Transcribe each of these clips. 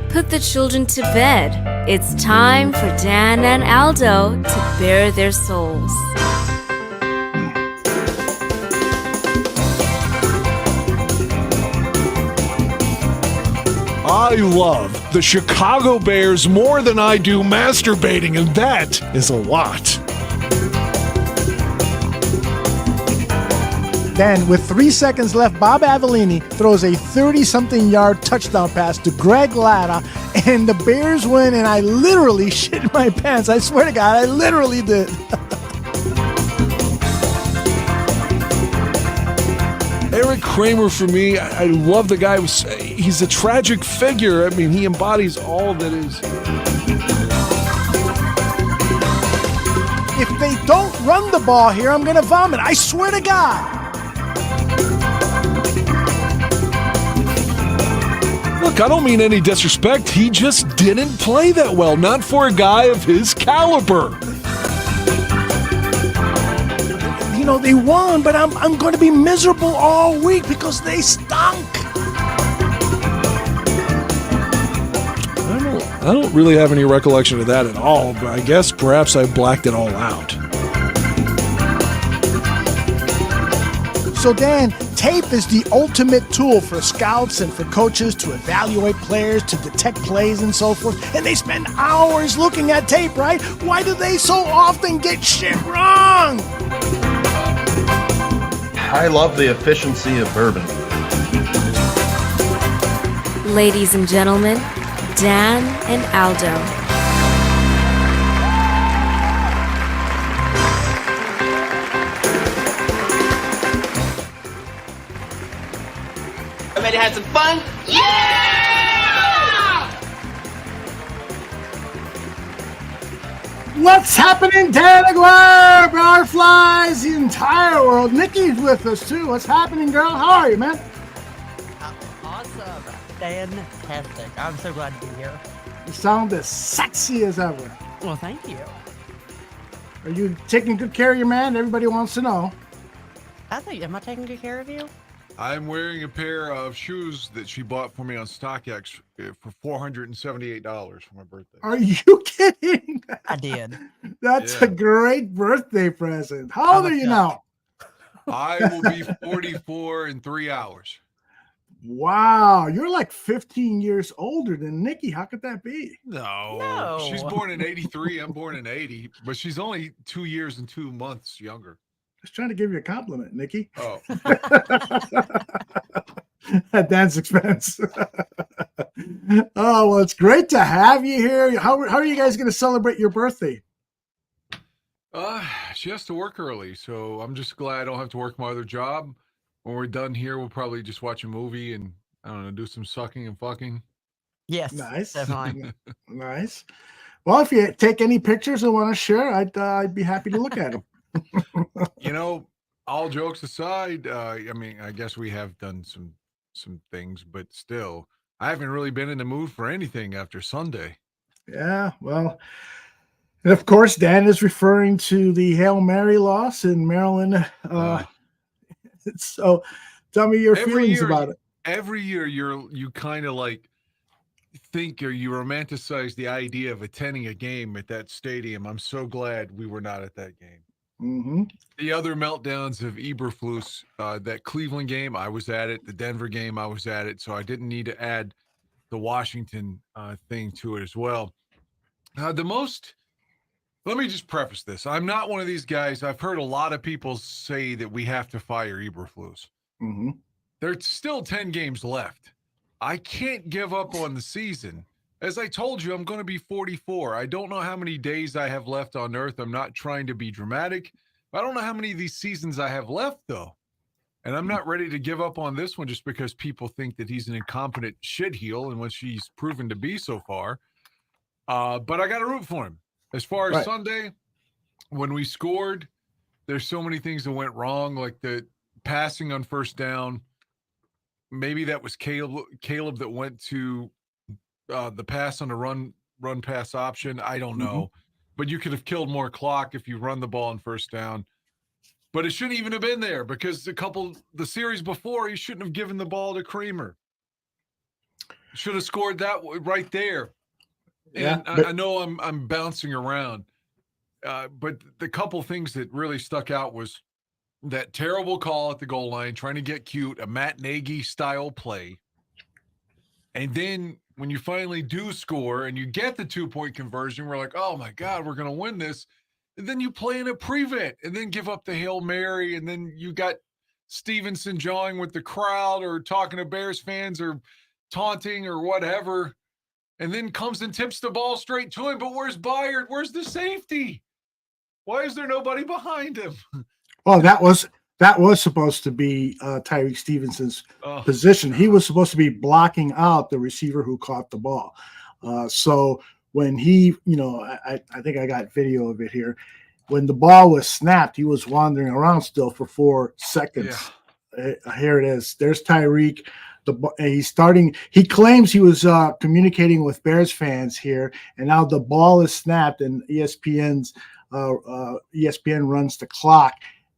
Put the children to bed. It's time for Dan and Aldo to bare their souls. I love the Chicago Bears more than I do masturbating, and that is a lot. Then, with 3 seconds left, Bob Avellini throws a 30-something yard touchdown pass to Greg Latta, and the Bears win, and I literally shit my pants. I swear to God, I literally did. Eric Kramer, for me, I love the guy. He's a tragic figure. I mean, he embodies all that is. If they don't run the ball here, I'm going to vomit. I swear to God. Look, I don't mean any disrespect. He just didn't play that well. Not for a guy of his caliber. You know, they won, but I'm going to be miserable all week because they stunk. I don't really have any recollection of that at all, but I guess perhaps I blacked it all out. So, Dan, tape is the ultimate tool for scouts and for coaches to evaluate players, to detect plays and so forth. And they spend hours looking at tape, right? Why do they so often get shit wrong? I love the efficiency of bourbon. Ladies and gentlemen, Dan and Aldo. Ready to have some fun? What's happening, Dan Aguirre, Barflies, the entire world. Nikki's with us, too. What's happening, girl? How are you, man? Awesome. Fantastic. I'm so glad to be here. You sound as sexy as ever. Well, thank you. Are you taking good care of your man? Everybody wants to know. Am I taking good care of you? I'm wearing a pair of shoes that she bought for me on StockX for $478 for my birthday. Are you kidding? I did. That's a great birthday present. How old are you now? I will be 44 in 3 hours. Wow, you're like 15 years older than Nikki. How could that be? No. She's born in 83. I'm born in 80, but she's only 2 years and 2 months younger. Just trying to give you a compliment, Nikki. Oh. At Dan's expense. Oh, well, it's great to have you here. How are you guys going to celebrate your birthday? She has to work early, so I'm just glad I don't have to work my other job. When we're done here, we'll probably just watch a movie and, I don't know, do some sucking and fucking. Yes. Nice. Definitely. Nice. Well, if you take any pictures and want to share, I'd be happy to look at them. You know, all jokes aside, I mean, I guess we have done some things, but still, I haven't really been in the mood for anything after Sunday. Yeah, well, and of course, Dan is referring to the Hail Mary loss in Maryland. So tell me your feelings about it. Every year you kind of like think or you romanticize the idea of attending a game at that stadium. I'm so glad we were not at that game. Mm-hmm. The other meltdowns of Eberflus, that Cleveland game, I was at it. The Denver game, I was at it. So I didn't need to add the Washington thing to it as well. Let me just preface this. I'm not one of these guys. I've heard a lot of people say that we have to fire Eberflus. Mm-hmm. There's still 10 games left. I can't give up on the season. As I told you, I'm going to be 44. I don't know how many days I have left on Earth. I'm not trying to be dramatic. I don't know how many of these seasons I have left, though. And I'm not ready to give up on this one just because people think that he's an incompetent shitheel, and which he's proven to be so far. But I got to root for him. As far as Sunday, when we scored, there's so many things that went wrong, like the passing on first down. Maybe that was Caleb that went to the pass on the run pass option. I don't know. but you could have killed more clock if you run the ball on first down. But it shouldn't even have been there because the series before, he shouldn't have given the ball to Kramer. Should have scored that right there. And I know I'm bouncing around, but the couple things that really stuck out was that terrible call at the goal line, trying to get cute, a Matt Nagy style play. And then when you finally do score and you get the 2-point conversion, we're like, oh my God, we're going to win this. And then you play in a prevent and then give up the Hail Mary. And then you got Stevenson jawing with the crowd or talking to Bears fans or taunting or whatever. And then comes and tips the ball straight to him. But where's Byard? Where's the safety? Why is there nobody behind him? Well, that was supposed to be Tyreek Stevenson's position. He was supposed to be blocking out the receiver who caught the ball. So when he, I think I got video of it here. When the ball was snapped, he was wandering around still for 4 seconds. Yeah. Here it is. There's Tyreek. He's starting. He claims he was communicating with Bears fans here, and now the ball is snapped, and ESPN runs the clock,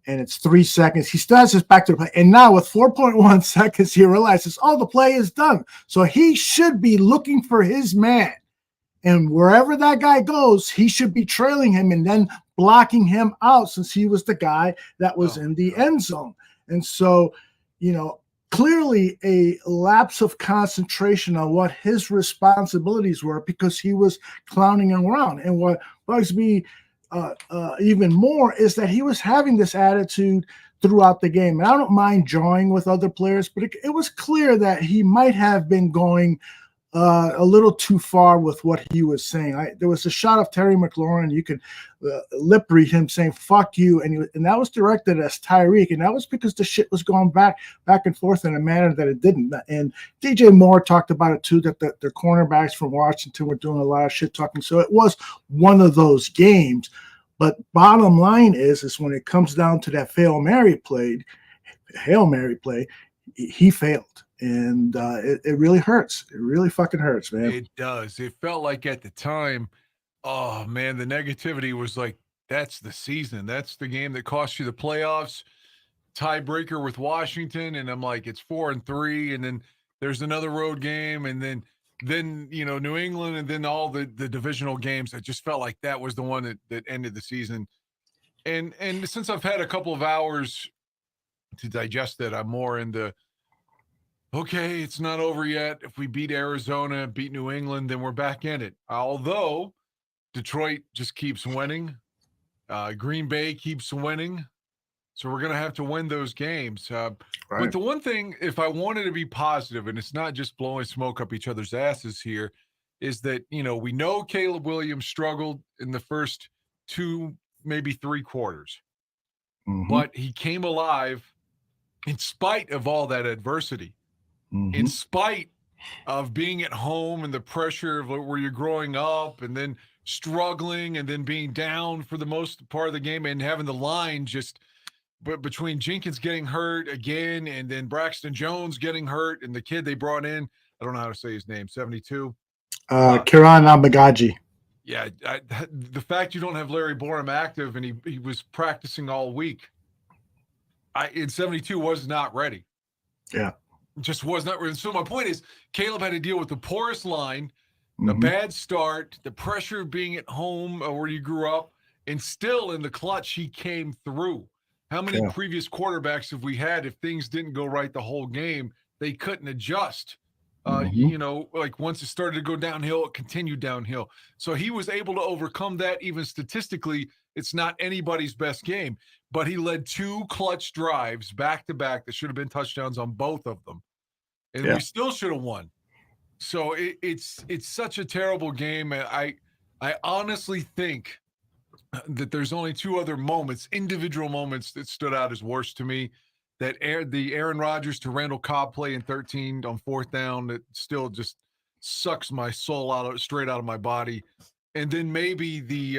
and it's 3 seconds. He still has his back to the play, and now with 4.1 seconds, he realizes, the play is done. So he should be looking for his man, and wherever that guy goes, he should be trailing him and then blocking him out since he was the guy that was in the end zone. And so, clearly a lapse of concentration on what his responsibilities were because he was clowning around. And what bugs me even more is that he was having this attitude throughout the game. And I don't mind jawing with other players, but it was clear that he might have been going a little too far with what he was saying. There was a shot of Terry McLaurin. You could lip read him saying "fuck you," and that was directed as Tyreek, and that was because the shit was going back and forth in a manner that it didn't. And DJ Moore talked about it too, that the cornerbacks from Washington were doing a lot of shit talking. So it was one of those games. But bottom line is when it comes down to that Hail Mary play, he failed. And it really hurts. It really fucking hurts, man. It does. It felt like at the time, oh, man, the negativity was like, that's the season. That's the game that cost you the playoffs. Tiebreaker with Washington. And I'm like, it's 4-3. And then there's another road game. And then New England. And then all the divisional games. I just felt like that was the one that ended the season. And since I've had a couple of hours to digest it, I'm more into, okay, it's not over yet. If we beat Arizona, beat New England, then we're back in it. Although Detroit just keeps winning. Green Bay keeps winning. So we're going to have to win those games. Right. But the one thing, if I wanted to be positive, and it's not just blowing smoke up each other's asses here, is that, we know Caleb Williams struggled in the first 2, maybe 3 quarters. Mm-hmm. But he came alive in spite of all that adversity. Mm-hmm. In spite of being at home and the pressure of where you're growing up and then struggling and then being down for the most part of the game and having the line just between Jenkins getting hurt again and then Braxton Jones getting hurt and the kid they brought in, I don't know how to say his name, 72. Kiran Abagaji. Yeah, the fact you don't have Larry Borum active and he was practicing all week, in 72 was not ready. Yeah. Just was not ready. So my point is, Caleb had to deal with the porous line, the bad start, the pressure of being at home where you grew up, and still in the clutch, he came through. How many previous quarterbacks have we had if things didn't go right the whole game, they couldn't adjust? Like once it started to go downhill, it continued downhill. So he was able to overcome that. Even statistically, it's not anybody's best game, but he led 2 clutch drives back to back that should have been touchdowns on both of them. And we still should have won. So it's such a terrible game. I honestly think that there's only 2 other moments, individual moments that stood out as worse to me. That the Aaron Rodgers to Randall Cobb play in 13 on 4th down, that still just sucks my soul straight out of my body. And then maybe the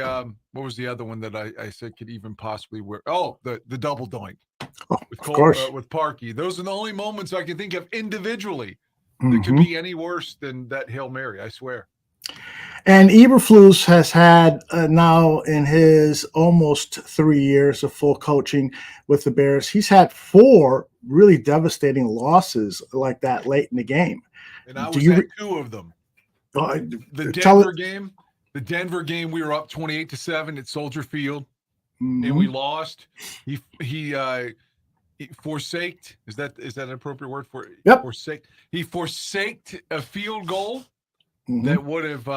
what was the other one that I said could even possibly work? Oh, the double doink with Parkey. Those are the only moments I can think of individually that could be any worse than that Hail Mary, I swear. And Eberflus has had now in his almost 3 years of full coaching with the Bears, he's had 4 really devastating losses like that late in the game. And I was at 2 of them. The Denver game, we were up 28-7 at Soldier Field, and we lost. He forsaked. Is that an appropriate word for it? Yep. Forsake. He forsaked a field goal that would have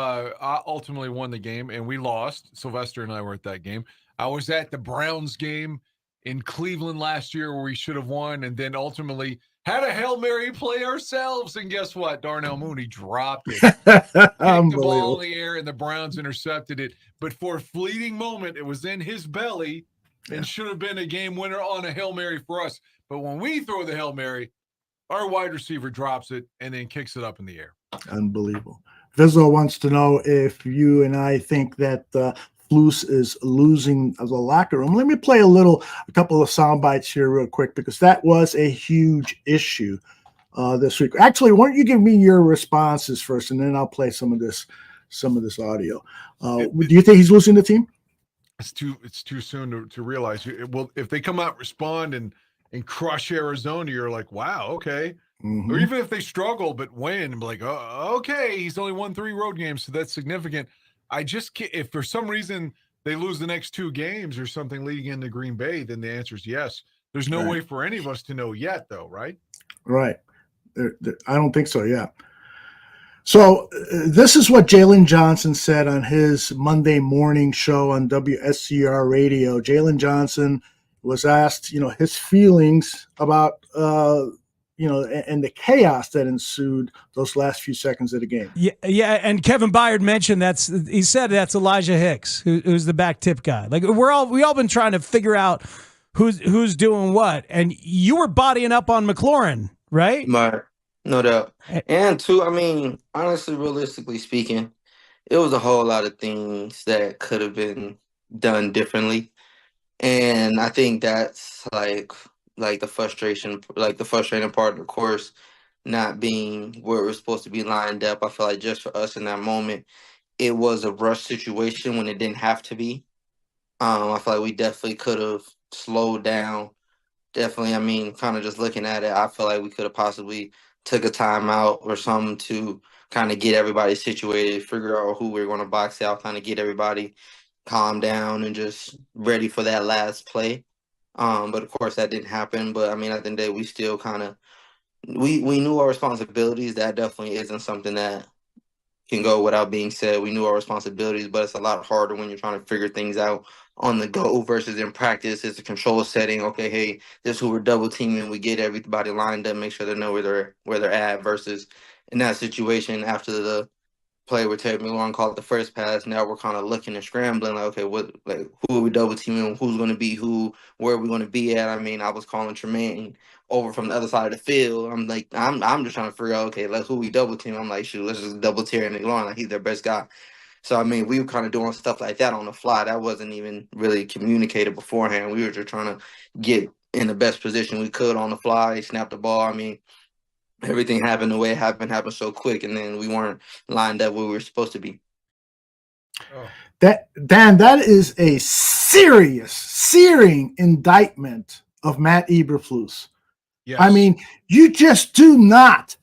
ultimately won the game, and we lost. Sylvester and I were at that game. I was at the Browns game in Cleveland last year where we should have won, and then ultimately had a Hail Mary play ourselves. And guess what? Darnell Mooney dropped it. Kicked the ball in the air, and the Browns intercepted it. But for a fleeting moment, it was in his belly and should have been a game winner on a Hail Mary for us. But when we throw the Hail Mary, our wide receiver drops it and then kicks it up in the air. Unbelievable. Vizzo wants to know if you and I think that Flus is losing the locker room. Let me play a couple of sound bites here real quick, because that was a huge issue this week. Actually, why don't you give me your responses first, and then I'll play some of this audio. Do you think he's losing the team? It's too soon to realize. Well, if they come out, respond, and crush Arizona, you're like, wow, okay. Or even if they struggle but win, I'm like, oh, okay, he's only won 3 road games, so that's significant. I just can't. If for some reason they lose the next 2 games or something leading into Green Bay, then the answer is yes. There's no way for any of us to know yet, though, right? Right. I don't think so. Yeah. So this is what Jalen Johnson said on his Monday morning show on WSCR radio. Jalen Johnson was asked, his feelings about, and the chaos that ensued those last few seconds of the game. Yeah, and Kevin Byard mentioned he said that's Elijah Hicks, who's the back tip guy. Like we all been trying to figure out who's doing what, and you were bodying up on McLaurin, right? No doubt. And 2, I mean, honestly, realistically speaking, it was a whole lot of things that could have been done differently, and I think that's like the frustrating part, of course, not being where we're supposed to be lined up. I feel like just for us in that moment, it was a rush situation when it didn't have to be. I feel like we definitely could have slowed down. Definitely, I mean, kind of just looking at it, I feel like we could have possibly took a timeout or something to kind of get everybody situated, figure out who we're going to box out, kind of get everybody calm down and just ready for that last play. But of course that didn't happen. But I mean, at the end of the day, we still kind of we knew our responsibilities. That definitely isn't something that can go without being said. We knew our responsibilities, but it's a lot harder when you're trying to figure things out on the go versus in practice. It's a control setting. Okay, hey, this is who we're double teaming. We get everybody lined up, make sure they know where they're at. Versus in that situation after the play where Terry McLaurin called the first pass, now we're kind of looking and scrambling like, okay, who are we double teaming? Who's going to be who? Where are we going to be at? I mean, I was calling Tremaine over from the other side of the field. I'm like, I'm just trying to figure out, okay, who we double team. I'm like, shoot, let's just double Terry McLaurin. Like, he's their best guy. So, I mean, we were kind of doing stuff like that on the fly. That wasn't even really communicated beforehand. We were just trying to get in the best position we could on the fly, snap the ball. I mean, everything happened the way it happened so quick, and then we weren't lined up where we were supposed to be. That is a searing indictment of Matt Eberflus. Yes. I mean, you just do not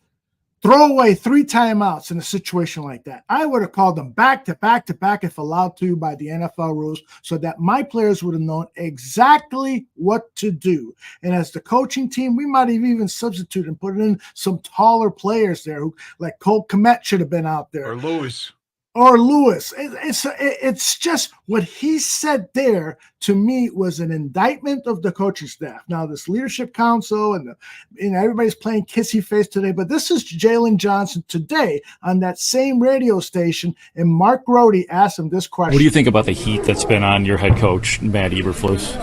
throw away 3 timeouts in a situation like that. I would have called them back to back to back if allowed to by the NFL rules, so that my players would have known exactly what to do. And as the coaching team, we might have even substituted and put in some taller players there, who, like Cole Kmet should have been out there. Or Lewis. It's just what he said there, to me, was an indictment of the coaching staff. Now, this leadership council and everybody's playing kissy face today, but this is Jalen Johnson today on that same radio station, and Mark Grody asked him this question. What do you think about the heat that's been on your head coach, Matt Eberflus?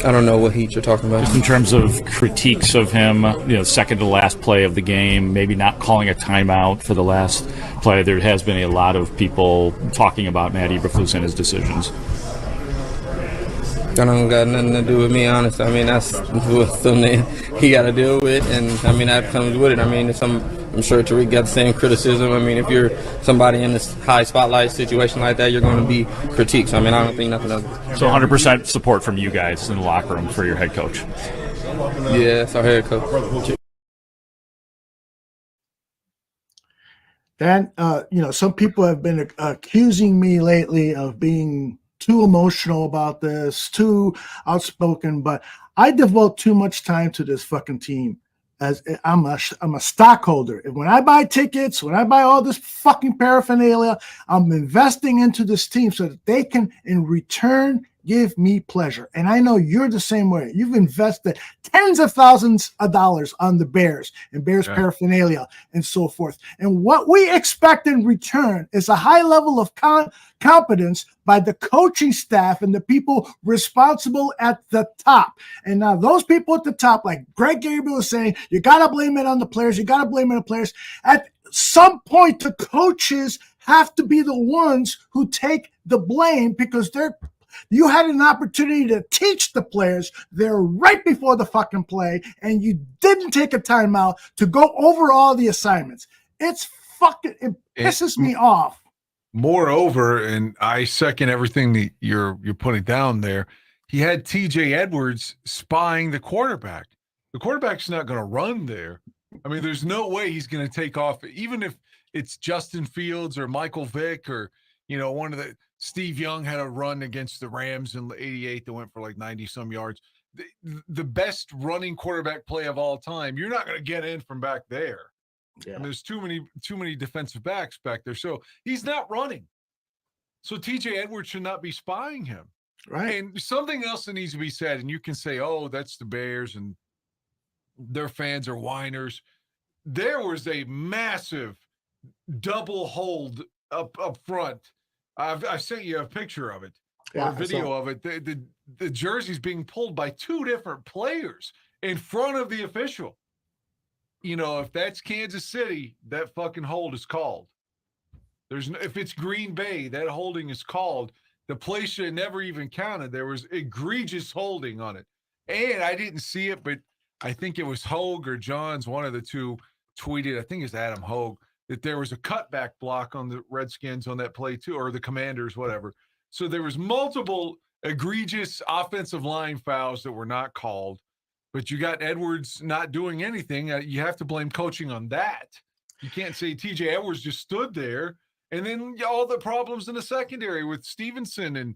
I don't know what heat you're talking about. Just in terms of critiques of him, second to last play of the game, maybe not calling a timeout for the last play. There has been a lot of people talking about Matt Eberflus and his decisions. That don't got nothing to do with me, honestly. I mean, that's something he got to deal with, and I mean, that comes with it. I mean, I'm sure Tariq got the same criticism. I mean, if you're somebody in this high spotlight situation like that, you're going to be critiqued. So, I mean, I don't think nothing of it. So 100% support from you guys in the locker room for your head coach. Yeah, it's our head coach. Dan, some people have been accusing me lately of being too emotional about this, too outspoken, but I devote too much time to this fucking team. As I'm a stockholder. And when I buy tickets, when I buy all this fucking paraphernalia, I'm investing into this team so that they can, in return, give me pleasure. And I know you're the same way. You've invested tens of thousands of dollars on the Bears and Bears paraphernalia and so forth. And what we expect in return is a high level of competence by the coaching staff and the people responsible at the top. And now those people at the top, like Greg Gabriel is saying, you got to blame it on the players. You got to blame it on the players. At some point, the coaches have to be the ones who take the blame because you had an opportunity to teach the players there right before the fucking play, and you didn't take a timeout to go over all the assignments. It pisses me off. Moreover, and I second everything that you're putting down there, he had TJ Edwards spying the quarterback. The quarterback's not going to run there. I mean, there's no way he's going to take off, even if it's Justin Fields or Michael Vick or, one of the Steve Young had a run against the Rams in '88 that went for like 90-some yards. The best running quarterback play of all time, you're not going to get in from back there. Yeah. And there's too many defensive backs back there. So he's not running. So TJ Edwards should not be spying him. Right. And something else that needs to be said, and you can say, oh, that's the Bears and their fans are whiners. There was a massive double hold up front. I've sent you a picture of it, or a video of it. The jersey's being pulled by two different players in front of the official. If that's Kansas City, that fucking hold is called. If it's Green Bay, that holding is called. The play should have never even counted. There was egregious holding on it. And I didn't see it, but I think it was Hogue or Johns, one of the two tweeted, I think it's Adam Hogue, that there was a cutback block on the Redskins on that play too, or the Commanders, whatever. So there was multiple egregious offensive line fouls that were not called, but you got Edwards not doing anything. You have to blame coaching on that. You can't say TJ Edwards just stood there. And then all the problems in the secondary with Stevenson and,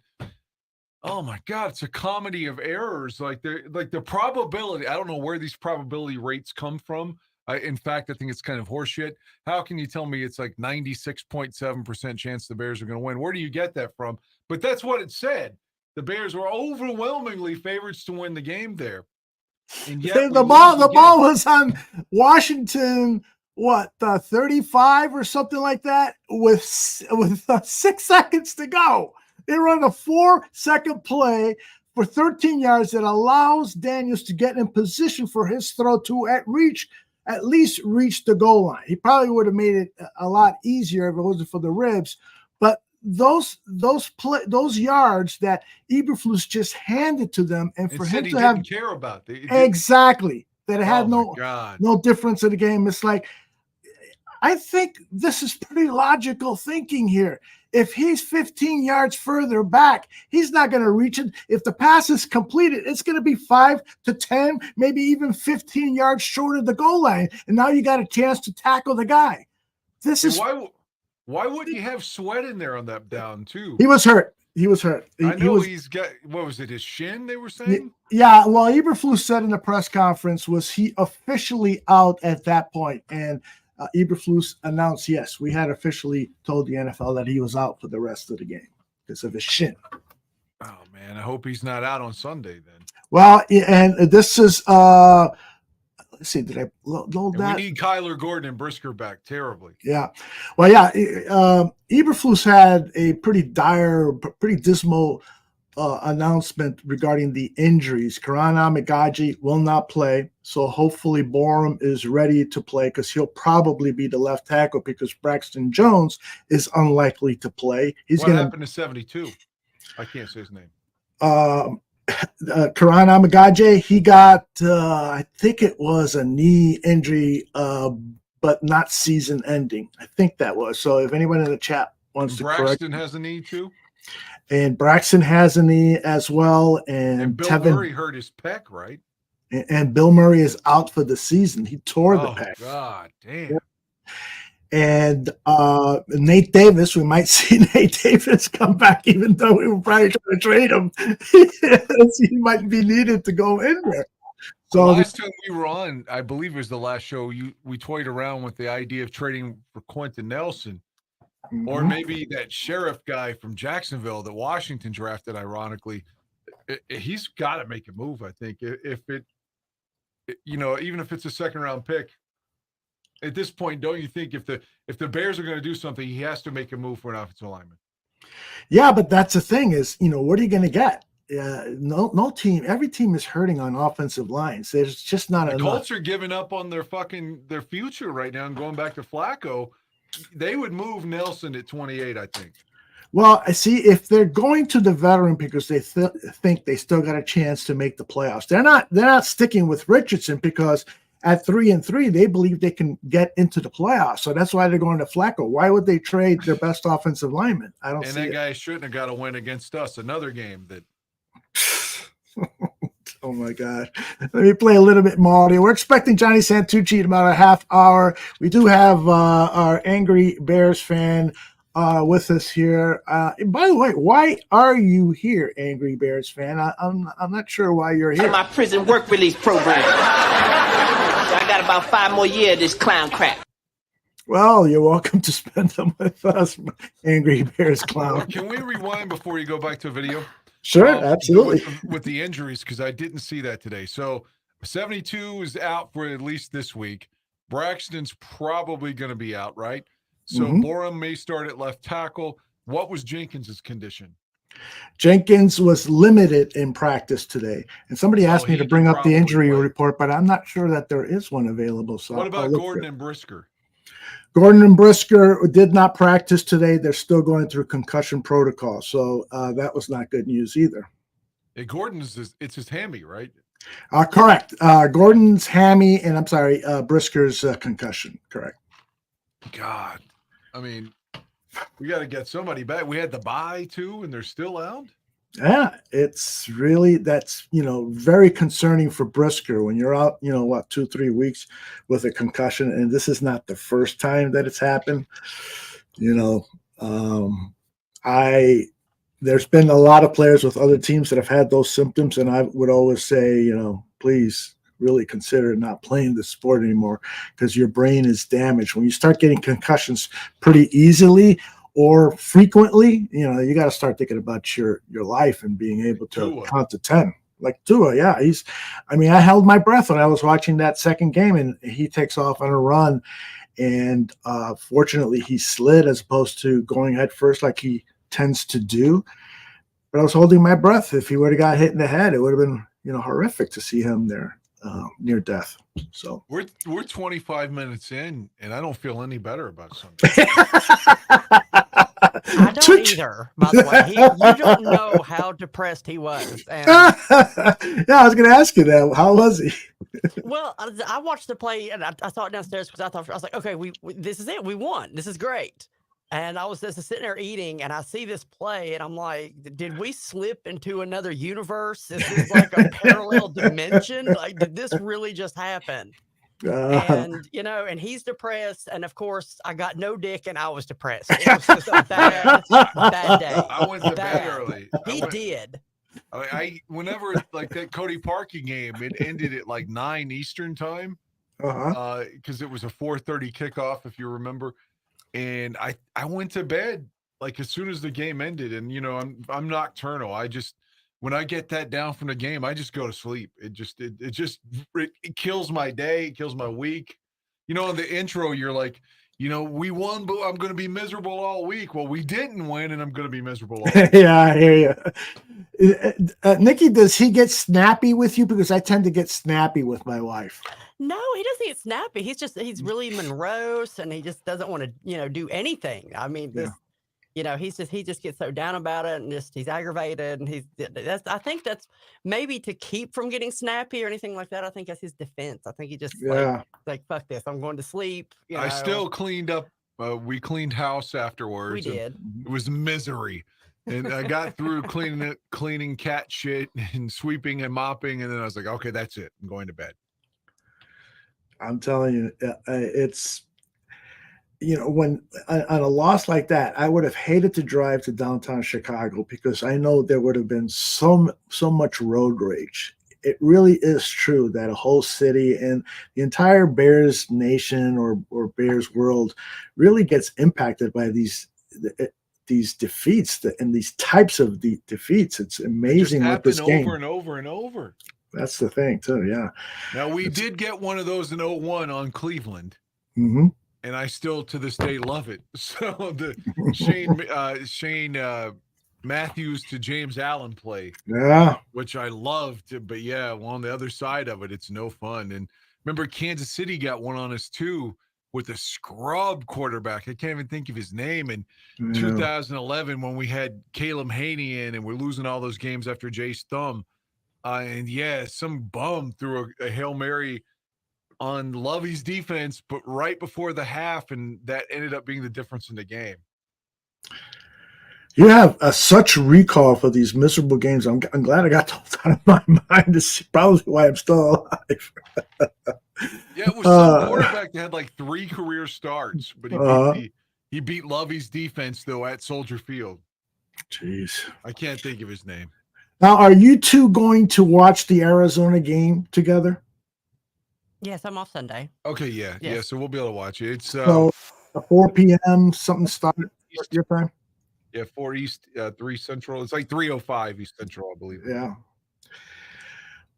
oh my God, it's a comedy of errors. Like the probability, I don't know where these probability rates come from. In fact, I think it's kind of horseshit. How can you tell me it's like 96.7% chance the Bears are going to win? Where do you get that from? But that's what it said. The Bears were overwhelmingly favorites to win the game there. And yet the ball was on Washington, 35 or something like that, with 6 seconds to go. They run a 4-second play for 13 yards that allows Daniels to get in position for his throw to at least reach the goal line. He probably would have made it a lot easier if it wasn't for the ribs. But those yards that Eberflus just handed to them, and for him to didn't care about exactly that it had no difference in the game. It's like, I think this is pretty logical thinking here. If he's 15 yards further back, he's not going to reach it. If the pass is completed, it's going to be 5 to 10, maybe even 15 yards short of the goal line. And now you got a chance to tackle the guy. Why wouldn't you have Sweat in there on that down too? He was hurt. He's got, what was it, his shin, they were saying? Yeah, well, Eberflus said in the press conference, was he officially out at that point? And Eberflus announced, yes, we had officially told the NFL that he was out for the rest of the game because of his shin. Oh, man, I hope he's not out on Sunday then. Well, and this is, let's see, did I load that? We need Kyler Gordon and Brisker back terribly. Yeah. Well, yeah, Eberflus had a pretty dismal announcement regarding the injuries. Karan Amagaji will not play, so hopefully Borum is ready to play because he'll probably be the left tackle because Braxton Jones is unlikely to play. What happened to 72? I can't say his name. Karan Amagaji, he got, I think it was a knee injury but not season ending. I think that was. So if anyone in the chat wants to correct. Braxton has a knee too. And Braxton has a knee as well. And Bill Tevin, Murray hurt his pec, right? and Bill Murray is out for the season. He tore the pec. God damn. And Nate Davis, we might see Nate Davis come back, even though we were probably trying to trade him. He might be needed to go in there. So the last time we were on, I believe it was the last show, we toyed around with the idea of trading for Quentin Nelson. Or maybe that sheriff guy from Jacksonville that Washington drafted, ironically. He's got to make a move, I think. If it, even if it's a second-round pick, at this point, don't you think if the Bears are going to do something, he has to make a move for an offensive lineman? Yeah, but that's the thing is, what are you going to get? No team. Every team is hurting on offensive lines. There's just not enough. The Colts are giving up on their future right now and going back to Flacco. They would move Nelson at 28, I think. Well, I see if they're going to the veteran because they think they still got a chance to make the playoffs. They're not sticking with Richardson because at 3-3 they believe they can get into the playoffs. So that's why they're going to Flacco. Why would they trade their best offensive lineman? I don't see it. And that guy shouldn't have got a win against us. Another game that. Oh my God. Let me play a little bit more audio. We're expecting Johnny Santucci in about a half hour. We do have our Angry Bears fan with us here. By the way, why are you here, Angry Bears fan? I'm not sure why you're here. My prison work release program. I got about 5 more years of this clown crap. Well, you're welcome to spend them with us, Angry Bears clown. Can we rewind before you go back to video? Sure, absolutely. With the injuries, because I didn't see that today. So 72 is out for at least this week. Braxton's probably going to be out, right? So Borum may start at left tackle. What was Jenkins' condition? Jenkins was limited in practice today. And somebody asked me to bring up the injury report, but I'm not sure that there is one available. So what about Gordon and Brisker? Gordon and Brisker did not practice today. They're still going through concussion protocol. So that was not good news either. Hey, Gordon's it's his hammy, right? Correct. Gordon's hammy, and I'm sorry, Brisker's concussion. Correct. God, I mean, we got to get somebody back. We had the bye too, and they're still out. Yeah, it's really that's very concerning for Brisker when you're out 2-3 weeks with a concussion, and this is not the first time that it's happened. There's been a lot of players with other teams that have had those symptoms, and I would always say, please really consider not playing the sport anymore because your brain is damaged. When you start getting concussions pretty easily or frequently, you got to start thinking about your life and being able to count to 10. Like Tua, yeah. I held my breath when I was watching that second game, and he takes off on a run, and fortunately he slid as opposed to going head first like he tends to do. But I was holding my breath. If he would have got hit in the head, it would have been horrific to see him there near death. So we're 25 minutes in, and I don't feel any better about something. I don't either, by the way. You don't know how depressed he was. And, yeah, I was going to ask you that. How was he? Well, I watched the play, and I saw it downstairs because I was like, okay, we this is it. We won. This is great. And I was just sitting there eating, and I see this play, and I'm like, did we slip into another universe? Is this like a parallel dimension? Like, did this really just happen? And and he's depressed, and of course I got no dick and I was depressed. It was just a bad day. I went to bed early. Did. I whenever like that Cody Parkey game, it ended at like 9 Eastern time. Because it was a 4:30 kickoff, if you remember. And I went to bed like as soon as the game ended. And I'm nocturnal. When I get that down from the game, I just go to sleep. It kills my day, it kills my week. In the intro, you're like, we won, but I'm going to be miserable all week. Well, we didn't win, and I'm going to be miserable all week. Yeah, I hear you. Nikki, does he get snappy with you? Because I tend to get snappy with my wife. No, he doesn't get snappy. He's really morose, and he just doesn't want to, do anything. I mean, he just gets so down about it, and he's aggravated, and I think that's maybe to keep from getting snappy or anything like that. I think that's his defense. I think he just like fuck this, I'm going to sleep. I still cleaned up. We cleaned house afterwards. We did. It was misery. And I got through cleaning cat shit and sweeping and mopping, and then I was like, okay, that's it. I'm going to bed. I'm telling you, it's, when on a loss like that, I would have hated to drive to downtown Chicago because I know there would have been so much road rage. It really is true that a whole city and the entire Bears nation or Bears world really gets impacted by these defeats and these types of defeats. It's amazing what this game over and over and over. That's the thing too. Yeah. Now we did get one of those in 01 on Cleveland. Mm-hmm. And I still to this day love it. So the Shane Matthews to James Allen play. Yeah. Which I loved, but on the other side of it, it's no fun. And remember Kansas City got one on us too with a scrub quarterback. I can't even think of his name. In 2011, when we had Caleb Haney in and we're losing all those games after Jace Thumb. Some bum threw a Hail Mary on Lovey's defense, but right before the half, and that ended up being the difference in the game. You have such recall for these miserable games. I'm glad I got those out of my mind. This is probably why I'm still alive. It was some quarterback that had like 3 career starts, but he beat Lovey's defense though at Soldier Field. Jeez, I can't think of his name. Now, are you two going to watch the Arizona game together? Yes, I'm off Sunday. Okay, yeah. So we'll be able to watch it. It's so 4 p.m. something started your time. Yeah, 4 East, 3 Central. It's like 3:05 East Central, I believe. Yeah.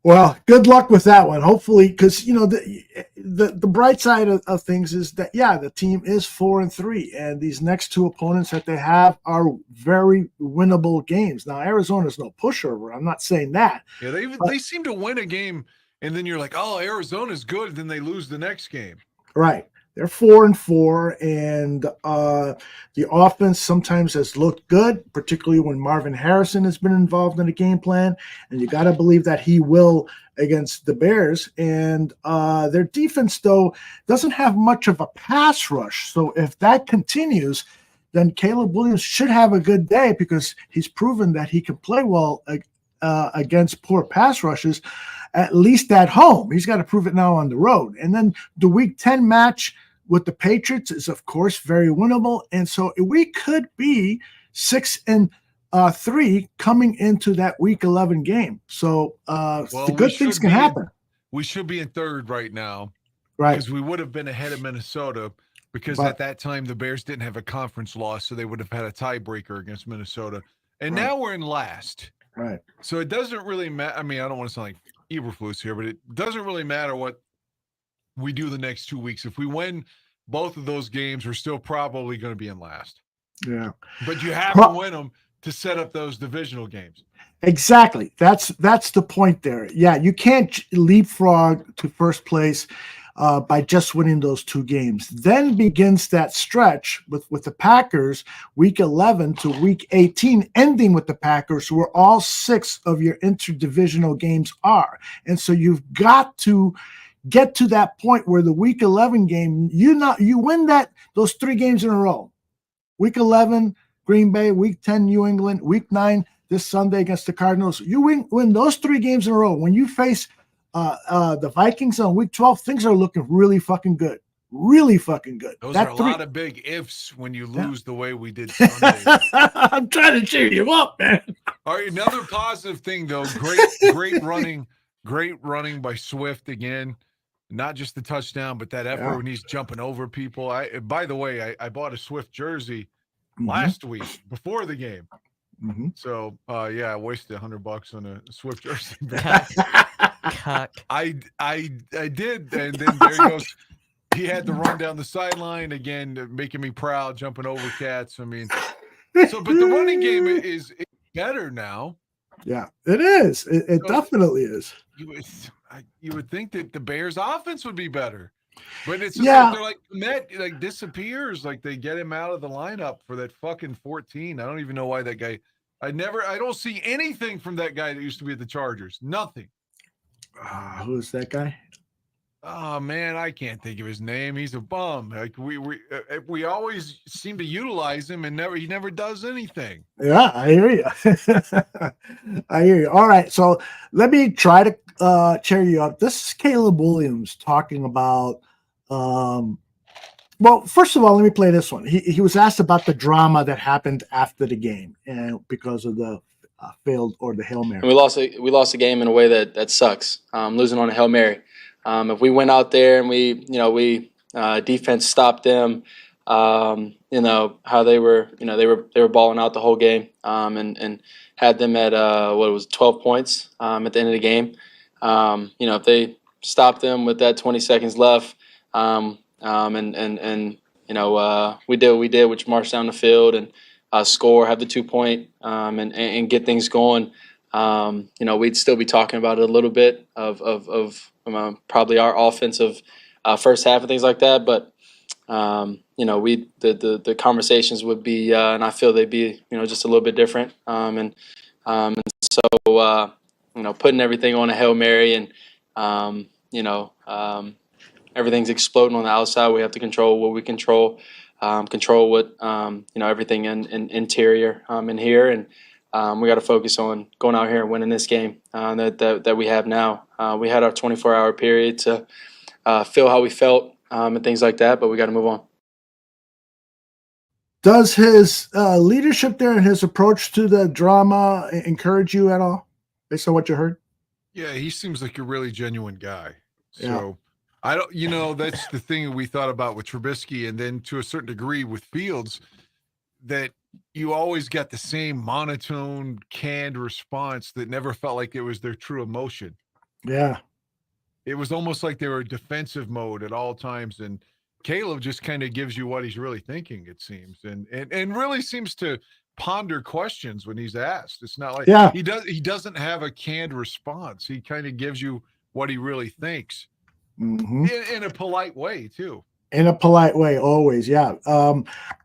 Well, good luck with that one. Hopefully, because the bright side of things is that the team is 4-3, and these next 2 opponents that they have are very winnable games. Now, Arizona's no pushover. I'm not saying that. Yeah, they seem to win a game, and then you're like, oh, Arizona's good. Then they lose the next game. Right. They're 4-4, and the offense sometimes has looked good, particularly when Marvin Harrison has been involved in the game plan. And you got to believe that he will against the Bears. And their defense, though, doesn't have much of a pass rush. So if that continues, then Caleb Williams should have a good day because he's proven that he can play well against poor pass rushes, at least at home. He's got to prove it now on the road. And then the Week 10 match with the Patriots is, of course, very winnable. And so we could be 6-3 coming into that Week 11 game. So the good things can happen. We should be in 3rd right now. Right. Because we would have been ahead of Minnesota because at that time the Bears didn't have a conference loss, so they would have had a tiebreaker against Minnesota. And now we're in last. Right. So it doesn't really matter. I mean, I don't want to sound like Eberflus here, but it doesn't really matter what we do the next 2 weeks. If we win both of those games, we're still probably going to be in last. Yeah. But you have to win them to set up those divisional games. Exactly. That's the point there. Yeah, you can't leapfrog to first place by just winning those 2 games. Then begins that stretch with the Packers, Week 11 to Week 18, ending with the Packers, where all 6 of your interdivisional games are. And so you've got to get to that point where the Week 11 game, you win those 3 games in a row. Week 11, Green Bay. Week 10, New England. Week 9, this Sunday against the Cardinals. You win those 3 games in a row. When you face the Vikings on Week 12, things are looking really fucking good. Really fucking good. Those are a lot of big ifs when you lose the way we did Sunday. I'm trying to cheer you up, man. All right, another positive thing, though. Great running by Swift again. Not just the touchdown, but that effort when he's jumping over people. By the way, I bought a Swift jersey last week before the game. Mm-hmm. So I wasted $100 on a Swift jersey. I did, and then there he goes. He had to run down the sideline again, making me proud, jumping over cats. I mean, but the running game is better now. Yeah, it is. It definitely is. You would think that the Bears' offense would be better. But it's just Yeah. like they're like Met like disappears, like they get him out of the lineup for that fucking 14. I don't even know why that guy. I don't see anything from that guy that used to be at the Chargers. Nothing. Who is that guy? Oh man, I can't think of his name. He's a bum. Like we always seem to utilize him, and he never does anything. Yeah, I hear you. I hear you. All right, so let me try to cheer you up. This is Caleb Williams talking about. Well, first of all, let me play this one. He was asked about the drama that happened after the game, and because of the failed or the Hail Mary. And we lost the game in a way that sucks. Losing on a Hail Mary. If we went out there and we defense stopped them, how they were balling out the whole game, and had them at 12 points at the end of the game. If they stopped them with that 20 seconds left, we did what we did, which marched down the field and score, have the 2-point, and get things going. We'd still be talking about it a little bit of probably our offensive first half and things like that. But the conversations would be, and I feel they'd be, just a little bit different. So putting everything on a Hail Mary and everything's exploding on the outside. We have to control what we control what everything in interior in here, and we got to focus on going out here and winning this game that we have now. We had our 24-hour period to feel how we felt and things like that, but we got to move on. Does his leadership there and his approach to the drama encourage you at all, based on what you heard? Yeah, he seems like a really genuine guy. So Yeah. I don't, that's the thing we thought about with Trubisky, and then to a certain degree with Fields, that you always got the same monotone, canned response that never felt like it was their true emotion. Yeah. It was almost like they were in defensive mode at all times. And Caleb just kind of gives you what he's really thinking, it seems, and really seems to ponder questions when he's asked. It's not like he doesn't have a canned response. He kind of gives you what he really thinks. Mm-hmm. In a polite way too. In a polite way, always, yeah.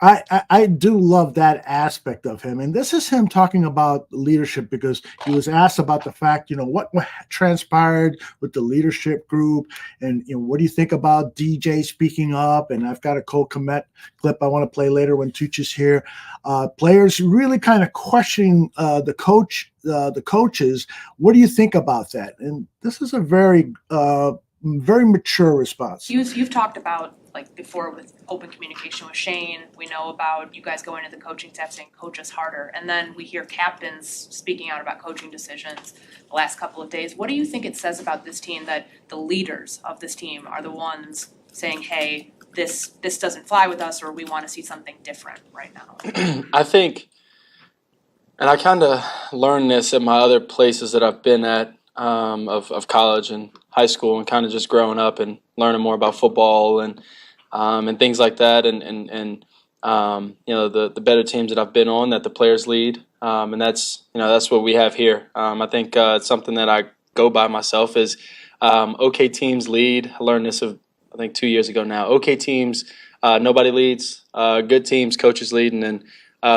I do love that aspect of him, and this is him talking about leadership, because he was asked about the fact, what transpired with the leadership group, and what do you think about DJ speaking up? And I've got a Cole Kmet clip I want to play later when Tooch is here. Players really kind of questioning the coaches. What do you think about that? And this is a very mature response. You've talked about, like, before, with open communication with Shane. We know about you guys going to the coaching staff saying coach us harder, and then we hear captains speaking out about coaching decisions the last couple of days. What do you think it says about this team that the leaders of this team are the ones saying, hey, this doesn't fly with us, or we want to see something different right now? I think, and I kind of learned this at my other places that I've been at, of college and high school, and kind of just growing up and learning more about football and things like that, and the better teams that I've been on, that the players lead, and that's what we have here. I think it's something that I go by myself is okay teams lead. I learned this I think 2 years ago now. Okay teams, nobody leads. Good teams, coaches lead, and then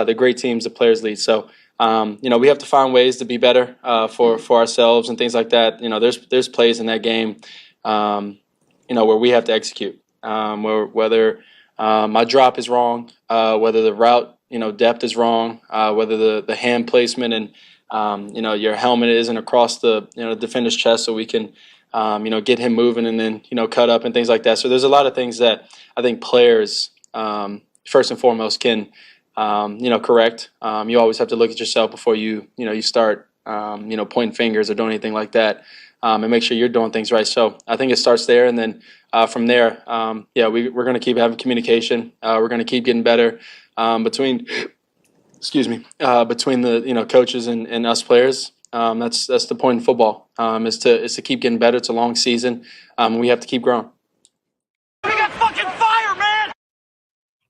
the great teams, the players lead. So. We have to find ways to be better for ourselves and things like that. There's plays in that game, where we have to execute. Whether my drop is wrong, whether the route, depth is wrong, whether the hand placement and your helmet isn't across the defender's chest, so we can get him moving and then cut up and things like that. So there's a lot of things that I think players first and foremost can. Correct. You always have to look at yourself before you start, pointing fingers or doing anything like that, and make sure you're doing things right. So I think it starts there, and then from there, we're going to keep having communication. We're going to keep getting better between the coaches and us players. That's the point in football, is to keep getting better. It's a long season. We have to keep growing.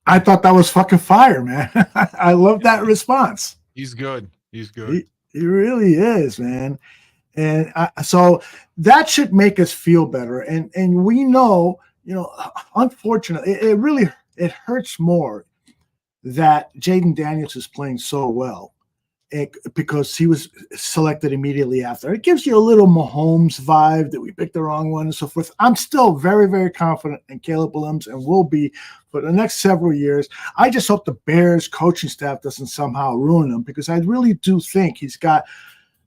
I thought that was fucking fire, man. I love that response. He's good. He's good. He really is, man. And so that should make us feel better. And we know unfortunately, it really hurts more that Jaden Daniels is playing so well because he was selected immediately after. It gives you a little Mahomes vibe that we picked the wrong one and so forth. I'm still very, very confident in Caleb Williams and will be for the next several years. I just hope the Bears coaching staff doesn't somehow ruin him, because I really do think he's got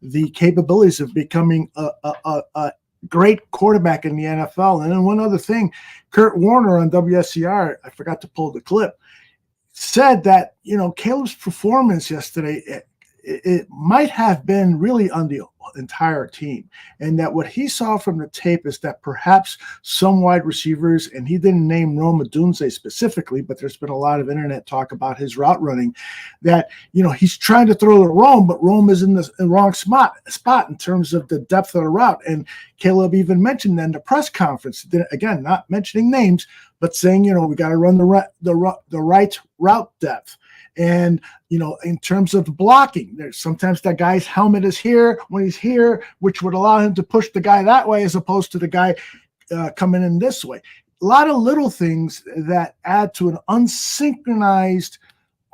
the capabilities of becoming a great quarterback in the NFL. And then one other thing, Kurt Warner on WSCR, I forgot to pull the clip, said that, Caleb's performance yesterday, it might have been really on the entire team, and that what he saw from the tape is that perhaps some wide receivers, and he didn't name Rome Odunze specifically, but there's been a lot of internet talk about his route running, that he's trying to throw to Rome, but Rome is in the wrong spot in terms of the depth of the route. And Caleb even mentioned in the press conference, again, not mentioning names, but saying, we got to run the right route depth. And, in terms of blocking, there's sometimes that guy's helmet is here when he's here, which would allow him to push the guy that way as opposed to the guy coming in this way. A lot of little things that add to an unsynchronized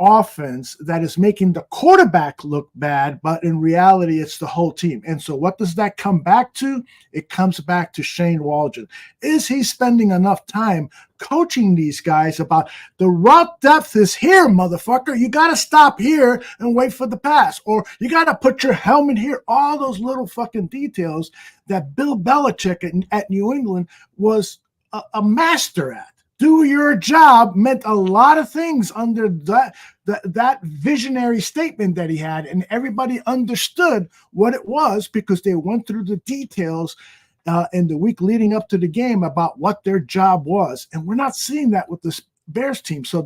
offense that is making the quarterback look bad, but in reality, it's the whole team. And so what does that come back to? It comes back to Shane Waldron. Is he spending enough time coaching these guys about the route depth is here, motherfucker? You got to stop here and wait for the pass, or you got to put your helmet here. All those little fucking details that Bill Belichick at New England was a master at. Do your job meant a lot of things under that visionary statement that he had, and everybody understood what it was because they went through the details in the week leading up to the game about what their job was. And we're not seeing that with this Bears team. So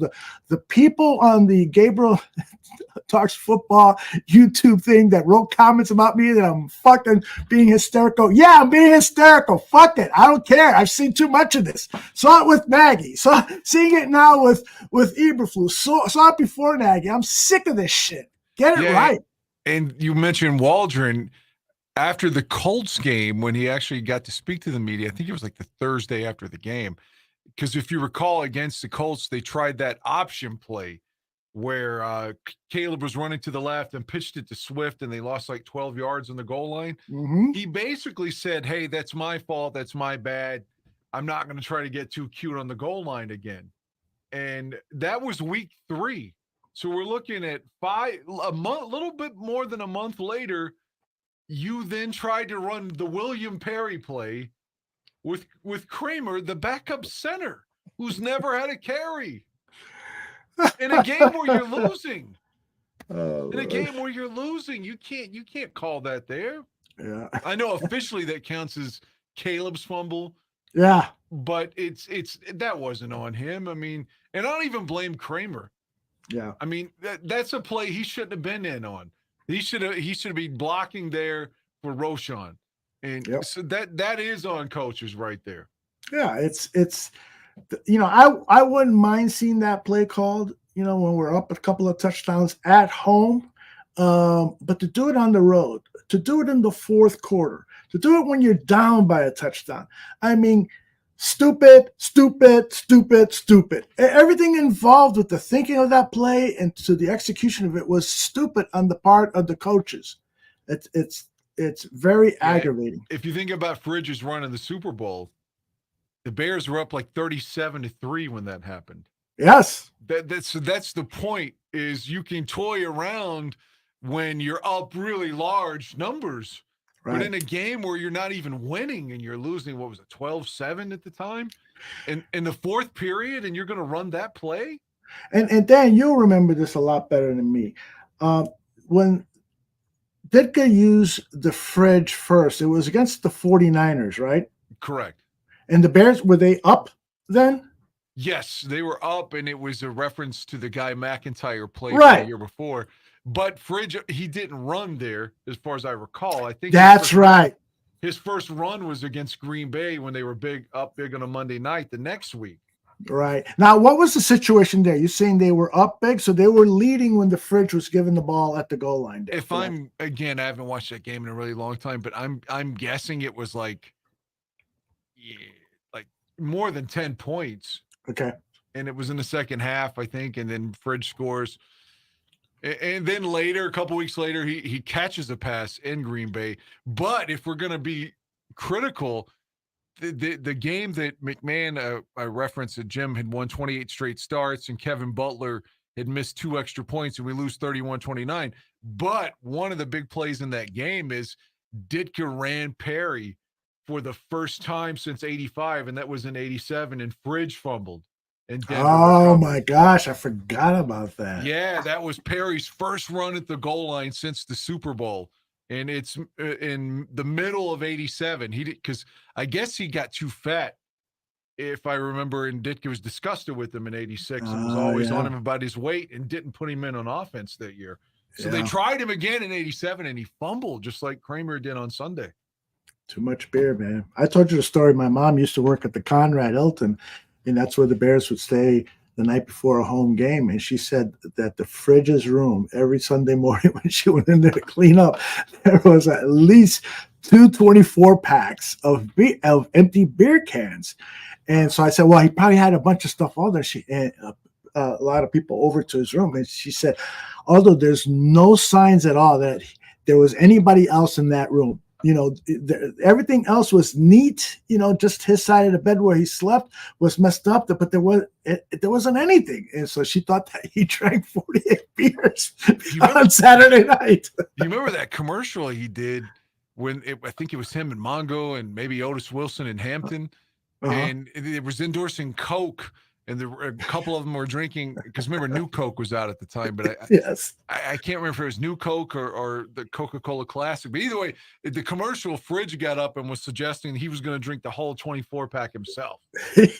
the people on the Gabriel Talks Football YouTube thing that wrote comments about me that I'm fucking being hysterical. Yeah, I'm being hysterical. Fuck it. I don't care. I've seen too much of this. Saw it with Nagy. Seeing it now with Eberflus. Saw it before Nagy. I'm sick of this shit. Get it right. And you mentioned Waldron. After the Colts game, when he actually got to speak to the media, I think it was like the Thursday after the game, because if you recall, against the Colts, they tried that option play where Caleb was running to the left and pitched it to Swift, and they lost like 12 yards on the goal line. Mm-hmm. He basically said, hey, that's my fault. That's my bad. I'm not going to try to get too cute on the goal line again. And that was week 3. So we're looking at little bit more than a month later. You then tried to run the William Perry play with Kramer, the backup center, who's never had a carry in a game where you're losing. In a game where you're losing, you can't call that there. Yeah, I know officially that counts as Caleb's fumble. Yeah, but it's that wasn't on him. I mean, and I don't even blame Kramer. Yeah, I mean that's a play he shouldn't have been in on. He should be blocking there for Roschon. And so that is on coaches right there. Yeah, it's I wouldn't mind seeing that play called, when we're up a couple of touchdowns at home. But to do it on the road, to do it in the fourth quarter, to do it when you're down by a touchdown. I mean, stupid. Everything involved with the thinking of that play and to the execution of it was stupid on the part of the coaches. It's very aggravating. If you think about Fridge's run in the Super Bowl, the Bears were up like 37-3 when that happened. Yes. That's the point, is you can toy around when you're up really large numbers. Right. But in a game where you're not even winning and you're losing, what was it, 12-7 at the time? In the fourth period, and you're going to run that play? And Dan, you'll remember this a lot better than me. When Ditka used the fridge first, it was against the 49ers, right? Correct. And the Bears, were they up then? Yes, they were up, and it was a reference to the guy McIntyre played the year before. But Fridge, he didn't run there, as far as I recall. I think that's right. His first run was against Green Bay when they were big on a Monday night the next week. Right. Now, what was the situation there? You're saying they were up big, so they were leading when the Fridge was given the ball at the goal line. If I'm, again, I haven't watched that game in a really long time, but I'm guessing it was like more than 10 points. Okay. And it was in the second half, I think, and then Fridge scores. And then later, a couple weeks later, he catches a pass in Green Bay. But if we're going to be critical, the game that McMahon, I referenced that Jim had won 28 straight starts and Kevin Butler had missed 2 extra points and we lose 31-29. But one of the big plays in that game is Ditka ran Perry for the first time since 85, and that was in 87, and Fridge fumbled. And Denver recovered. My gosh, I forgot about that. Yeah, that was Perry's first run at the goal line since the Super Bowl. And it's in the middle of 87. He did, because I guess he got too fat, if I remember, and Ditka was disgusted with him in 86 and was always on him about his weight and didn't put him in on offense that year. So they tried him again in 87 and he fumbled just like Kramer did on Sunday. Too much beer, man. I told you the story. My mom used to work at the Conrad Hilton, and that's where the Bears would stay the night before a home game. And she said that the Fridge's room, every Sunday morning when she went in there to clean up, there was at least 224 packs of empty beer cans. And so I said, well, he probably had a bunch of stuff all there. A lot of people over to his room. And she said, although there's no signs at all that there was anybody else in that room. Everything else was neat. Just his side of the bed where he slept was messed up, but there wasn't anything. And so she thought that he drank 48 beers on Saturday night. You remember that commercial he did when I think it was him and Mongo and maybe Otis Wilson in Hampton, and it was endorsing Coke. And a couple of them were drinking, because remember, New Coke was out at the time, but I can't remember if it was New Coke or the Coca-Cola Classic. But either way, the commercial, Fridge got up and was suggesting he was going to drink the whole 24-pack himself.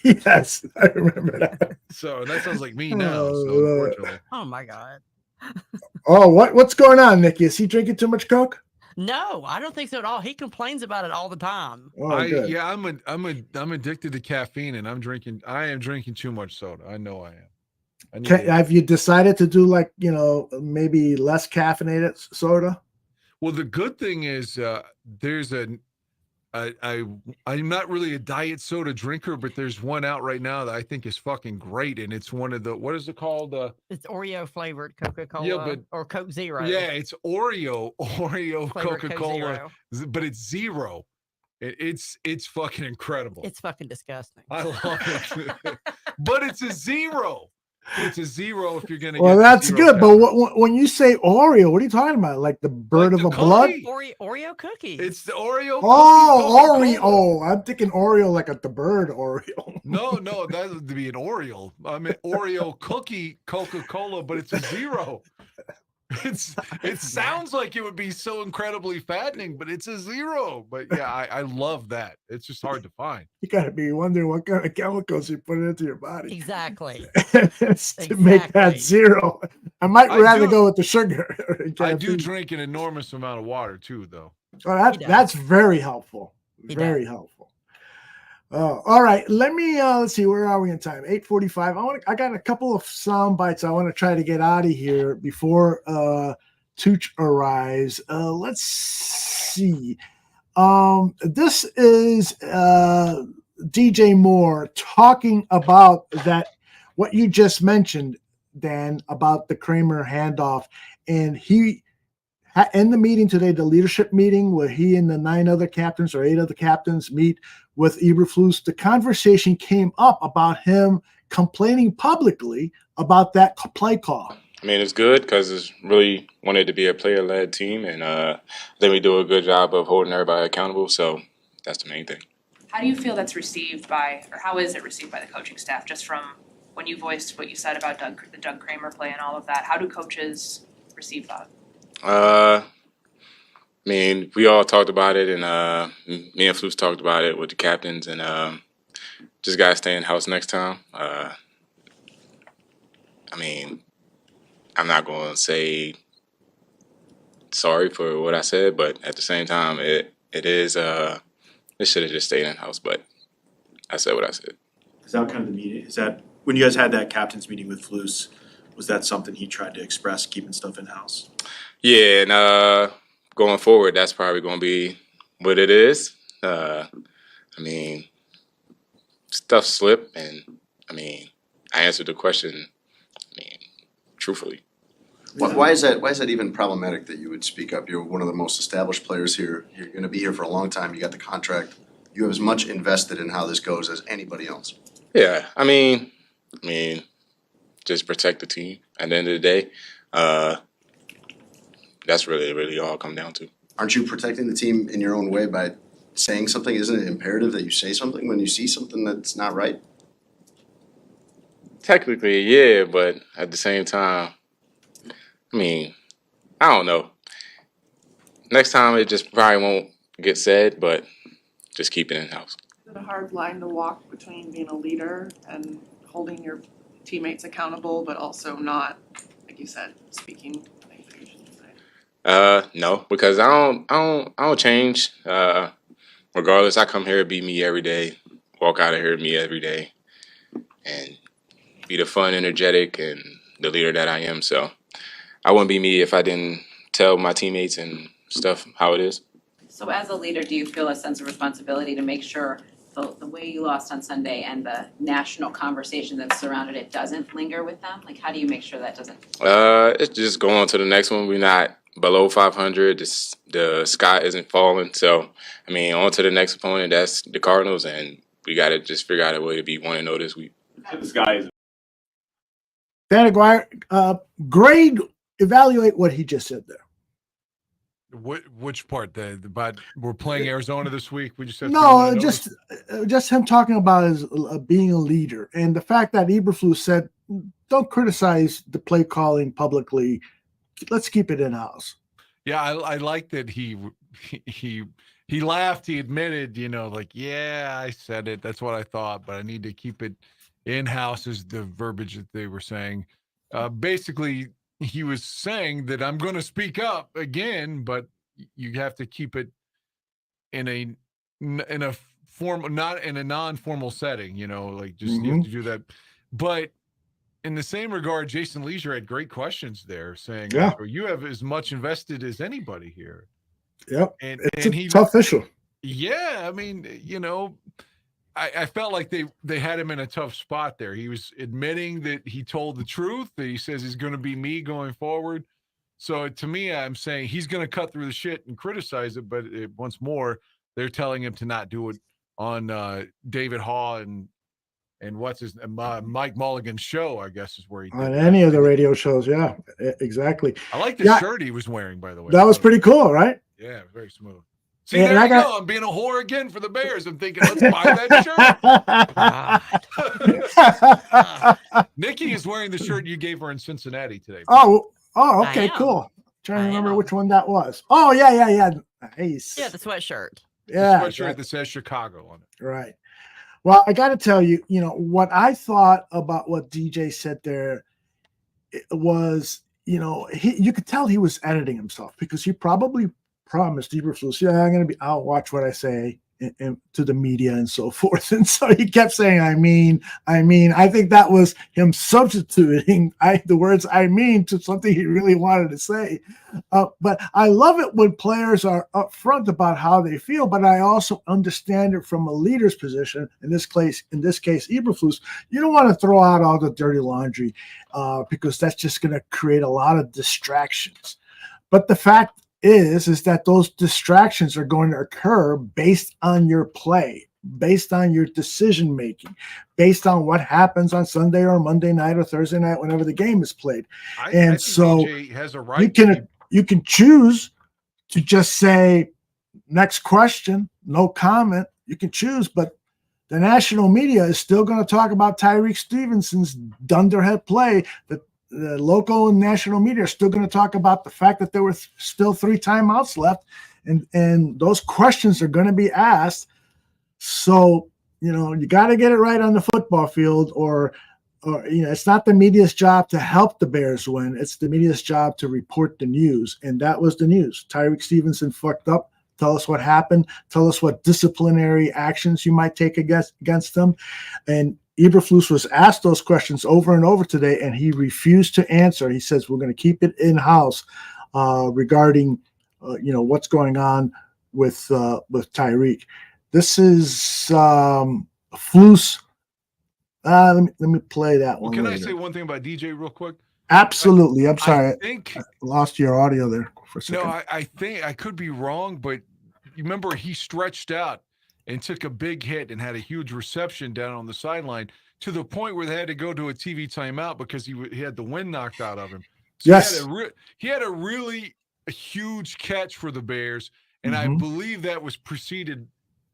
Yes, I remember that. So that sounds like me now. Unfortunately. Oh my God. What's going on, Nikki? Is he drinking too much Coke? No, I don't think so at all. He complains about it all the time. I'm addicted to caffeine, and I am drinking too much soda. I know I am. Have you decided to do maybe less caffeinated soda? Well, the good thing is there's I'm not really a diet soda drinker, but there's one out right now that I think is fucking great, and it's one of the, what is it called? It's Oreo flavored Coca-Cola, or Coke Zero. Yeah, it's Oreo Coca-Cola, but it's zero. It's fucking incredible. It's fucking disgusting. I love it, but it's a zero. It's a zero if you're going to Well, that's good. But when you say Oreo, what are you talking about? Like the bird of a blood? Oreo cookie. It's the Oreo cookie. Oh, Oreo. I'm thinking Oreo like the bird Oreo. No, that would be an Oreo. I mean, Oreo cookie Coca-Cola, but it's a zero. It sounds like it would be so incredibly fattening, but it's a zero. But yeah, I love that. It's just hard to find. You gotta be wondering what kind of chemicals you put into your body. Exactly. To make that zero. I might rather go with the sugar. I do drink an enormous amount of water too, though. Oh, that's very helpful. Very helpful. All right. Let me let's see, where are we in time? 8:45. I got a couple of sound bites I want to try to get out of here before Tooch arrives. Let's see. This is DJ Moore talking about what you just mentioned, Dan, about the Kramer handoff. And he in the meeting today, the leadership meeting where he and the 9 other captains or 8 other captains meet with Eberflus, the conversation came up about him complaining publicly about that play call. I mean, it's good because it's really wanted to be a player-led team, and I think we do a good job of holding everybody accountable, so that's the main thing. How do you feel that's received by, or how is it received by the coaching staff, just from when you voiced what you said about the Doug Kramer play and all of that? How do coaches receive that? I mean, we all talked about it, and me and Flus talked about it with the captains, and just got to stay in the house next time. I mean, I'm not going to say sorry for what I said, but at the same time, it should have just stayed in the house, but I said what I said. Is that kind of the meeting? Is that when you guys had that captain's meeting with Flus, was that something he tried to express, keeping stuff in-house? Yeah, and going forward, that's probably going to be what it is. I mean, stuff slip, and I mean, I answered the question. I mean, truthfully. Why is that even problematic that you would speak up? You're one of the most established players here. You're going to be here for a long time. You got the contract. You have as much invested in how this goes as anybody else. Yeah, I mean, just protect the team. At the end of the day, that's really all it comes down to. Aren't you protecting the team in your own way by saying something? Isn't it imperative that you say something when you see something that's not right? Technically, yeah, but at the same time, I mean, I don't know. Next time it just probably won't get said, but just keep it in-house. Is it a hard line to walk between being a leader and holding your teammates accountable, but also not, like you said, speaking things that you shouldn't say? No, because I don't change. Regardless, I come here to be me every day, walk out of here me every day, and be the fun, energetic, and the leader that I am. So I wouldn't be me if I didn't tell my teammates and stuff how it is. So as a leader, do you feel a sense of responsibility to make sure the way you lost on Sunday and the national conversation that surrounded it doesn't linger with them? Like, how do you make sure that doesn't? It's just go on to the next one. We're not below 500. The sky isn't falling. So, I mean, on to the next opponent. That's the Cardinals, and we got to just figure out a way to be 1-0 this week. The sky is. Dan Aguirre, evaluate what he just said there. Which part? About we're playing Arizona this week. We just have No, just him talking about his being a leader, and the fact that Eberflus said, "Don't criticize the play calling publicly. Let's keep it in house." Yeah, I like that he laughed. He admitted, like, yeah, I said it. That's what I thought, but I need to keep it in house. Is the verbiage that they were saying. Basically, he was saying that I'm going to speak up again, but you have to keep it in a form, not in a non-formal setting, like just you have to do that. But in the same regard, Jason Leisure had great questions there saying, you have as much invested as anybody here. Yep. And it's a tough issue. Yeah. I mean, I felt like they had him in a tough spot there. He was admitting that he told the truth, that he says he's going to be me going forward. So to me, I'm saying he's going to cut through the shit and criticize it. But once more, they're telling him to not do it on David Haw and what's his Mike Mulligan's show, I guess is where he did on that. any of the radio shows. Yeah, exactly. I like the shirt he was wearing, by the way. That was pretty cool, right? Yeah, very smooth. See, there you go. I'm being a whore again for the Bears. I'm thinking, let's buy that shirt. Nikki is wearing the shirt you gave her in Cincinnati today. Oh, okay, cool. Trying to remember which one that was. Oh, yeah. Nice. Yeah, the sweatshirt. Yeah. The sweatshirt that says Chicago on it. Right. Well, I got to tell you, what I thought about what DJ said there was, you could tell he was editing himself because he probably promised Eberflus, I'll watch what I say to the media and so forth. And so he kept saying, I mean, I think that was him substituting the words I mean to something he really wanted to say. But I love it when players are upfront about how they feel, but I also understand it from a leader's position. In this case, Eberflus, you don't want to throw out all the dirty laundry because that's just going to create a lot of distractions. But the fact is that those distractions are going to occur based on your play, based on your decision making, based on what happens on Sunday or Monday night or Thursday night whenever the game is played. I think DJ has a right you can choose to just say next question, no comment. You can choose, but the national media is still going to talk about Tyreek Stevenson's dunderhead play. The local and national media are still going to talk about the fact that there were still 3 timeouts left, and those questions are going to be asked. So, you got to get it right on the football field, or it's not the media's job to help the Bears win. It's the media's job to report the news, and that was the news. Tyreek Stevenson fucked up. Tell us what happened. Tell us what disciplinary actions you might take against them. And Eberflus was asked those questions over and over today, and he refused to answer. He says, we're going to keep it in-house regarding, what's going on with Tyreek. This is Flus Let me play that Well, one. can I later. say one thing about DJ real quick? Absolutely. I'm sorry. I think I lost your audio there for a second. no, I think I could be wrong, but you remember he stretched out and took a big hit and had a huge reception down on the sideline to the point where they had to go to a TV timeout because he had the wind knocked out of him. So Yes. he had a really huge catch for the Bears, and I believe that was preceded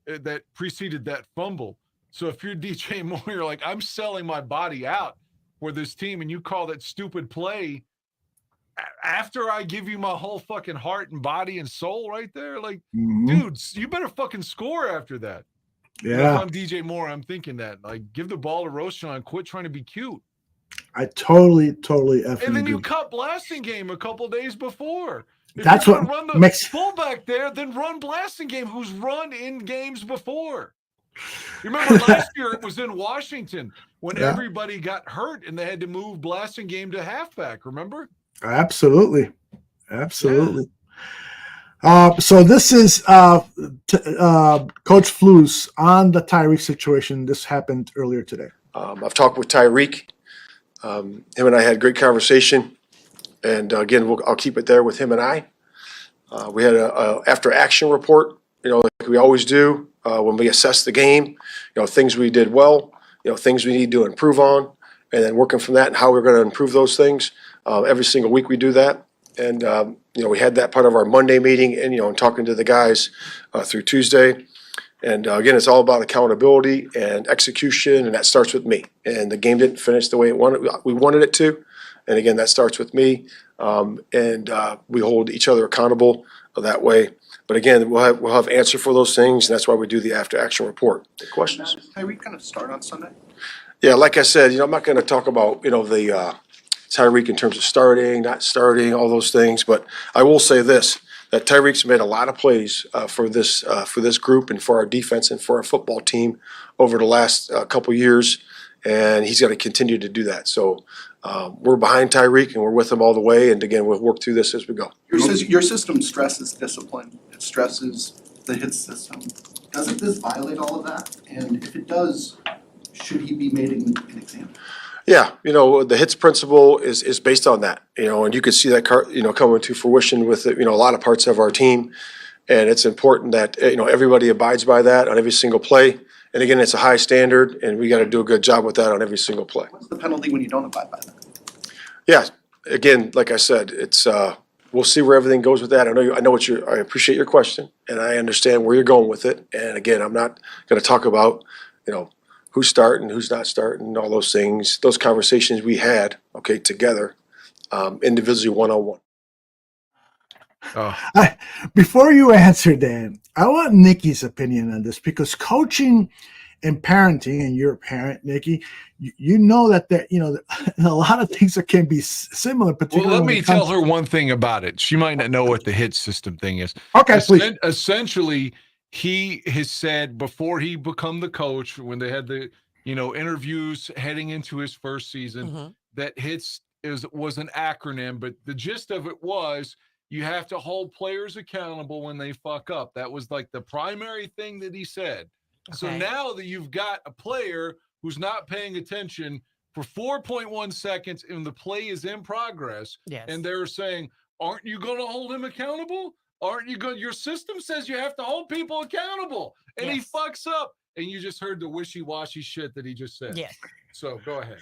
that fumble. So if you're DJ Moore, you're like, I'm selling my body out for this team, and you call that stupid play after I give you my whole fucking heart and body and soul right there. Like, dudes, you better fucking score after that. Yeah. You know, if I'm DJ Moore, I'm thinking that. Like, give the ball to Roschon, quit trying to be cute. I totally effing And then agree. you cut blasting game a couple days before. If That's you're what gonna run the makes fullback there, then run blasting game, who's run in games before. You remember last year it was in Washington when everybody got hurt and they had to move blasting game to halfback, remember? Absolutely. So this is Coach Flus on the Tyreek situation. This happened earlier today. I've talked with Tyreek. Him and I had a great conversation. And again, I'll keep it there with him and I. We had a after action report, like we always do when we assess the game, things we did well, things we need to improve on, and then working from that and how we're going to improve those things. Every single week we do that. And, we had that part of our Monday meeting and talking to the guys through Tuesday. And again, it's all about accountability and execution, and that starts with me. And the game didn't finish the way we wanted it to. And again, that starts with me. We hold each other accountable that way. But again, we'll have answer for those things, and that's why we do the after action report. Questions? Does Tyreek kind of start on Sunday? Yeah, like I said, I'm not going to talk about the Tyreek in terms of starting, not starting, all those things. But I will say this: that Tyreek's made a lot of plays for this group and for our defense and for our football team over the last couple years, and he's got to continue to do that. So we're behind Tyreek and we're with him all the way. And again, we'll work through this as we go. Your system stresses discipline. It stresses the hit system. Doesn't this violate all of that? And if it does, should he be made an example? Yeah, the hits principle is based on that, and you can see that coming to fruition with a lot of parts of our team, and it's important that everybody abides by that on every single play. And again, it's a high standard, and we got to do a good job with that on every single play. What's the penalty when you don't abide by that? Yeah, again, like I said, it's we'll see where everything goes with that. I appreciate your question, and I understand where you're going with it. And again, I'm not going to talk about who's starting, who's not starting, all those things, those conversations we had, together, individually, one-on-one. Before you answer, Dan, I want Nikki's opinion on this because coaching and parenting, and you're a parent, Nikki, you know that a lot of things that can be similar. Particularly, well, let me tell her one thing about it. She might not know what the hit system thing is. Okay, please. Essentially, he has said before he become the coach, when they had the interviews heading into his first season, that hits was an acronym, but the gist of it was you have to hold players accountable when they fuck up. That was like the primary thing that he said. Okay. So now that you've got a player who's not paying attention for 4.1 seconds and the play is in progress, and they're saying, aren't you going to hold him accountable? Aren't you going? Your system says you have to hold people accountable, and he fucks up. And you just heard the wishy-washy shit that he just said. Yes. So go ahead.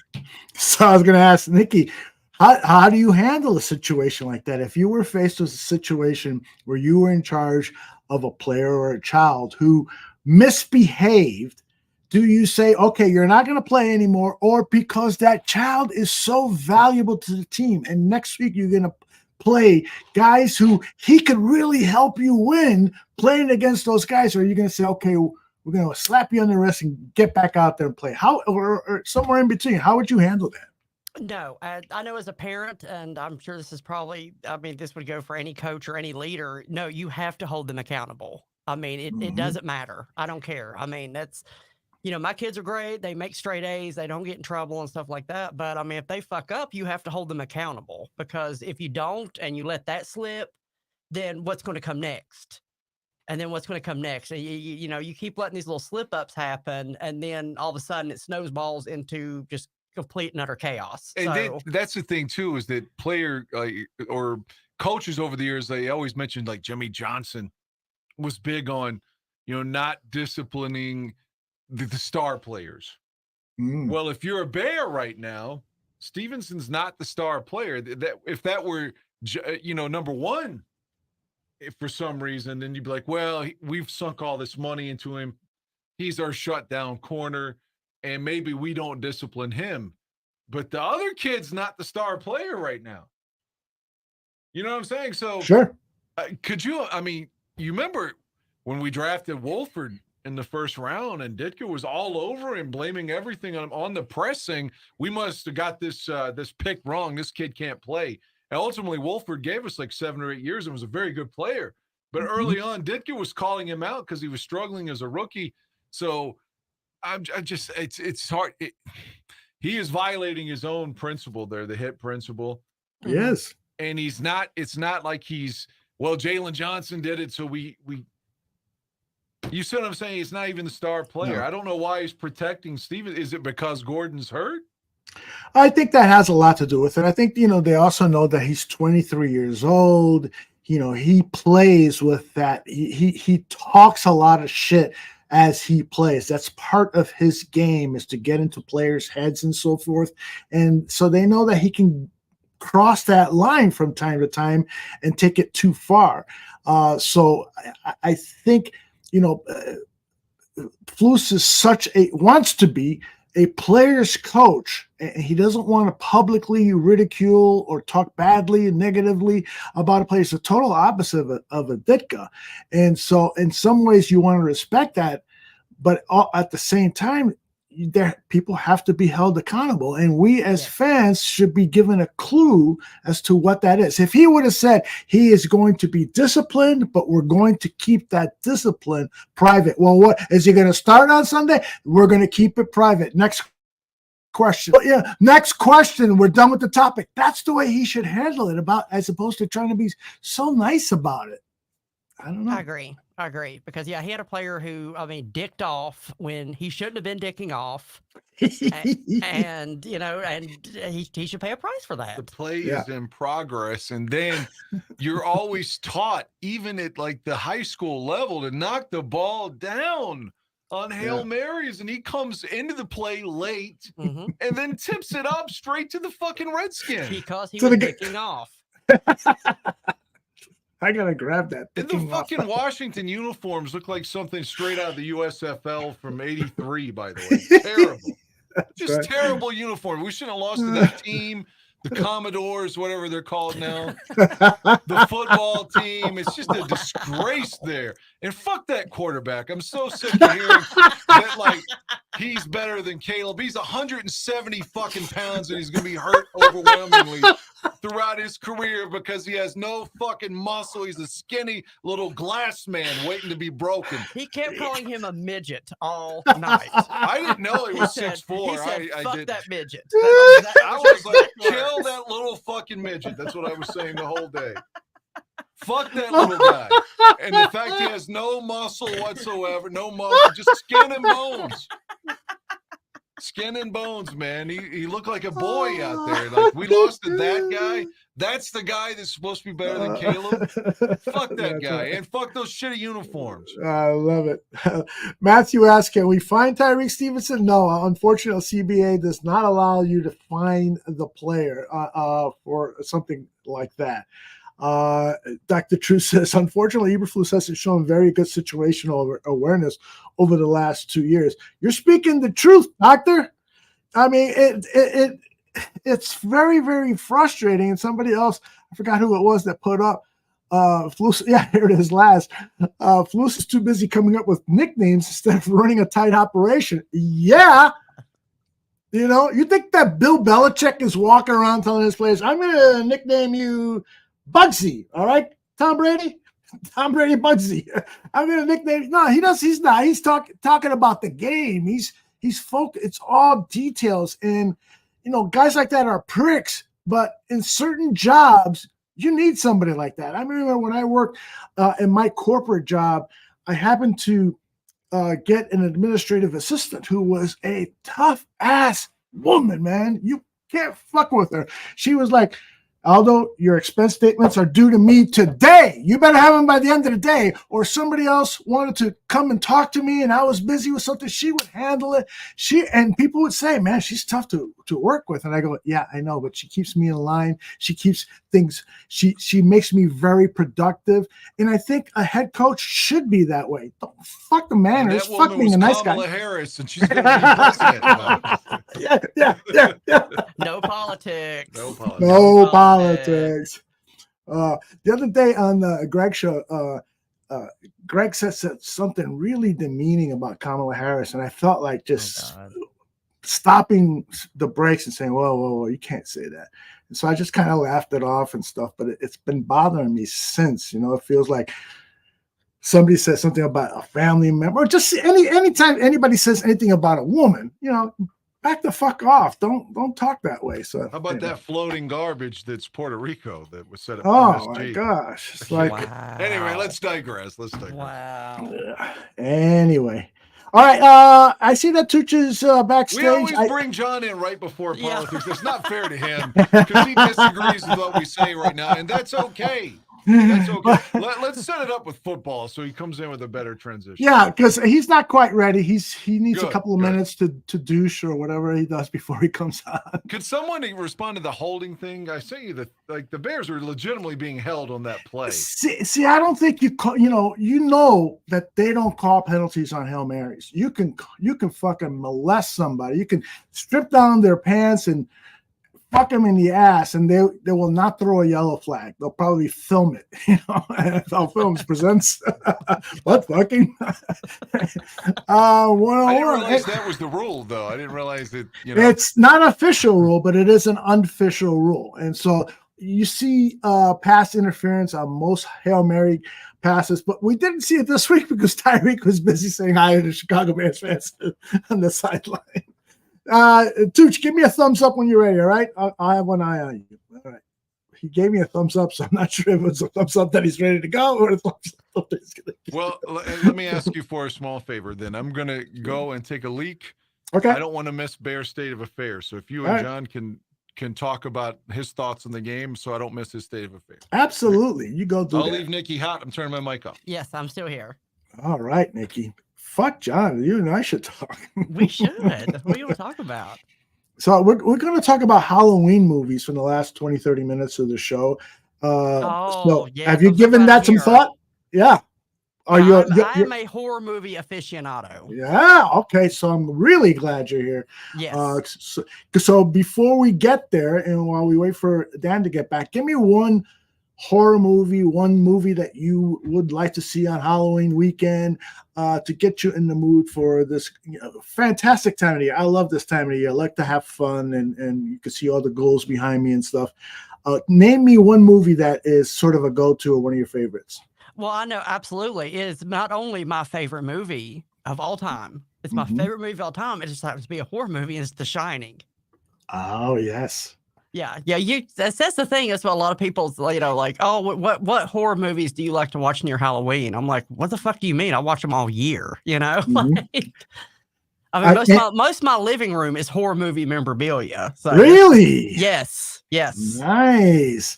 So I was going to ask Nikki, how do you handle a situation like that? If you were faced with a situation where you were in charge of a player or a child who misbehaved, do you say, okay, you're not going to play anymore, or because that child is so valuable to the team and next week you're going to play guys who he could really help you win playing against those guys? Or are you going to say, okay, we're going to slap you on the wrist and get back out there and play? How, or somewhere in between, how would you handle that? No, I know as a parent, and I'm sure this is probably, this would go for any coach or any leader. No, you have to hold them accountable. It doesn't matter. I don't care. That's, my kids are great. They make straight A's. They don't get in trouble and stuff like that. But if they fuck up, you have to hold them accountable, because if you don't and you let that slip, then what's going to come next? and then what's going to come next? You keep letting these little slip ups happen, and then all of a sudden it snowballs into just complete and utter chaos. And So, then that's the thing too, is that player or coaches over the years, they always mentioned like Jimmy Johnson was big on, not disciplining the star players. Well, if you're a Bear right now, Stevenson's not the star player. If that were, number one, if for some reason, then you'd be like, well, we've sunk all this money into him. He's our shutdown corner, and maybe we don't discipline him. But the other kid's not the star player right now. You know what I'm saying? So sure. You remember when we drafted Wolford in the first round and Ditka was all over him, blaming everything on the press, saying we must have got this pick wrong. This kid can't play. And ultimately, Wolford gave us like 7 or 8 years and was a very good player. But early on, Ditka was calling him out because he was struggling as a rookie. So it's hard. He is violating his own principle there, the hit principle. Yes. And it's not like Jalen Johnson did it. So you see what I'm saying? He's not even the star player. No. I don't know why he's protecting Steven. Is it because Gordon's hurt? I think that has a lot to do with it. I think, they also know that he's 23 years old. He plays with that. He talks a lot of shit as he plays. That's part of his game, is to get into players' heads and so forth. And so they know that he can cross that line from time to time and take it too far. So I think, Flus is wants to be a player's coach, and he doesn't want to publicly ridicule or talk badly and negatively about a player. It's the total opposite of a Ditka. And so in some ways you want to respect that, but at the same time, people have to be held accountable, and we as fans should be given a clue as to what that is. If he would have said he is going to be disciplined, but we're going to keep that discipline private. Well, what is he going to start on Sunday? We're going to keep it private. Next question. Next question. We're done with the topic. That's the way he should handle it, as opposed to trying to be so nice about it. I don't know. I agree because he had a player who, dicked off when he shouldn't have been dicking off, and he should pay a price for that. The play is in progress, and then you're always taught, even at like the high school level, to knock the ball down on Hail Marys, and he comes into the play late and then tips it up straight to the fucking Redskin because he was dicking off. I gotta grab that. And the fucking Washington uniforms look like something straight out of the USFL from '83. By the way, terrible, terrible uniform. We shouldn't have lost to that team, the Commodores, whatever they're called now, the football team. It's just a disgrace there. And fuck that quarterback. I'm so sick of hearing that like he's better than Caleb. He's 170 fucking pounds, and he's gonna be hurt overwhelmingly throughout his career because he has no fucking muscle. He's a skinny little glass man waiting to be broken. He kept calling him a midget all night. I didn't know he was 6'4". He said, I fuck did. that midget. I was like, kill that little fucking midget. That's what I was saying the whole day. Fuck that little guy. And the fact he has no muscle whatsoever, no muscle, just skin and bones. Skin and bones, man. He looked like a boy out there. Like, we lost to that guy. That's the guy that's supposed to be better than Caleb. Fuck that guy. Right. And fuck those shitty uniforms. I love it. Matthew asks, can we find Tyreek Stevenson? No, unfortunately, CBA does not allow you to find the player for something like that. Dr. True says, unfortunately, Eberflus hasn't shown very good situational awareness over the last 2 years. You're speaking the truth, Doctor. I mean, it's very, very frustrating. And somebody else, I forgot who it was that put up Flus. Yeah, here it is last. Flus is too busy coming up with nicknames instead of running a tight operation. Yeah. You think that Bill Belichick is walking around telling his players, I'm going to nickname you Bugsy, all right, Tom Brady? Tom Brady Bugsy. I'm going to nickname. No, he does. He's not. He's talking about the game. He's focused. It's all details. And, guys like that are pricks. But in certain jobs, You need somebody like that. I remember when I worked in my corporate job, I happened to get an administrative assistant who was a tough ass woman, man. You can't fuck with her. She was like, Aldo, your expense statements are due to me today. You better have them by the end of the day. Or somebody else wanted to come and talk to me and I was busy with something. She would handle it. And people would say, man, she's tough to work with. And I go, yeah, I know, but she keeps me in line. She keeps things, she makes me very productive. And I think a head coach should be that way. Don't fuck the manners. Fuck being a nice Kamala guy. Harris, and she's going to be president. Yeah. No politics. No politics. The other day on the Greg show, Greg said something really demeaning about Kamala Harris, and I felt like just stopping the brakes and saying, whoa, you can't say that. And so I just kind of laughed it off and stuff, but it's been bothering me since. It feels like somebody says something about a family member, or just anytime anybody says anything about a woman, back the fuck off. Don't talk that way. So how about that floating garbage that's Puerto Rico that was set up? Oh my gosh. It's like Anyway, let's digress. Wow. Anyway. All right. I see that Tooch is backstage. We always bring John in right before politics. It's not fair to him because he disagrees with what we say right now, and that's okay. That's okay. Let's set it up with football so he comes in with a better transition. Yeah, because he's not quite ready. He needs a couple of minutes to douche or whatever he does before he comes on. Could someone respond to the holding thing? I sent you the Bears are legitimately being held on that play. See, I don't think you know that they don't call penalties on Hail Marys. You can fucking molest somebody. You can strip down their pants and fuck them in the ass, and they will not throw a yellow flag. They'll probably film it. NFL Films presents what fucking. I didn't realize that was the rule, though. I didn't realize that. It's not an official rule, but it is an unofficial rule, and so you see pass interference on most Hail Mary passes, but we didn't see it this week because Tyreek was busy saying hi to the Chicago Bears fans on the sideline. Tooch, give me a thumbs up when you're ready, all right? I have one eye on you. All right. He gave me a thumbs up, so I'm not sure if it's a thumbs up that he's ready to go or a thumbs up that he's going to. Well, let me ask you for a small favor then. I'm going to go and take a leak. Okay. I don't want to miss Bear State of Affairs. So if you and John can talk about his thoughts on the game so I don't miss his state of affairs. Absolutely. You go do I'll that. leave Nikki hot. I'm turning my mic off. Yes, I'm still here. All right, Nikki. Fuck John. You and I should talk. We should. What are you going to talk about? So we're going to talk about Halloween movies from the last 20, 30 minutes of the show. Have you given that some thought? Yeah. I'm a horror movie aficionado. Yeah. Okay. So I'm really glad you're here. Yes. So before we get there, and while we wait for Dan to get back, give me one horror movie, one movie that you would like to see on Halloween weekend to get you in the mood for this fantastic time of the year. I love this time of the year. I like to have fun, and you can see all the goals behind me and stuff. Name me one movie that is sort of a go-to or one of your favorites. Well, I know absolutely. It is not only my favorite movie of all time. It's my favorite movie of all time. It just happens to be a horror movie, and it's The Shining. Oh, yes. Yeah. That's the thing. That's what a lot of people, like, oh, what horror movies do you like to watch in your Halloween? I'm like, what the fuck do you mean? I watch them all year, Like, I mean, most of my living room is horror movie memorabilia. So really? Yes. Nice.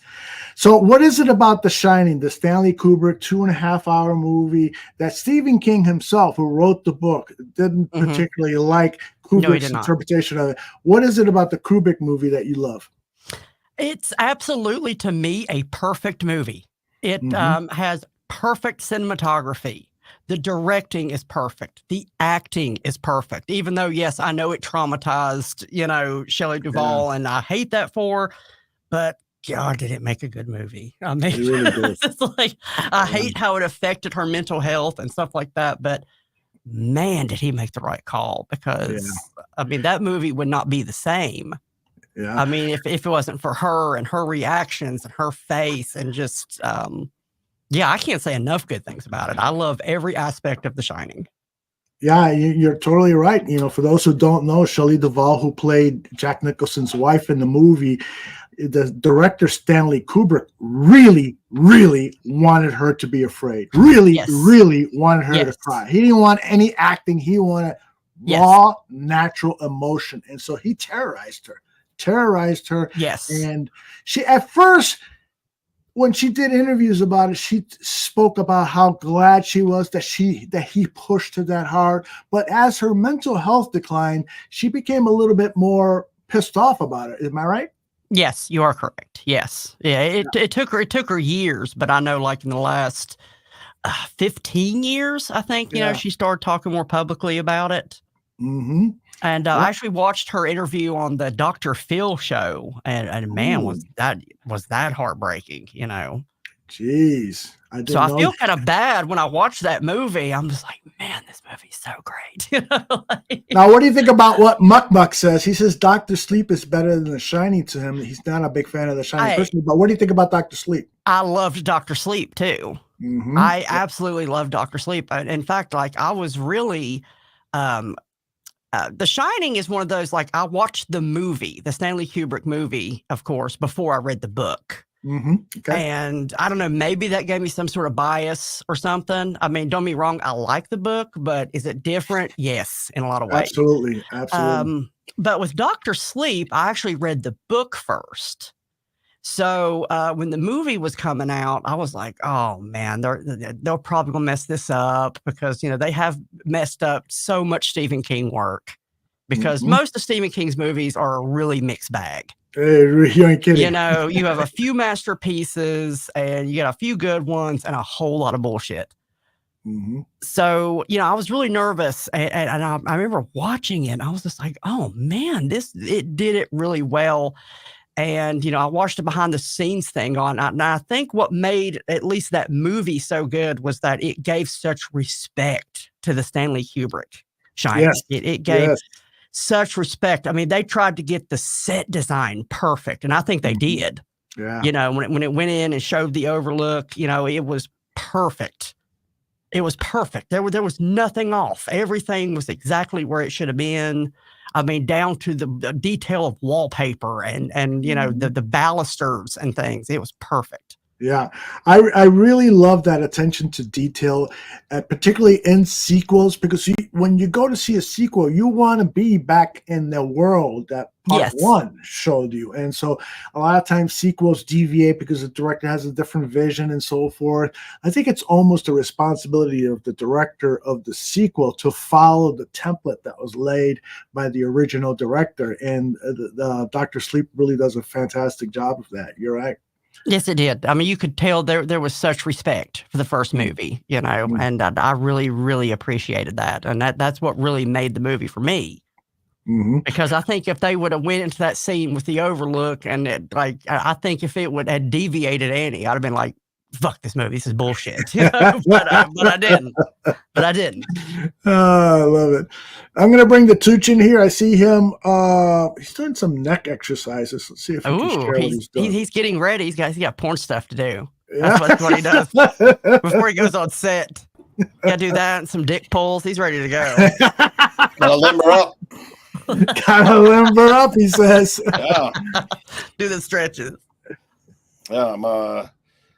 So what is it about The Shining, the Stanley Kubrick 2.5-hour movie that Stephen King himself, who wrote the book, didn't particularly like Kubrick's interpretation of it? What is it about the Kubrick movie that you love? It's absolutely, to me, a perfect movie. It has perfect cinematography. The directing is perfect. The acting is perfect. Even though, yes, I know it traumatized, Shelley Duvall, and I hate that for her, but God, did it make a good movie. I mean, it's like, I hate how it affected her mental health and stuff like that, but man, did he make the right call, because I mean, that movie would not be the same. Yeah. I mean, if it wasn't for her and her reactions and her face and just, I can't say enough good things about it. I love every aspect of The Shining. Yeah, you're totally right. For those who don't know, Shelley Duvall, who played Jack Nicholson's wife in the movie, the director Stanley Kubrick really, really wanted her to be afraid. Really, really wanted her to cry. He didn't want any acting. He wanted raw, natural emotion, and so he terrorized her. Yes. And she, at first, when she did interviews about it, she spoke about how glad she was that he pushed her that hard. But as her mental health declined, she became a little bit more pissed off about it. Am I right? Yes, you are correct. Yes. Yeah. It took her years, but I know like in the last 15 years, I think, you know, she started talking more publicly about it. Mm-hmm. And I actually watched her interview on the Dr. Phil show, and man, was that heartbreaking, you know. Jeez. So I feel kind of bad when I watch that movie. I'm just like, man, this movie's so great. You know, now, what do you think about what Muck says? He says Dr. Sleep is better than The Shining to him. He's not a big fan of The Shining personally, but what do you think about Dr. Sleep? I loved Dr. Sleep too. Mm-hmm. I absolutely loved Dr. Sleep. In fact, like I was really, The Shining is one of those, like I watched the movie, the Stanley Kubrick movie, of course, before I read the book. Mm-hmm. Okay. And I don't know, maybe that gave me some sort of bias or something. I mean, don't be wrong, I like the book, but is it different? Yes, in a lot of ways. Absolutely. But with Dr. Sleep, I actually read the book first. So when the movie was coming out, I was like, oh man, they're probably gonna mess this up because, you know, they have messed up so much Stephen King work because most of Stephen King's movies are a really mixed bag. You ain't kidding. You know, you have a few masterpieces and you got a few good ones and a whole lot of bullshit. Mm-hmm. So, you know, I was really nervous and I remember watching it and I was just like, oh man, it did it really well. And, you know, I watched the behind the scenes thing on it. And I think what made at least that movie so good was that it gave such respect to the Stanley Kubrick Shining. Yes. It gave such respect. I mean, they tried to get the set design perfect, and I think they did. Yeah. You know, when it went in and showed the overlook, you know, it was perfect. It was perfect. There was nothing off. Everything was exactly where it should have been. I mean, down to the detail of wallpaper and you know, the balusters and things. It was perfect. Yeah, I really love that attention to detail, particularly in sequels, because when you go to see a sequel, you want to be back in the world that part one showed you. And so a lot of times sequels deviate because the director has a different vision and so forth. I think it's almost a responsibility of the director of the sequel to follow the template that was laid by the original director. And the Dr. Sleep really does a fantastic job of that. You're right. Yes, it did. I mean, you could tell there was such respect for the first movie, you know, and I really, really appreciated that. And that's what really made the movie for me. Mm-hmm. Because I think if they would have went into that scene with the overlook and I think if it would have deviated any, I'd have been like, fuck this movie, this is bullshit. You know? but I didn't. I love it. I'm going to bring the Tooch in here. I see him. He's doing some neck exercises. Let's see if he can share what he's doing. He's getting ready. He's got porn stuff to do. That's what he does before he goes on set. Got to do that and some dick pulls. He's ready to go. Gotta limber up. Gotta limber up, he says. Yeah. Do the stretches. Yeah,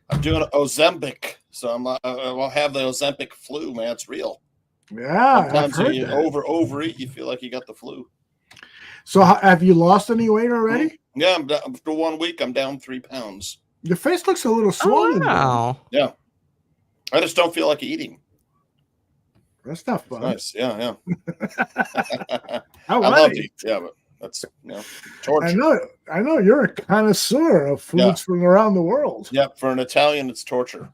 I'm doing Ozempic, so I won't have the Ozempic flu, man. It's real. Yeah, sometimes you overeat, you feel like you got the flu. So have you lost any weight already? Yeah, after 1 week, I'm down 3 pounds. Your face looks a little swollen. Oh, wow. Yeah, I just don't feel like eating. That's not fun. Nice, yeah. I love to eat, yeah, but that's torture. I know you're a connoisseur of foods from around the world. Yeah, for an Italian, it's torture.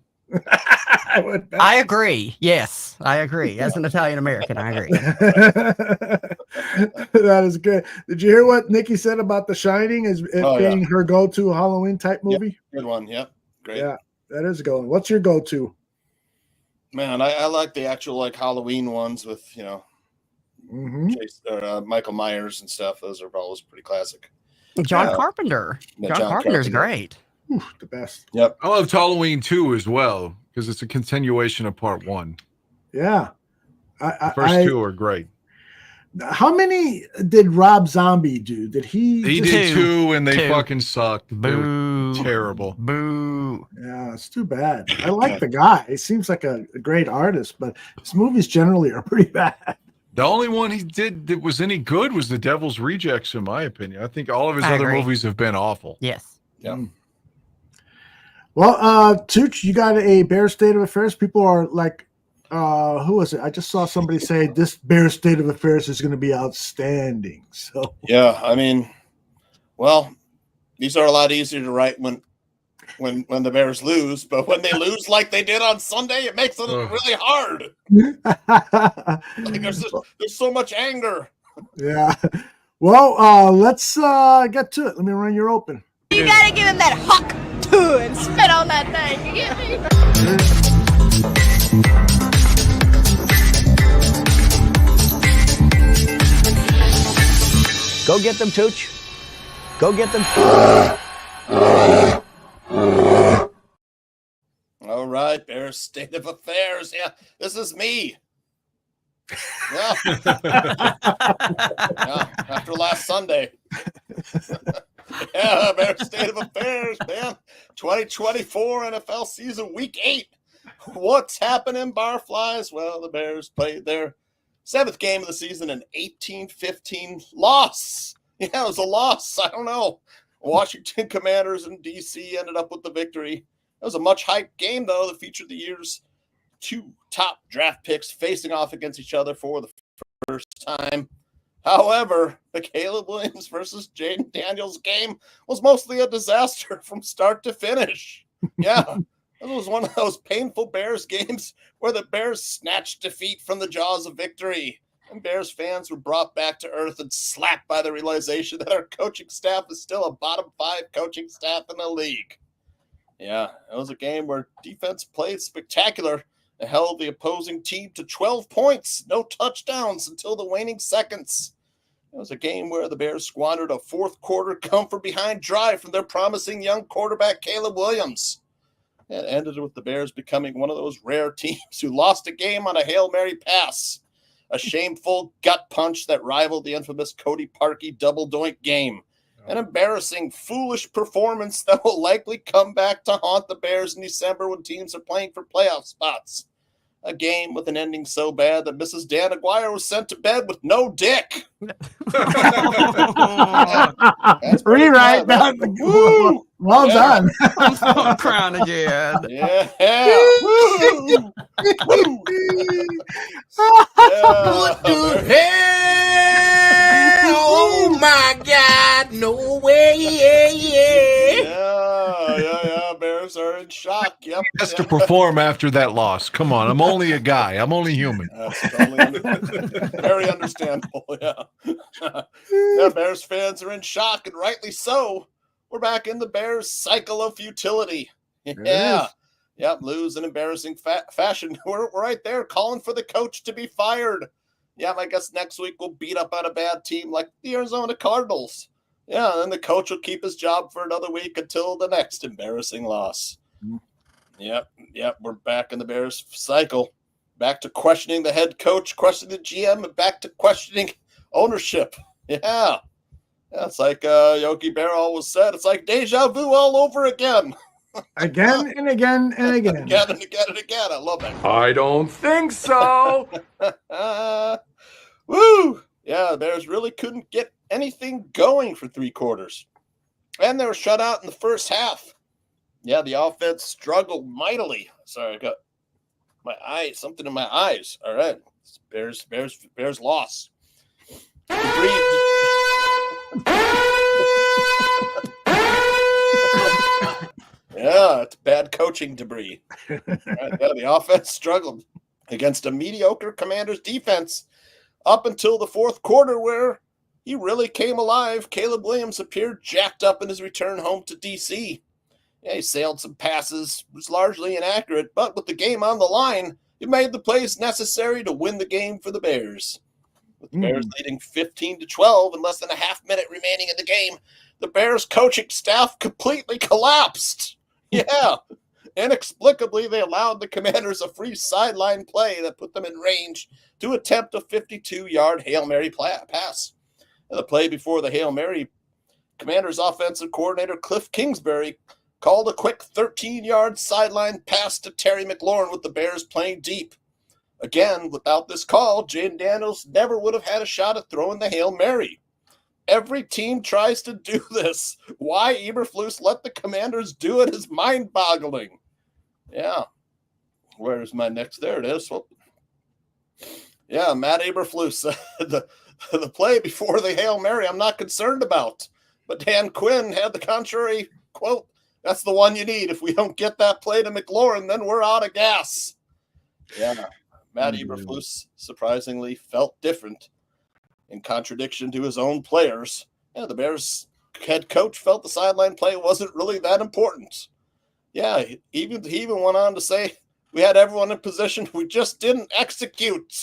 I agree. Yes, I agree. As an Italian American, I agree. That is good. Did you hear what Nikki said about The Shining as being her go-to Halloween type movie? Good one. Yeah, great. Yeah, that is a good one. What's your go-to? Man, I like the actual Halloween ones with Michael Myers and stuff. Those are always pretty classic. John Carpenter. John Carpenter's great. Ooh, the best. Yep. I loved Halloween 2 as well because it's a continuation of part 1. Yeah. The first two are great. How many did Rob Zombie do? Did he? He just- did two, and they Two. fucking sucked. They were Boo. terrible. Boo. Yeah, it's too bad. I like the guy. He seems like a great artist, but his movies generally are pretty bad. The only one he did that was any good was The Devil's Rejects, in my opinion. I think all of his I other agree. movies have been awful. Yes. Yeah. Well, Tooch, you got a Bears state of affairs. People are like, who was it? I just saw somebody say this Bears state of affairs is going to be outstanding. So Yeah, I mean, well, these are a lot easier to write when the Bears lose, but when they lose like they did on Sunday, it makes it really hard. Like there's so much anger. yeah. Well, let's get to it. Let me run your open. You gotta give him that hawk too and spit on that thing. You get me? Go get them, Tooch. Go get them. All right, Bears state of affairs. Yeah, this is me. Yeah. Yeah, after last Sunday. Yeah, Bears state of affairs, man. 2024 NFL season, week 8. What's happening, Barflies? Well, the Bears played their 7th game of the season, an 18-15 loss. Yeah, it was a loss. I don't know. Washington Commanders and DC ended up with the victory. It was a much hyped game, though, that featured the year's 2 top draft picks facing off against each other for the first time. However, the Caleb Williams versus Jaden Daniels game was mostly a disaster from start to finish. Yeah, it was one of those painful Bears games where the Bears snatched defeat from the jaws of victory. And Bears fans were brought back to earth and slapped by the realization that our coaching staff is still a bottom 5 coaching staff in the league. Yeah, it was a game where defense played spectacular and held the opposing team to 12 points, no touchdowns until the waning seconds. It was a game where the Bears squandered a fourth quarter come-from-behind drive from their promising young quarterback Caleb Williams. It ended with the Bears becoming one of those rare teams who lost a game on a Hail Mary pass, a shameful gut punch that rivaled the infamous Cody Parkey double doink game. An embarrassing, foolish performance that will likely come back to haunt the Bears in December when teams are playing for playoff spots. A game with an ending so bad that Mrs. Dan Aguirre was sent to bed with no dick. Rewrite that. Woo! Well done. I'm crying again. Yeah. What the hell? Oh my God! No way! Yeah. Bears are in shock. Yep. He has to perform after that loss. Come on, I'm only a guy. I'm only human. That's totally very understandable. Yeah. Yeah. Bears fans are in shock, and rightly so. We're back in the Bears cycle of futility. Yeah. Yep. Lose in embarrassing fashion. We're right there calling for the coach to be fired. Yeah. I guess next week we'll beat up on a bad team like the Arizona Cardinals. Yeah. And then the coach will keep his job for another week until the next embarrassing loss. Yep. We're back in the Bears cycle. Back to questioning the head coach, questioning the GM, and back to questioning ownership. Yeah. It's like Yogi Berra always said, it's like deja vu all over again. Again and again and again. Again and again and again. I love it. I don't think so. Woo! Yeah, the Bears really couldn't get anything going for 3 quarters. And they were shut out in the first half. Yeah, the offense struggled mightily. Sorry, I got something in my eyes. All right. Bears loss. Yeah, it's bad coaching debris. Right, yeah, the offense struggled against a mediocre Commanders defense up until the fourth quarter where he really came alive. Caleb Williams appeared jacked up in his return home to D.C. Yeah, he sailed some passes, was largely inaccurate, but with the game on the line, he made the plays necessary to win the game for the Bears. With the Bears leading 15-12 and less than a half minute remaining in the game, the Bears coaching staff completely collapsed. Yeah, Inexplicably, they allowed the Commanders a free sideline play that put them in range to attempt a 52-yard Hail Mary pass. And the play before the Hail Mary, Commanders offensive coordinator Cliff Kingsbury called a quick 13-yard sideline pass to Terry McLaurin with the Bears playing deep. Again, without this call, Jaden Daniels never would have had a shot at throwing the Hail Mary. Every team tries to do this. Why Eberflus let the Commanders do it is mind-boggling. Yeah. Where's my next? There it is. Well, yeah, Matt Eberflus. The play before the Hail Mary I'm not concerned about. But Dan Quinn had the contrary quote, "That's the one you need. If we don't get that play to McLaurin, then we're out of gas." Yeah. Matt Eberflus surprisingly felt different. In contradiction to his own players, yeah, the Bears head coach felt the sideline play wasn't really that important. Yeah, he even went on to say, "We had everyone in position. We just didn't execute.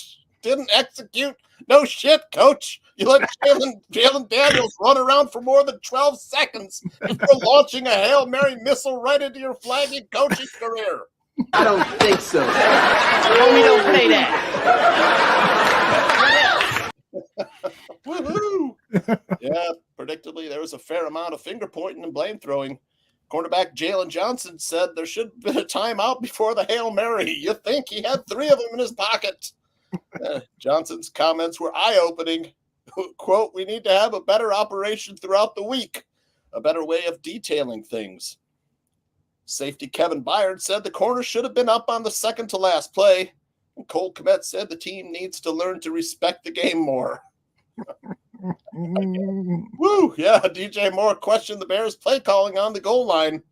Didn't execute? No shit, coach. You let Jalen Daniels run around for more than 12 seconds before launching a Hail Mary missile right into your flagging coaching career." I don't think so. Homie, don't play that. Woohoo! Yeah, predictably, there was a fair amount of finger pointing and blame throwing. Cornerback Jalen Johnson said there should have been a timeout before the Hail Mary. You think he had 3 of them in his pocket? Johnson's comments were eye-opening. Quote, "We need to have a better operation throughout the week, a better way of detailing things." Safety Kevin Byard said the corner should have been up on the second to last play. And Cole Kmet said the team needs to learn to respect the game more. Woo! Yeah, DJ Moore questioned the Bears' play calling on the goal line,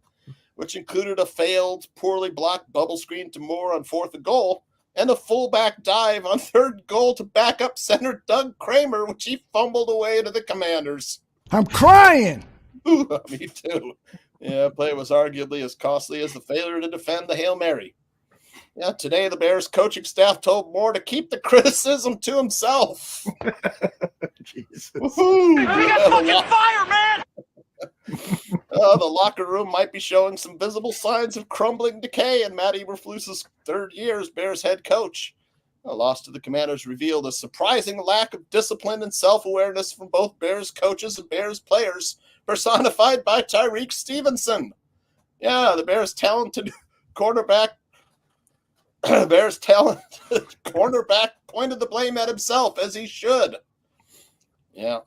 which included a failed, poorly blocked bubble screen to Moore on 4th and goal, and a fullback dive on 3rd goal to backup center Doug Kramer, which he fumbled away to the Commanders. I'm crying. Ooh, me too. Yeah, play was arguably as costly as the failure to defend the Hail Mary. Yeah, today the Bears coaching staff told Moore to keep the criticism to himself. Jesus. Woohoo! We got fucking fire, man! The locker room might be showing some visible signs of crumbling decay in Matt Eberflus's 3rd year as Bears head coach. A loss to the Commanders revealed a surprising lack of discipline and self-awareness from both Bears coaches and Bears players, personified by Tyreek Stevenson. Yeah, the Bears' talented cornerback pointed the blame at himself, as he should. Yeah.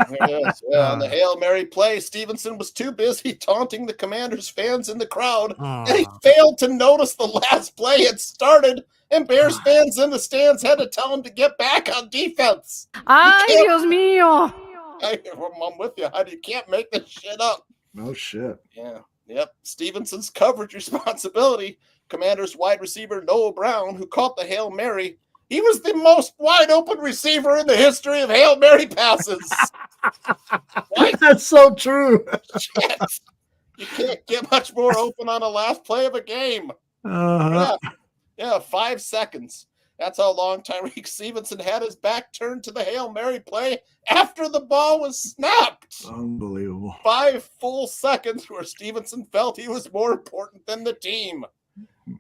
There it is. Yeah, on the Hail Mary play, Stevenson was too busy taunting the Commanders fans in the crowd, and he failed to notice the last play had started, and Bears fans in the stands had to tell him to get back on defense. Ay, Dios mío. I'm with you. You can't make this shit up. No shit. Yeah. Yep. Stevenson's coverage responsibility. Commanders wide receiver Noah Brown, who caught the Hail Mary, he was the most wide open receiver in the history of Hail Mary passes. That's so true. Shit. You can't get much more open on the last play of a game. Uh-huh. Yeah, 5 seconds. That's how long Tyreek Stevenson had his back turned to the Hail Mary play after the ball was snapped. Unbelievable. 5 full seconds where Stevenson felt he was more important than the team.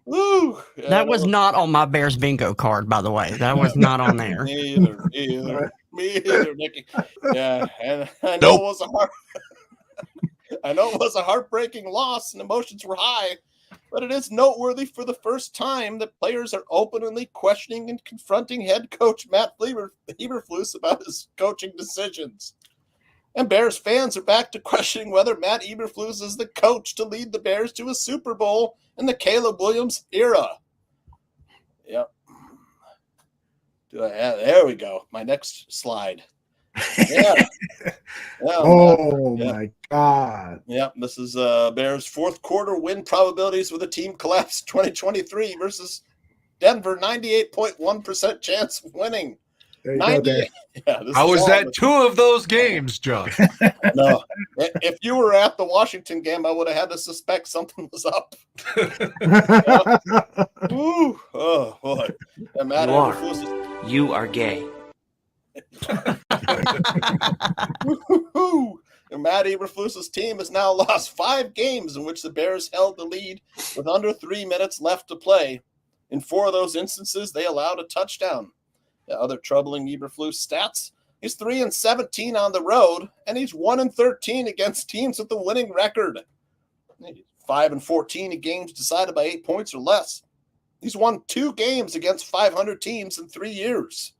Woo! Yeah, that was not on my Bears bingo card, by the way. That was not on there. Me either, Nicky. Yeah, and I know it was a heartbreaking loss and emotions were high, but it is noteworthy for the first time that players are openly questioning and confronting head coach Matt Eberflus about his coaching decisions. And Bears fans are back to questioning whether Matt Eberflus is the coach to lead the Bears to a Super Bowl in the Caleb Williams era. Yep. There we go. My next slide. Yeah. My God. Yep. This is Bears' 4th quarter win probabilities with a team collapse 2023 versus Denver 98.1% chance of winning. There you go, Dan. Yeah, I was at 2 of those games, John. No, if you were at the Washington game, I would have had to suspect something was up. Ooh, oh boy! You are gay. Matt Eberflus's team has now lost 5 games in which the Bears held the lead with under 3 minutes left to play. In 4 of those instances, they allowed a touchdown. The other troubling Eberflus stats, he's 3-17 on the road, and he's 1-13 against teams with a winning record. 5-14 in games decided by 8 points or less. He's won 2 games against 500 teams in 3 years.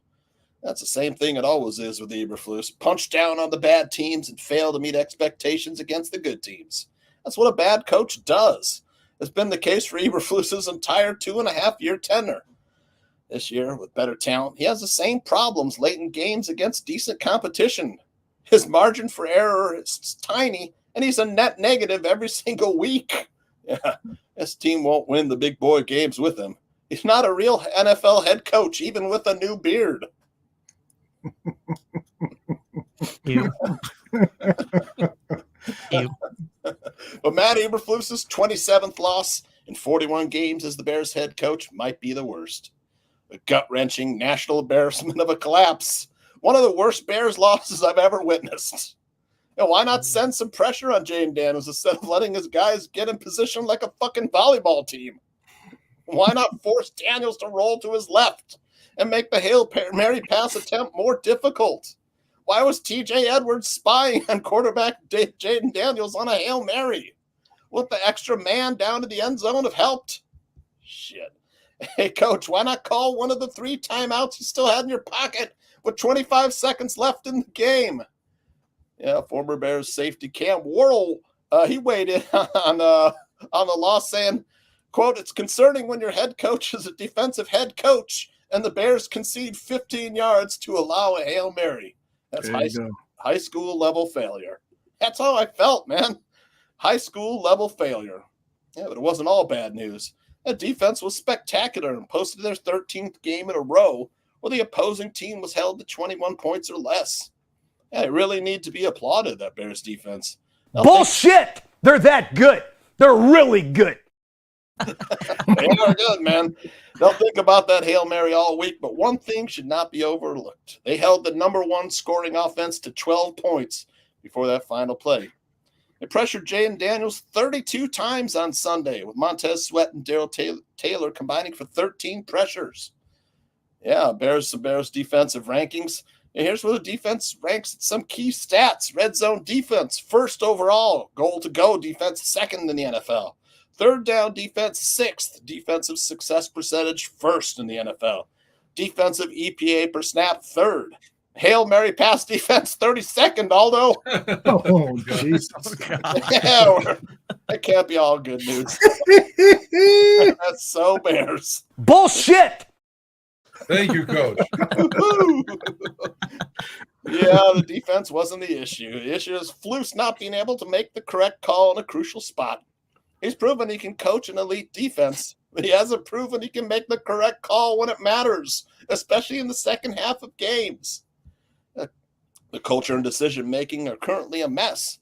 That's the same thing it always is with Eberflus. Punch down on the bad teams and fail to meet expectations against the good teams. That's what a bad coach does. It's been the case for Eberflus's entire 2.5-year tenure. This year, with better talent, he has the same problems late in games against decent competition. His margin for error is tiny, and he's a net negative every single week. Yeah, this team won't win the big boy games with him. He's not a real NFL head coach, even with a new beard. Ew. Ew. But Matt Eberflus's 27th loss in 41 games as the Bears head coach might be the worst. A gut-wrenching national embarrassment of a collapse. One of the worst Bears losses I've ever witnessed. And why not send some pressure on Jaden Daniels instead of letting his guys get in position like a fucking volleyball team? Why not force Daniels to roll to his left and make the Hail Mary pass attempt more difficult? Why was TJ Edwards spying on quarterback Jaden Daniels on a Hail Mary? Would the extra man down to the end zone have helped? Shit. Hey, coach, why not call one of the 3 timeouts you still had in your pocket with 25 seconds left in the game? Yeah, former Bears safety Cam Worrell, he weighed in on the loss saying, quote, "It's concerning when your head coach is a defensive head coach and the Bears concede 15 yards to allow a Hail Mary." That's high school level failure. That's how I felt, man. High school level failure. Yeah, but it wasn't all bad news. The defense was spectacular and posted their 13th game in a row where the opposing team was held to 21 points or less. Yeah, they really need to be applauded, that Bears defense. Bullshit! They're that good. They're really good. They are good, man. They'll think about that Hail Mary all week, but one thing should not be overlooked. They held the _1 scoring offense to 12 points before that final play. They pressured Jaden Daniels 32 times on Sunday, with Montez Sweat and Darrell Taylor combining for 13 pressures. Yeah, Bears defensive rankings. And here's where the defense ranks some key stats. Red zone defense, 1st overall. Goal-to-go defense, 2nd in the NFL. 3rd down defense, 6th. Defensive success percentage, 1st in the NFL. Defensive EPA per snap, 3rd. Hail Mary pass defense, 32nd, Aldo. Oh, Jesus. Yeah, that can't be all good news. That's so Bears. Bullshit! Thank you, Coach. Yeah, the defense wasn't the issue. The issue is Flus not being able to make the correct call in a crucial spot. He's proven he can coach an elite defense, but he hasn't proven he can make the correct call when it matters, especially in the second half of games. The culture and decision-making are currently a mess.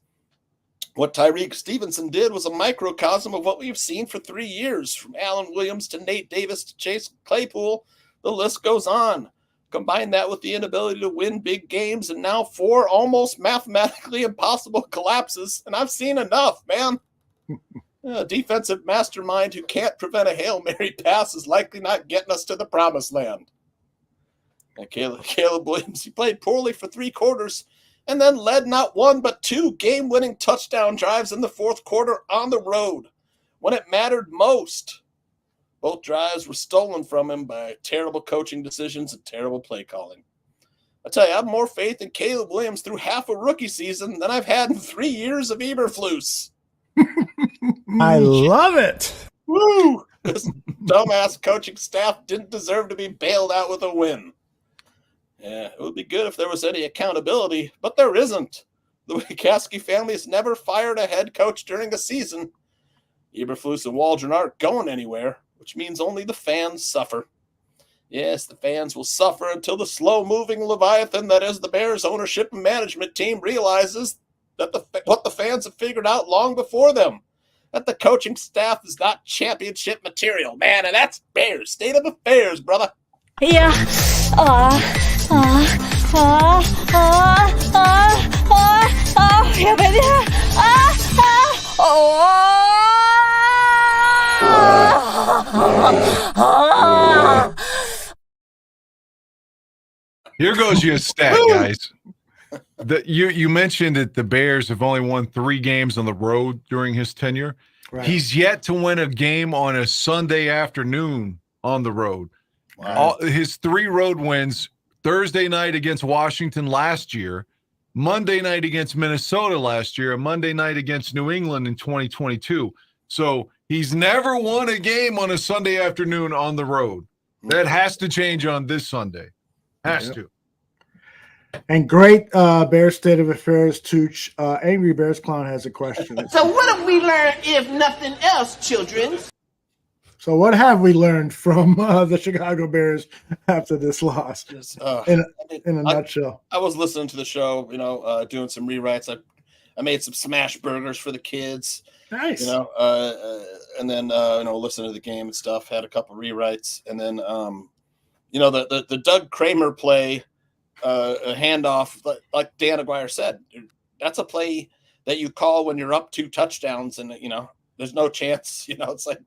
What Tyreek Stevenson did was a microcosm of what we've seen for 3 years, from Alan Williams to Nate Davis to Chase Claypool. The list goes on. Combine that with the inability to win big games and now 4 almost mathematically impossible collapses, and I've seen enough, man. A defensive mastermind who can't prevent a Hail Mary pass is likely not getting us to the promised land. And Caleb Williams, he played poorly for 3 quarters and then led not 1 but 2 game-winning touchdown drives in the 4th quarter on the road when it mattered most. Both drives were stolen from him by terrible coaching decisions and terrible play calling. I tell you, I have more faith in Caleb Williams through half a rookie season than I've had in 3 years of Eberflus. I love it. Woo! This dumbass coaching staff didn't deserve to be bailed out with a win. Yeah, it would be good if there was any accountability, but there isn't. The Wieckowski family has never fired a head coach during a season. Eberflus and Waldron aren't going anywhere, which means only the fans suffer. Yes, the fans will suffer until the slow-moving Leviathan that is the Bears ownership and management team realizes that what the fans have figured out long before them, that the coaching staff is not championship material, man, and that's Bears. State of affairs, brother. Yeah. Yeah, baby. Here goes your stat, guys. You mentioned that the Bears have only won 3 games on the road during his tenure. Right. He's yet to win a game on a Sunday afternoon on the road. Wow. His 3 road wins: Thursday night against Washington last year, Monday night against Minnesota last year, and Monday night against New England in 2022. So he's never won a game on a Sunday afternoon on the road. That has to change on this Sunday. Has to. And great Bears State of Affairs, Tooch. Angry Bears Clown has a question. So what have we learned, if nothing else, children? So what have we learned from the Chicago Bears after this loss? In a nutshell. I was listening to the show, doing some rewrites. I made some smash burgers for the kids. Nice. And then listening to the game and stuff. Had a couple rewrites, and then the Doug Kramer play, a handoff, like Dan Aguirre said, that's a play that you call when you're up 2 touchdowns, and there's no chance. It's like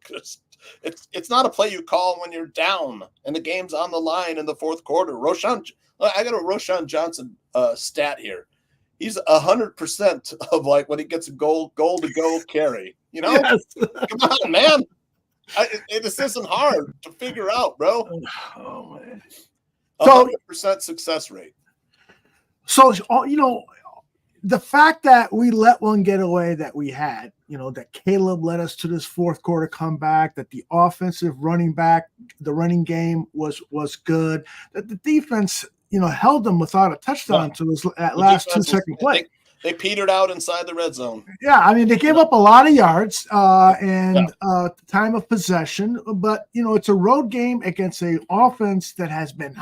it's not a play you call when you're down and the game's on the line in the fourth quarter. I got a Roshan Johnson stat here. He's 100% of like when he gets a goal to goal carry. Yes. Come on, man. This isn't hard to figure out, bro. Oh man. 100% success rate. So the fact that we let one get away that we had, that Caleb led us to this fourth quarter comeback, that the offensive running game was good, that the defense, held them without a touchdown to this last 2-second play. They petered out inside the red zone. Yeah, I mean, they gave up a lot of yards and time of possession, but, it's a road game against an offense that has been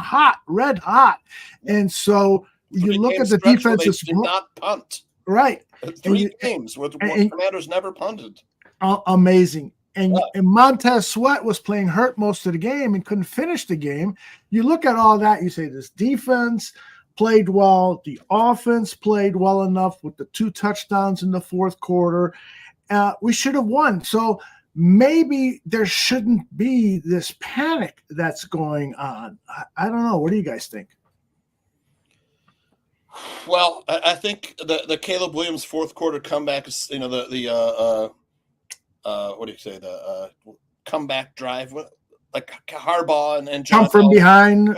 red hot. And so you look at the defensive. They did not punt. Right. 3 games where the Commanders never punted. Amazing. And Montez Sweat was playing hurt most of the game and couldn't finish the game. You look at all that, you say this defense played well. The offense played well enough with the 2 touchdowns in the fourth quarter. We should have won. So maybe there shouldn't be this panic that's going on. I don't know. What do you guys think? Well, I think the Caleb Williams fourth quarter comeback is, what do you say, the comeback drive, like Harbaugh and John come from behind,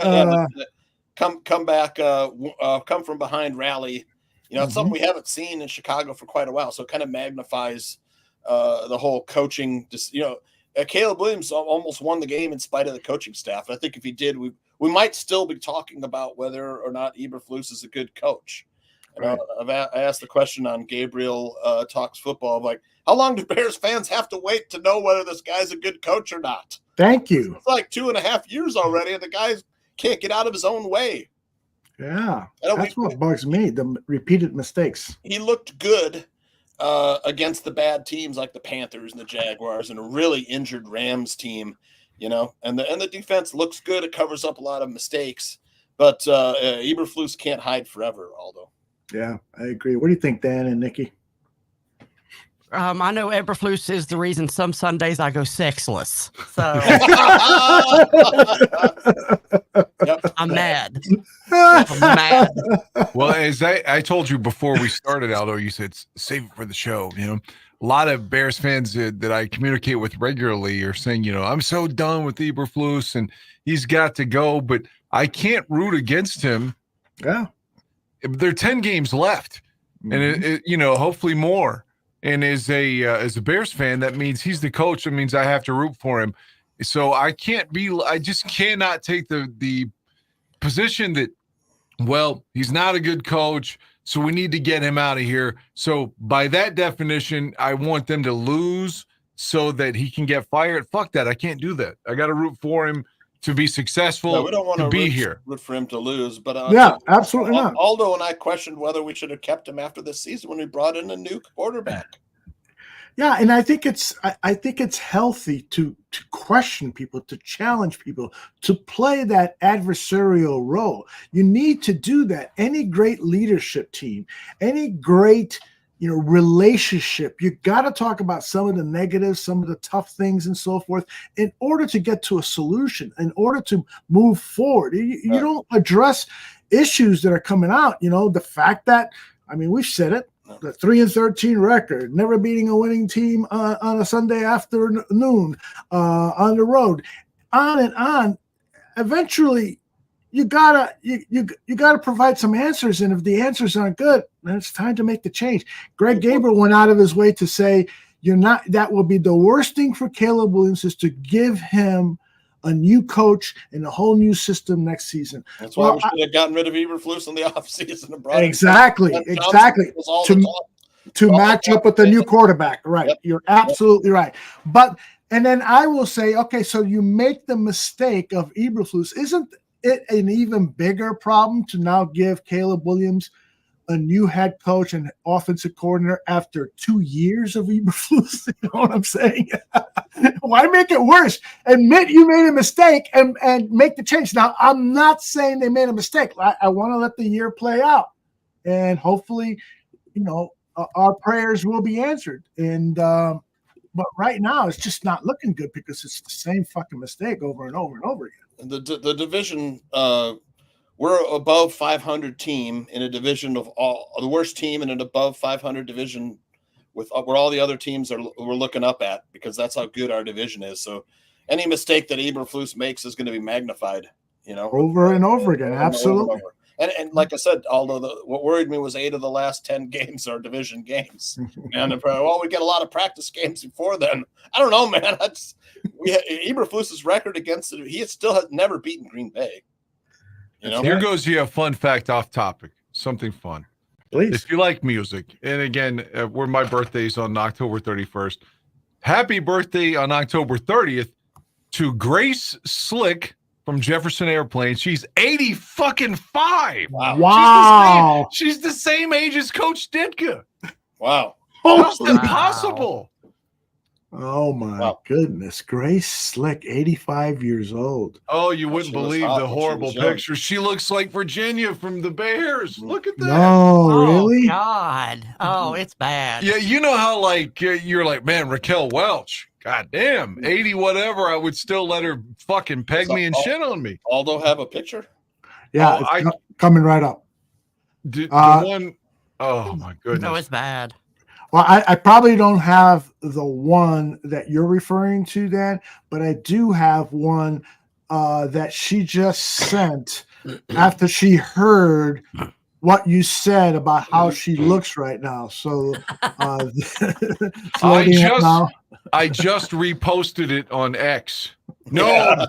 come back, come from behind rally. It's something we haven't seen in Chicago for quite a while. So it kind of magnifies the whole coaching. Caleb Williams almost won the game in spite of the coaching staff. I think if he did, we might still be talking about whether or not Eberflus is a good coach. Right. I asked the question on Gabriel Talks Football, like, how long do Bears fans have to wait to know whether this guy's a good coach or not? Thank you. It's like 2.5 years already, and the guy can't get out of his own way. Yeah, that's what bugs me, the repeated mistakes. He looked good against the bad teams like the Panthers and the Jaguars and a really injured Rams team, and the defense looks good. It covers up a lot of mistakes, but Eberflus can't hide forever, Aldo. Yeah, I agree. What do you think, Dan and Nikki? I know Eberflus is the reason some Sundays I go sexless. So I'm mad. I'm mad. Well, as I told you before we started, Aldo, you said save it for the show. A lot of Bears fans that I communicate with regularly are saying, I'm so done with Eberflus and he's got to go, but I can't root against him. Yeah. There are 10 games left, and hopefully more. And as a Bears fan, that means he's the coach. That means I have to root for him. So I just cannot take the position that, well, he's not a good coach, so we need to get him out of here. So by that definition, I want them to lose so that he can get fired. Fuck that. I can't do that. I got to root for him to be successful, no, we don't want to be root, here. Root for him to lose, but absolutely not. Aldo and I questioned whether we should have kept him after this season when we brought in a new quarterback. Yeah, and I think it's healthy to question people, to challenge people, to play that adversarial role. You need to do that. Any great leadership team, any great relationship. You got to talk about some of the negatives, some of the tough things and so forth in order to get to a solution, in order to move forward. You don't address issues that are coming out. The fact that, we've said it, the 3-13 record, never beating a winning team on a Sunday afternoon on the road, on and on. Eventually, you gotta provide some answers, and if the answers aren't good, then it's time to make the change. Greg Gabriel went out of his way to say that will be the worst thing for Caleb Williams is to give him a new coach and a whole new system next season. That's why we should have gotten rid of Eberflus in the offseason and brought exactly to match up with the new quarterback. Right, you're absolutely right. And then I will say, okay, so you make the mistake of Eberflus. Isn't it an even bigger problem to now give Caleb Williams a new head coach and offensive coordinator after 2 years of Eberflus? You know what I'm saying? Why make it worse? Admit you made a mistake and make the change. Now, I'm not saying they made a mistake. I want to let the year play out, and hopefully, our prayers will be answered. And but right now, it's just not looking good because it's the same fucking mistake over and over and over again. The division, we're above 500 team in a division of the worst team in an above 500 division with where all the other teams we're looking up at, because that's how good our division is. So any mistake that Eberflus makes is going to be magnified, over and over again. Absolutely. And like I said, although what worried me was 8 of the last 10 games are division games. And we get a lot of practice games before then. I don't know, man. Eberflus's record against it, he still has never beaten Green Bay. Here goes a fun fact off topic, something fun. Please. If you like music, and again, where my birthday's on October 31st, happy birthday on October 30th to Grace Slick from Jefferson Airplane. She's 85. Wow. She's the same age as Coach Ditka. Wow. How's that possible? Oh my goodness. Grace Slick, 85 years old. Oh, you wouldn't believe the horrible picture. She looks like Virginia from the Bears. Look at that. No, really? God. Oh, it's bad. Yeah, you know how you're like, man, Raquel Welch. God damn, 80 whatever, I would still let her fucking peg me and shit on me. Aldo have a picture? Yeah, it's coming right up. The one, oh my goodness. No, it's bad. Well, I probably don't have the one that you're referring to, Dan, but I do have one that she just sent after she heard what you said about how she looks right now. So I just reposted it on X. No.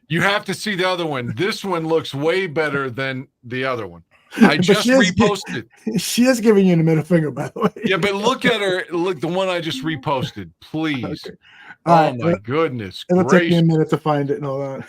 You have to see the other one. This one looks way better than the other one. I just reposted. She is giving you the middle finger, by the way. Yeah, but look at her. Look, the one I just reposted, please. Okay. Right, my goodness. It'll take me a minute to find it and all that.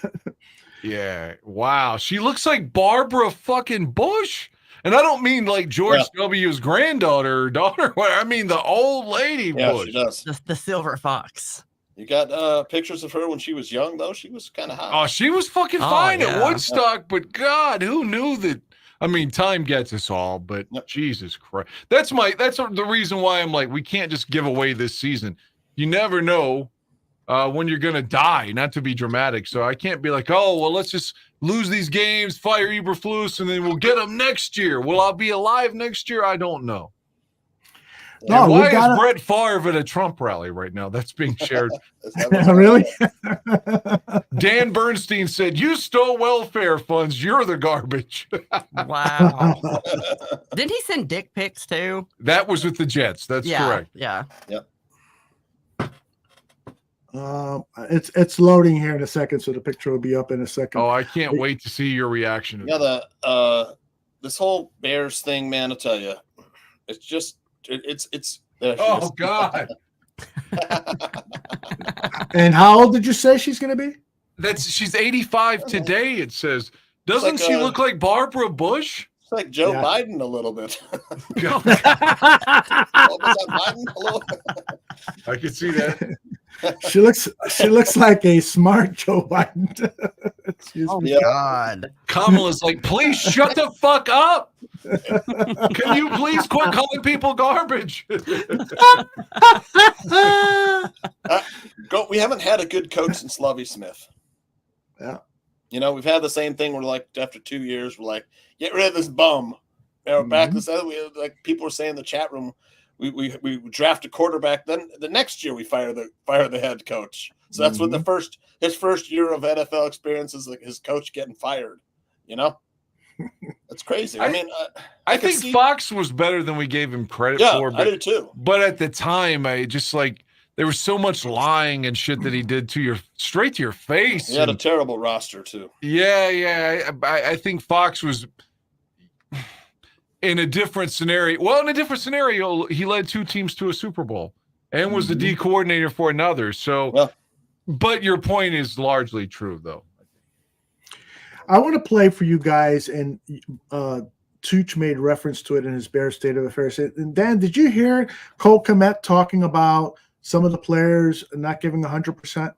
Yeah. Wow. She looks like Barbara fucking Bush. And I don't mean like George W.'s granddaughter or daughter. I mean the old lady Bush. She does. The silver fox. You got pictures of her when she was young, though? She was kind of hot. Oh, she was fucking fine at Woodstock, but God, who knew that? I mean, time gets us all, but Jesus Christ. That's the reason why I'm like, we can't just give away this season. You never know when you're going to die, not to be dramatic. So I can't be like, oh, well, let's just lose these games, fire Eberflus, and then we'll get them next year. Will I be alive next year? I don't know. No, why is Brett Favre at a Trump rally right now? That's being shared. Really? Dan Bernstein said, you stole welfare funds. You're the garbage. Wow. Didn't he send dick pics too? That was with the Jets. That's correct. Yeah. Yep. It's loading here in a second, so the picture will be up in a second. Oh, I can't wait to see your reaction. Yeah, this whole Bears thing, man, I tell you, it's just it's. Oh God! And how old did you say she's going to be? She's 85 today. It says. Doesn't she look like Barbara Bush? It's like Joe Biden a little bit. I can see that. She looks like a smart Joe Biden. God. Kamala's like, please shut the fuck up. Can you please quit calling people garbage? We haven't had a good coach since Lovie Smith. Yeah. You know, we've had the same thing. We're like, after 2 years, we're like, get rid of this bum. You know, back this other, like people were saying in the chat room, we draft a quarterback. Then the next year we fire the head coach. So that's what his first year of NFL experience is, like his coach getting fired. You know, that's crazy. I think Fox was better than we gave him credit for. I do too. But at the time, I just like there was so much lying and shit that he did straight to your face. He had a terrible roster too. Yeah. I think Fox was in a different scenario. Well, in a different scenario, he led 2 teams to a Super Bowl and was the D coordinator for another. So, but your point is largely true, though. I want to play for you guys, and Tooch made reference to it in his Bears State of Affairs. And Dan, did you hear Cole Kmet talking about some of the players not giving 100%?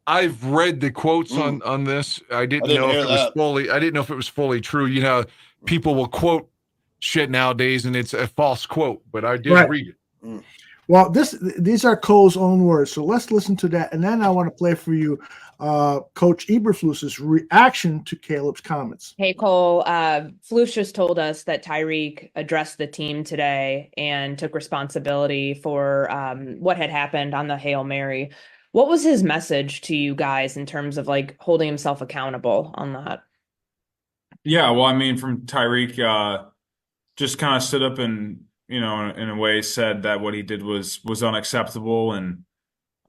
I've read the quotes on this. I didn't know if it was fully. I didn't know if it was fully true. You know, people will quote shit nowadays, and it's a false quote. But I did read it. Well, these are Cole's own words, so let's listen to that, and then I want to play for you Coach Eberflus's reaction to Caleb's comments. Hey, Cole, Flus just told us that Tyreek addressed the team today and took responsibility for what had happened on the Hail Mary. What was his message to you guys in terms of like holding himself accountable on that? Yeah, well, I mean, from Tyreek, just kind of stood up and, you know, in a way said that what he did was unacceptable, and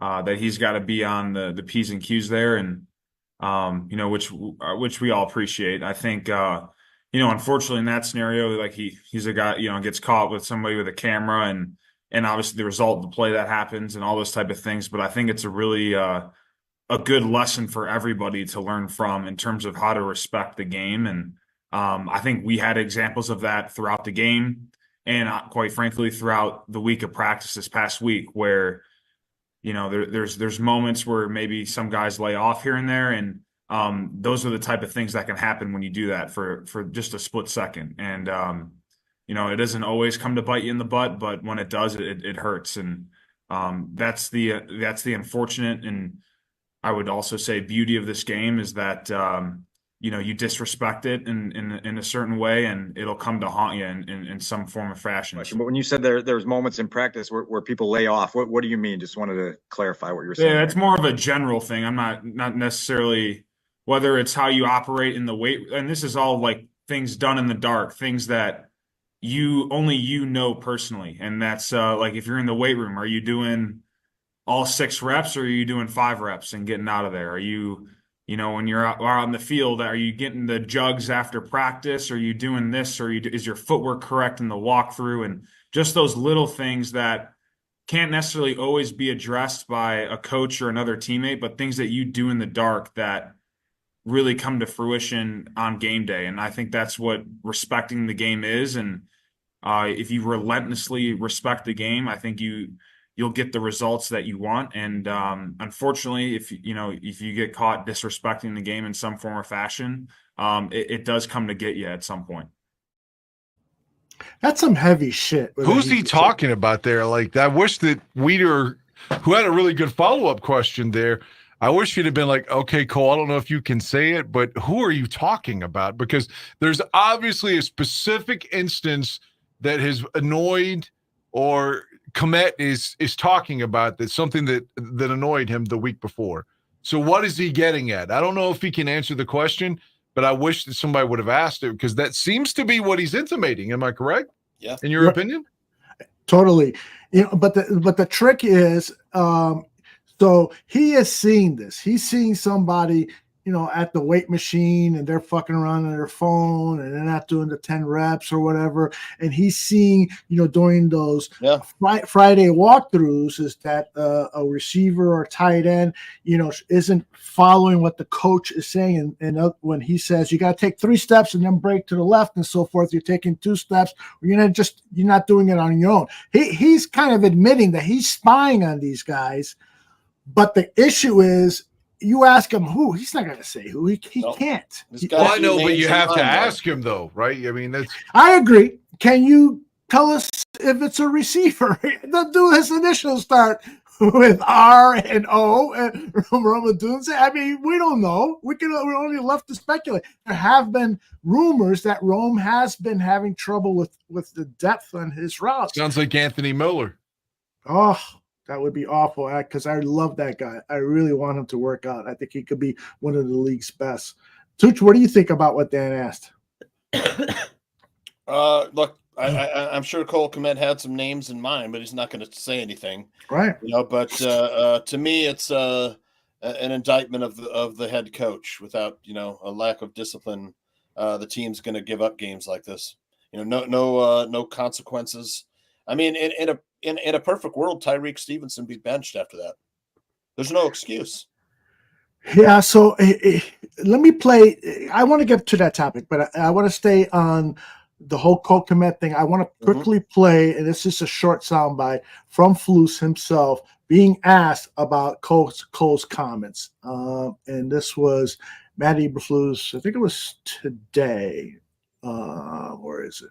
that he's got to be on the P's and Q's there, and you know, which we all appreciate. I think you know, unfortunately in that scenario, like he's a guy, you know, gets caught with somebody with a camera, and obviously the result of the play that happens and all those type of things. But I think it's a really a good lesson for everybody to learn from in terms of how to respect the game. And I think we had examples of that throughout the game, and quite frankly throughout the week of practice this past week, where you know, there's moments where maybe some guys lay off here and there, and those are the type of things that can happen when you do that for just a split second. And you know, it doesn't always come to bite you in the butt, but when it does, it hurts. And that's the unfortunate, and I would also say beauty of this game is that you know, you disrespect it in a certain way, and it'll come to haunt you in some form or fashion. But when you said there's moments in practice where people lay off, what do you mean? Just wanted to clarify what you were saying. Yeah, it's more of a general thing. I'm not necessarily, whether it's how you operate in the weight, and this is all like things done in the dark, things that only you know personally. And that's like if you're in the weight room, are you doing all 6 reps, or are you doing 5 reps and getting out of there? Are you know, when you're out on the field, are you getting the jugs after practice? Are you doing this? Or is your footwork correct in the walkthrough? And just those little things that can't necessarily always be addressed by a coach or another teammate, but things that you do in the dark that really come to fruition on game day. And I think that's what respecting the game is. And if you relentlessly respect the game, I think you'll get the results that you want. And unfortunately, if you get caught disrespecting the game in some form or fashion, it does come to get you at some point. That's some heavy shit. Who's he talking about there? Like, I wish that Weeder, who had a really good follow-up question there, I wish he'd have been like, okay, Cole, I don't know if you can say it, but who are you talking about? Because there's obviously a specific instance that has annoyed, or Kmet is talking about, that's something that annoyed him the week before. So what is he getting at? I don't know if he can answer the question, but I wish that somebody would have asked it, because that seems to be what he's intimating. Am I correct? Yeah. In your opinion? Totally. You know, but the trick is, so he is seeing this. He's seeing somebody, you know, at the weight machine, and they're fucking around on their phone, and they're not doing the 10 reps or whatever. And he's seeing, you know, during those Friday walkthroughs, is that a receiver or tight end, you know, isn't following what the coach is saying. And when he says you got to take 3 steps and then break to the left and so forth, you're taking 2 steps, or you're not doing it on your own. He's kind of admitting that he's spying on these guys. But the issue is, you ask him who, he's not going to say who. He can't. Well, I know, but you have to ask him though, right? I mean, that's. I agree. Can you tell us if it's a receiver? The dude, his initials start with R and O and Romadunze. I mean, we don't know. We're only left to speculate. There have been rumors that Rome has been having trouble with the depth on his routes. Sounds like Anthony Miller. Oh, that would be awful, because I love that guy. I really want him to work out. I think he could be one of the league's best. Tooch, what do you think about what Dan asked? Look, I'm sure Cole Kmet had some names in mind, but he's not going to say anything, right? But to me, it's an indictment of the head coach. Without a lack of discipline, the team's going to give up games like this. No consequences. I mean, in a perfect world, Tyreek Stevenson be benched after that. There's no excuse. Yeah, so let me play. I want to get to that topic, but I want to stay on the whole Cole Kmet thing. I want to quickly play, and this is a short soundbite from Flus himself being asked about Cole's comments. And this was Matt Eberflus, I think it was today. Where is it?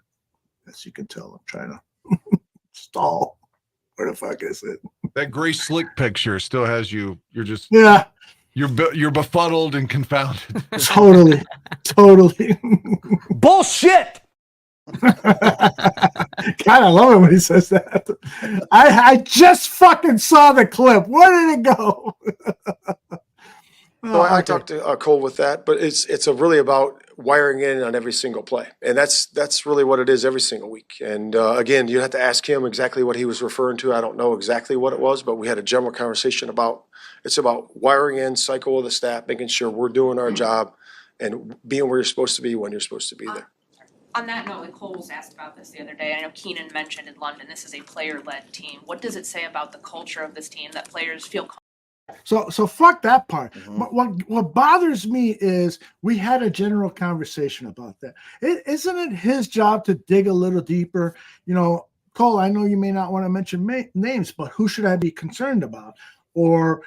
As you can tell, I'm trying to stall. Where the fuck is it? That gray slick picture still has you. You're just You're befuddled and confounded. Totally. Bullshit. God, I love it when he says that. I just fucking saw the clip. Where did it go? I talked to Cole with that, but it's really about wiring in on every single play, and that's really what it is every single week. And again, you have to ask him exactly what he was referring to. I don't know exactly what it was, but we had a general conversation about it's about wiring in, cycle of the staff, making sure we're doing our job, and being where you're supposed to be when you're supposed to be there. On that note, like Cole was asked about this the other day. I know Keenan mentioned in London, this is a player-led team. What does it say about the culture of this team that players feel comfortable? So fuck that part. What bothers me is we had a general conversation about that. Isn't it his job to dig a little deeper? Cole, I know you may not want to mention names, but who should I be concerned about? Or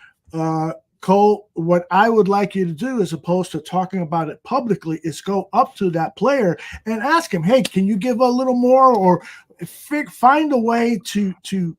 Cole, what I would like you to do, as opposed to talking about it publicly, is go up to that player and ask him, hey, can you give a little more, or find a way to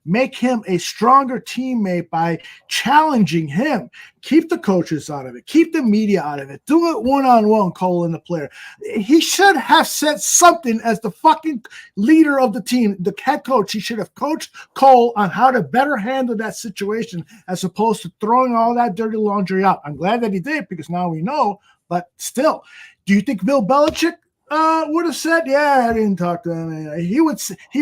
make him a stronger teammate by challenging him. Keep the coaches out of it. Keep the media out of it. Do it one-on-one, Cole and the player. He should have said something as the fucking leader of the team, the head coach. He should have coached Cole on how to better handle that situation as opposed to throwing all that dirty laundry out. I'm glad that he did, because now we know, but still, do you think Bill Belichick would have said, yeah, I didn't talk to him? He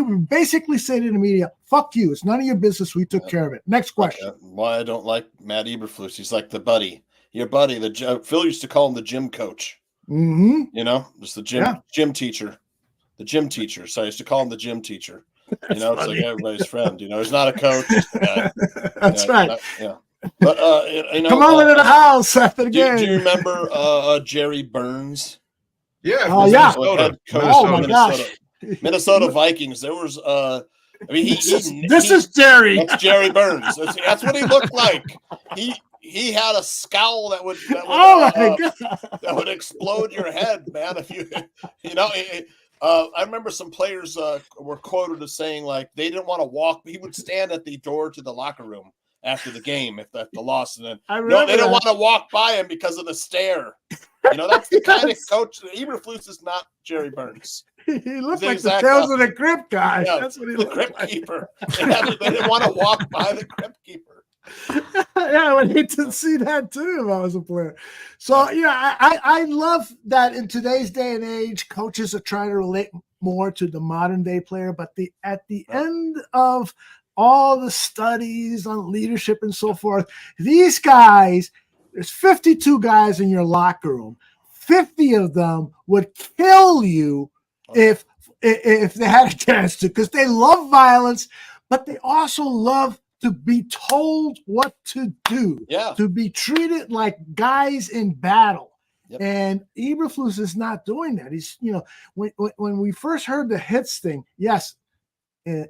would basically say to the media, fuck you. It's none of your business. We took care of it. Next question. Why I don't like Matt Eberflus. He's like the buddy. Your buddy. Phil used to call him the gym coach. Mm-hmm. Just the gym teacher. The gym teacher. So I used to call him the gym teacher. It's like everybody's friend. He's not a coach. That's right. But come over to the house after the game. Do you remember Jerry Burns? Yeah. Oh, yeah. Oh, my gosh. Minnesota Vikings. There was this is Jerry. That's Jerry Burns. That's what he looked like. He had a scowl that would that would explode your head, man. If I remember some players were quoted as saying like they didn't want to walk. He would stand at the door to the locker room after the game if the loss, and then they don't want to walk by him because of the stare. That's the kind of coach. Eberflus is not Jerry Burns. He looked like the Tales of the Crypt guy. Yeah, that's what he the looked Crypt like. Keeper. They didn't want to walk by the Crypt Keeper. Yeah, I would hate to see that too if I was a player. So I love that in today's day and age, coaches are trying to relate more to the modern day player. But at the end of all the studies on leadership and so forth, these guys, there's 52 guys in your locker room. 50 of them would kill you if they had a chance to, because they love violence, but they also love to be told what to do, to be treated like guys in battle. Yep. And Eberflus is not doing that. He's, when we first heard the hits thing, yes, in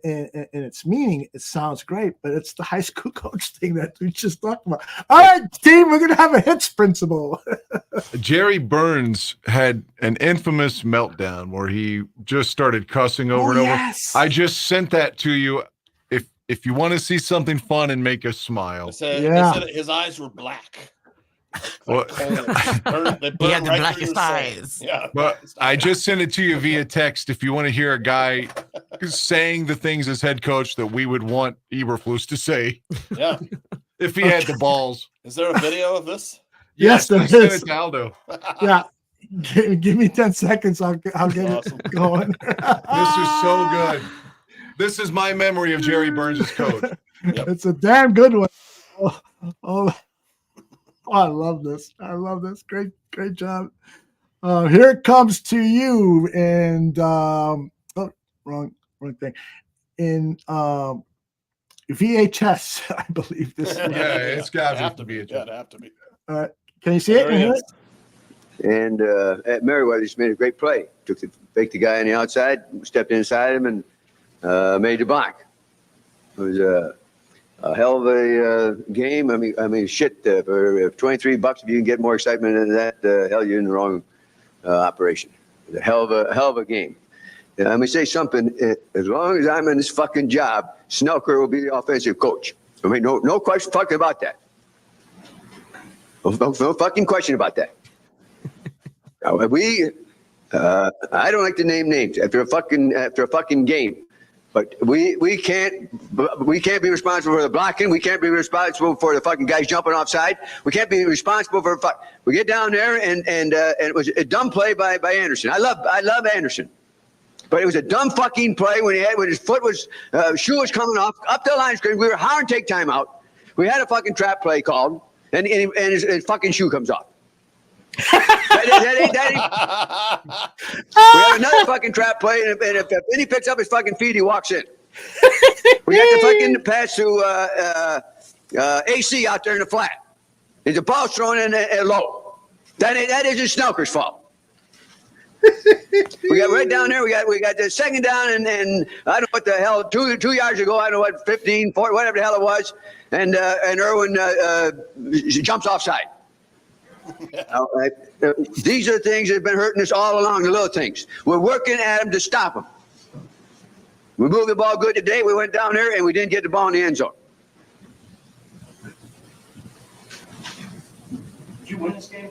its meaning, it sounds great, but it's the high school coach thing that we just talked about. All right, team, we're gonna have a hits principle. Jerry Burns had an infamous meltdown where he just started cussing over and over. Yes. I just sent that to you. If you want to see something fun and make us smile. They said his eyes were black. Well, They burn He had the right blackest through your soul. eyes. Yeah. But I just sent it to you via text. If you want to hear a guy saying the things as head coach that we would want Eberflus to say. Yeah. If he had the balls. Is there a video of this? Yes, there I sent is. it to Aldo. Yeah. Give me 10 seconds. I'll get it going. This is so good. This is my memory of Jerry Burns as coach. It's a damn good one. Oh, I love this. I love this. Great job. Here it comes to you. And wrong thing. In VHS, I believe this. It's got to be. Yeah, it'd have to be. Can you see it? There he is. And at Merriweather just made a great play. Faked the guy on the outside, stepped inside him, and made the block. It was a hell of a game. I mean, shit. For $23, if you can get more excitement than that, hell, you're in the wrong operation. It was a hell of a game. And let me say something. As long as I'm in this fucking job, Snelker will be the offensive coach. I mean, no question fucking about that. No fucking question about that. I don't like to name names after a fucking game, but we can't be responsible for the blocking. We can't be responsible for the fucking guys jumping offside. We can't be responsible for we get down there and it was a dumb play by Anderson. I love Anderson, but it was a dumb fucking play when his foot was shoe was coming off up the line screen. We were hard to take time out. We had a fucking trap play called, and his fucking shoe comes off. We have another fucking trap play, and if he picks up his fucking feet, he walks in. We got the fucking pass to AC out there in the flat. There's a ball thrown in low. That isn't Snelker's fault. We got right down there. We got the second down, and I don't know what the hell. 2 yards ago, I don't know what 15, 40, whatever the hell it was, and Irwin jumps offside. These are the things that have been hurting us all along, the little things. We're working at them to stop them. We moved the ball good today. We went down there and we didn't get the ball in the end zone. Did you win this game?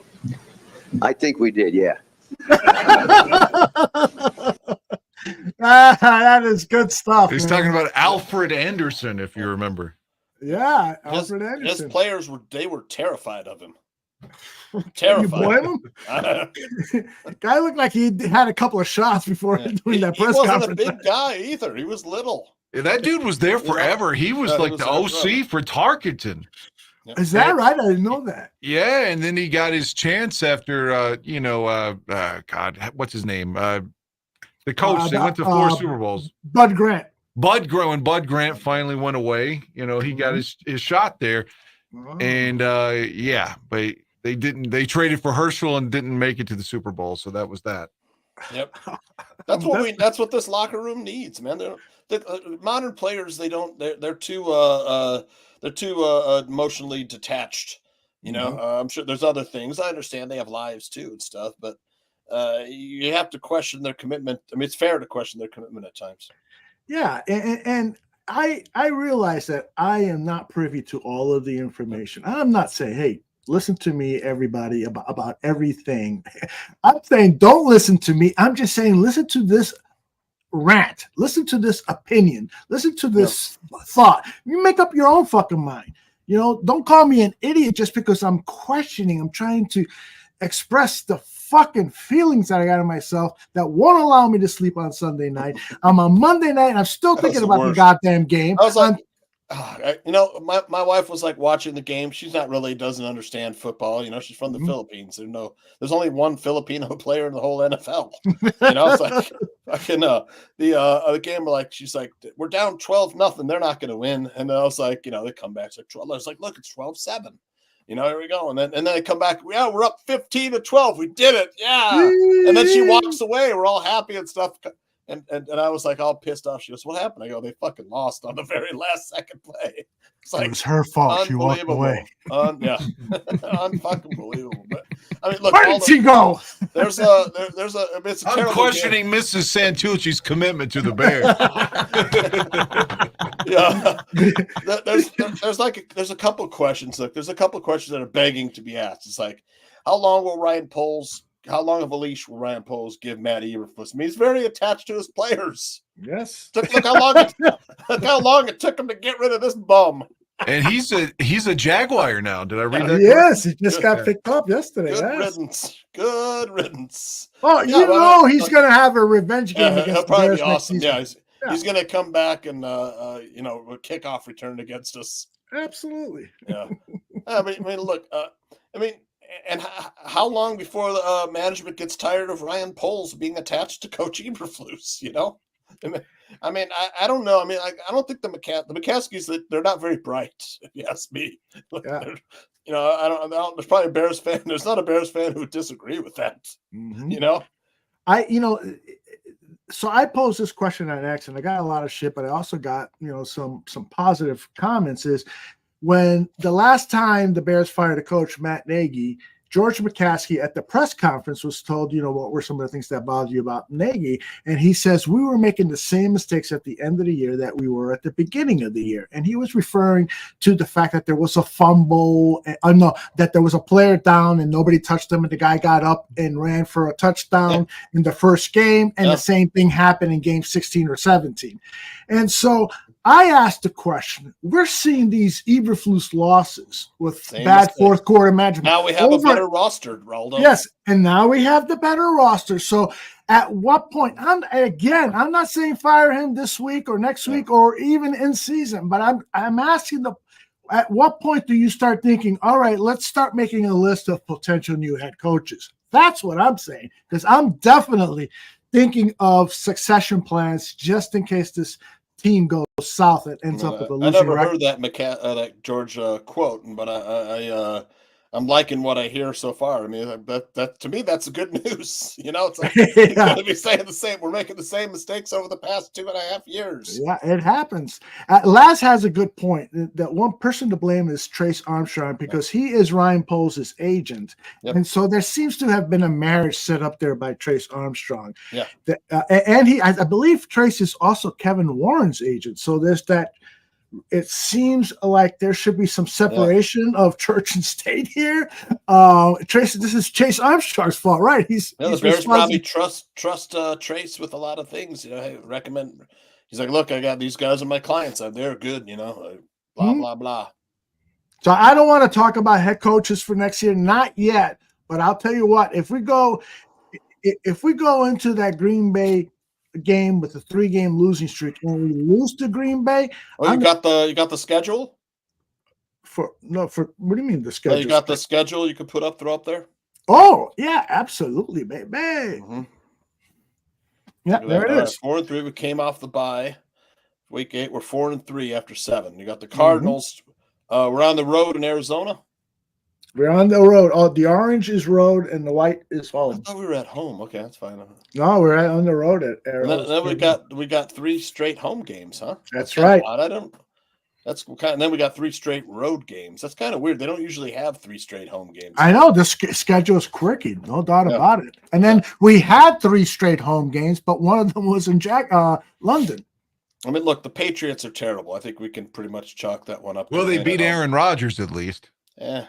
I think we did, yeah. That is good stuff. He's talking about Alfred Anderson, if you remember. Yeah, Alfred Anderson. His players were terrified of him. Can you blame him? Guy looked like he had a couple of shots before doing that press conference. He wasn't a big guy either. He was little. Yeah, that dude was there forever. He was like the OC for Tarkenton. Is that right? I didn't know that. Yeah, and then he got his chance after, God, what's his name? The coach. They went to 4 Super Bowls. Bud Grant. When Bud Grant finally went away, he got his shot there. And but they didn't. They traded for Herschel and didn't make it to the Super Bowl. So that was that. Yep. That's what this locker room needs, man. The modern players, they're too emotionally detached. I'm sure there's other things. I understand they have lives too and stuff, but you have to question their commitment. I mean, it's fair to question their commitment at times. Yeah, and I realize that I am not privy to all of the information. I'm not saying, hey, listen to me, everybody, about everything. I'm saying don't listen to me. I'm just saying listen to this rant. Listen to this opinion. Listen to this thought. You make up your own fucking mind. Don't call me an idiot just because I'm questioning. I'm trying to express the fucking feelings that I got in myself that won't allow me to sleep on Sunday night. I'm on Monday night and I'm still thinking about the goddamn game. I was like, my wife was like watching the game. She's doesn't understand football. She's from the Philippines. There's only one Filipino player in the whole NFL. It's like fucking the game. She's like, we're down 12-0. They're not going to win. And I was like, they come back. It's like 12. I was like, look, it's 12-7. Here we go. And then they come back. Yeah, we're up 15-12. We did it. Yeah. And then she walks away. We're all happy and stuff. And I was like all pissed off. She goes, "What happened?" I go, "They fucking lost on the very last second play." It's like, it was her fault. She walked away. Yeah, unfucking believable. But I mean, look, Where did she go? There's it's a I'm terrible questioning Mrs. Santucci's commitment to the Bears. Yeah, there's a couple of questions. Look, there's a couple of questions that are begging to be asked. It's like, how long of a leash will Ryan Poles give Matt Eberflus? I mean, he's very attached to his players. Yes. Look how long it took him to get rid of this bum. And he's a Jaguar now. Did I read that? Yes, he just got picked up yesterday. Good riddance. Oh, he's going to have a revenge game against he'll the probably Bears be next awesome. season. He's going to come back and a kickoff return against us. Absolutely. Yeah. I mean, look. And how long before the management gets tired of Ryan Poles being attached to Coach Eberflus? I mean, I don't know. I mean, I don't think the McCaskies, they're not very bright, if you ask me. Yeah. I don't. There's probably a Bears fan. There's not a Bears fan who would disagree with that. Mm-hmm. So I posed this question on X, and I got a lot of shit, but I also got some positive comments. Is when the last time the Bears fired a coach, Matt Nagy, George McCaskey at the press conference was told, what were some of the things that bothered you about Nagy? And he says, we were making the same mistakes at the end of the year that we were at the beginning of the year. And he was referring to the fact that there was a fumble, that there was a player down and nobody touched him, and the guy got up and ran for a touchdown in the first game. And the same thing happened in game 16 or 17. And so I asked the question, we're seeing these Eberflus losses with bad fourth quarter management. Now we have a better roster, Raldo. Yes, and now we have the better roster. So at what point, I'm not saying fire him this week or next week or even in season, but I'm asking at what point do you start thinking, all right, let's start making a list of potential new head coaches? That's what I'm saying, because I'm definitely thinking of succession plans just in case this team goes south and ends up with a losing I never record. heard that George quote, but I'm liking what I hear so far. I mean, that to me, that's good news. It's like he's going to be saying the same. We're making the same mistakes over the past 2.5 years. Yeah, it happens. Laz has a good point. That one person to blame is Trace Armstrong, because he is Ryan Poles' agent. Yep. And so there seems to have been a marriage set up there by Trace Armstrong. Yeah. And I believe Trace is also Kevin Warren's agent. So there's that. It seems like there should be some separation of church and state here. Trace, this is Chase Armstrong's fault, right? He's the Bears probably trust Trace with a lot of things. Hey, recommend. He's like, look, I got these guys are my clients. They're good. Blah blah blah. So I don't want to talk about head coaches for next year, not yet. But I'll tell you what: if we go into that Green Bay game with a 3-game losing streak and we lose to Green Bay. Oh, you got the schedule? For what do you mean the schedule? You got the schedule you could throw up there? Oh, yeah, absolutely, baby. Mm-hmm. Yeah, there it is. 4-3. We came off the bye. Week 8, we're 4-3 after 7. You got the Cardinals. Mm-hmm. We're on the road in Arizona. We're on the road. Oh, the orange is road and the white is home. I thought we were at home. Okay, that's fine. No, we're on the road at Arizona. Then we got 3 straight home games, huh? That's right. And then we got 3 straight road games. That's kind of weird. They don't usually have 3 straight home games. I know the schedule is quirky, no doubt about it. And then we had 3 straight home games, but one of them was in London. I mean, look, the Patriots are terrible. I think we can pretty much chalk that one up. Well, they beat Aaron Rodgers at least. Yeah.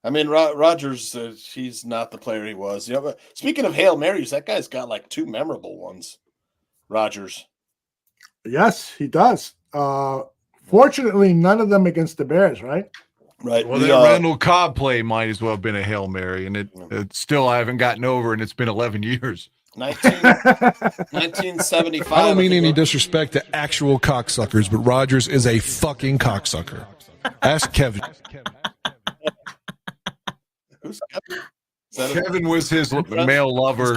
I mean, Rodgers, he's not the player he was. But speaking of Hail Marys, that guy's got like 2 memorable ones. Rodgers. Yes, he does. Fortunately, none of them against the Bears, right? Right. Well, that Randall Cobb play might as well have been a Hail Mary, and it still I haven't gotten over, and it's been 11 years. 1975. I don't mean any disrespect to actual cocksuckers, but Rodgers is a fucking cocksucker. Ask Kevin. Kevin was his male lover,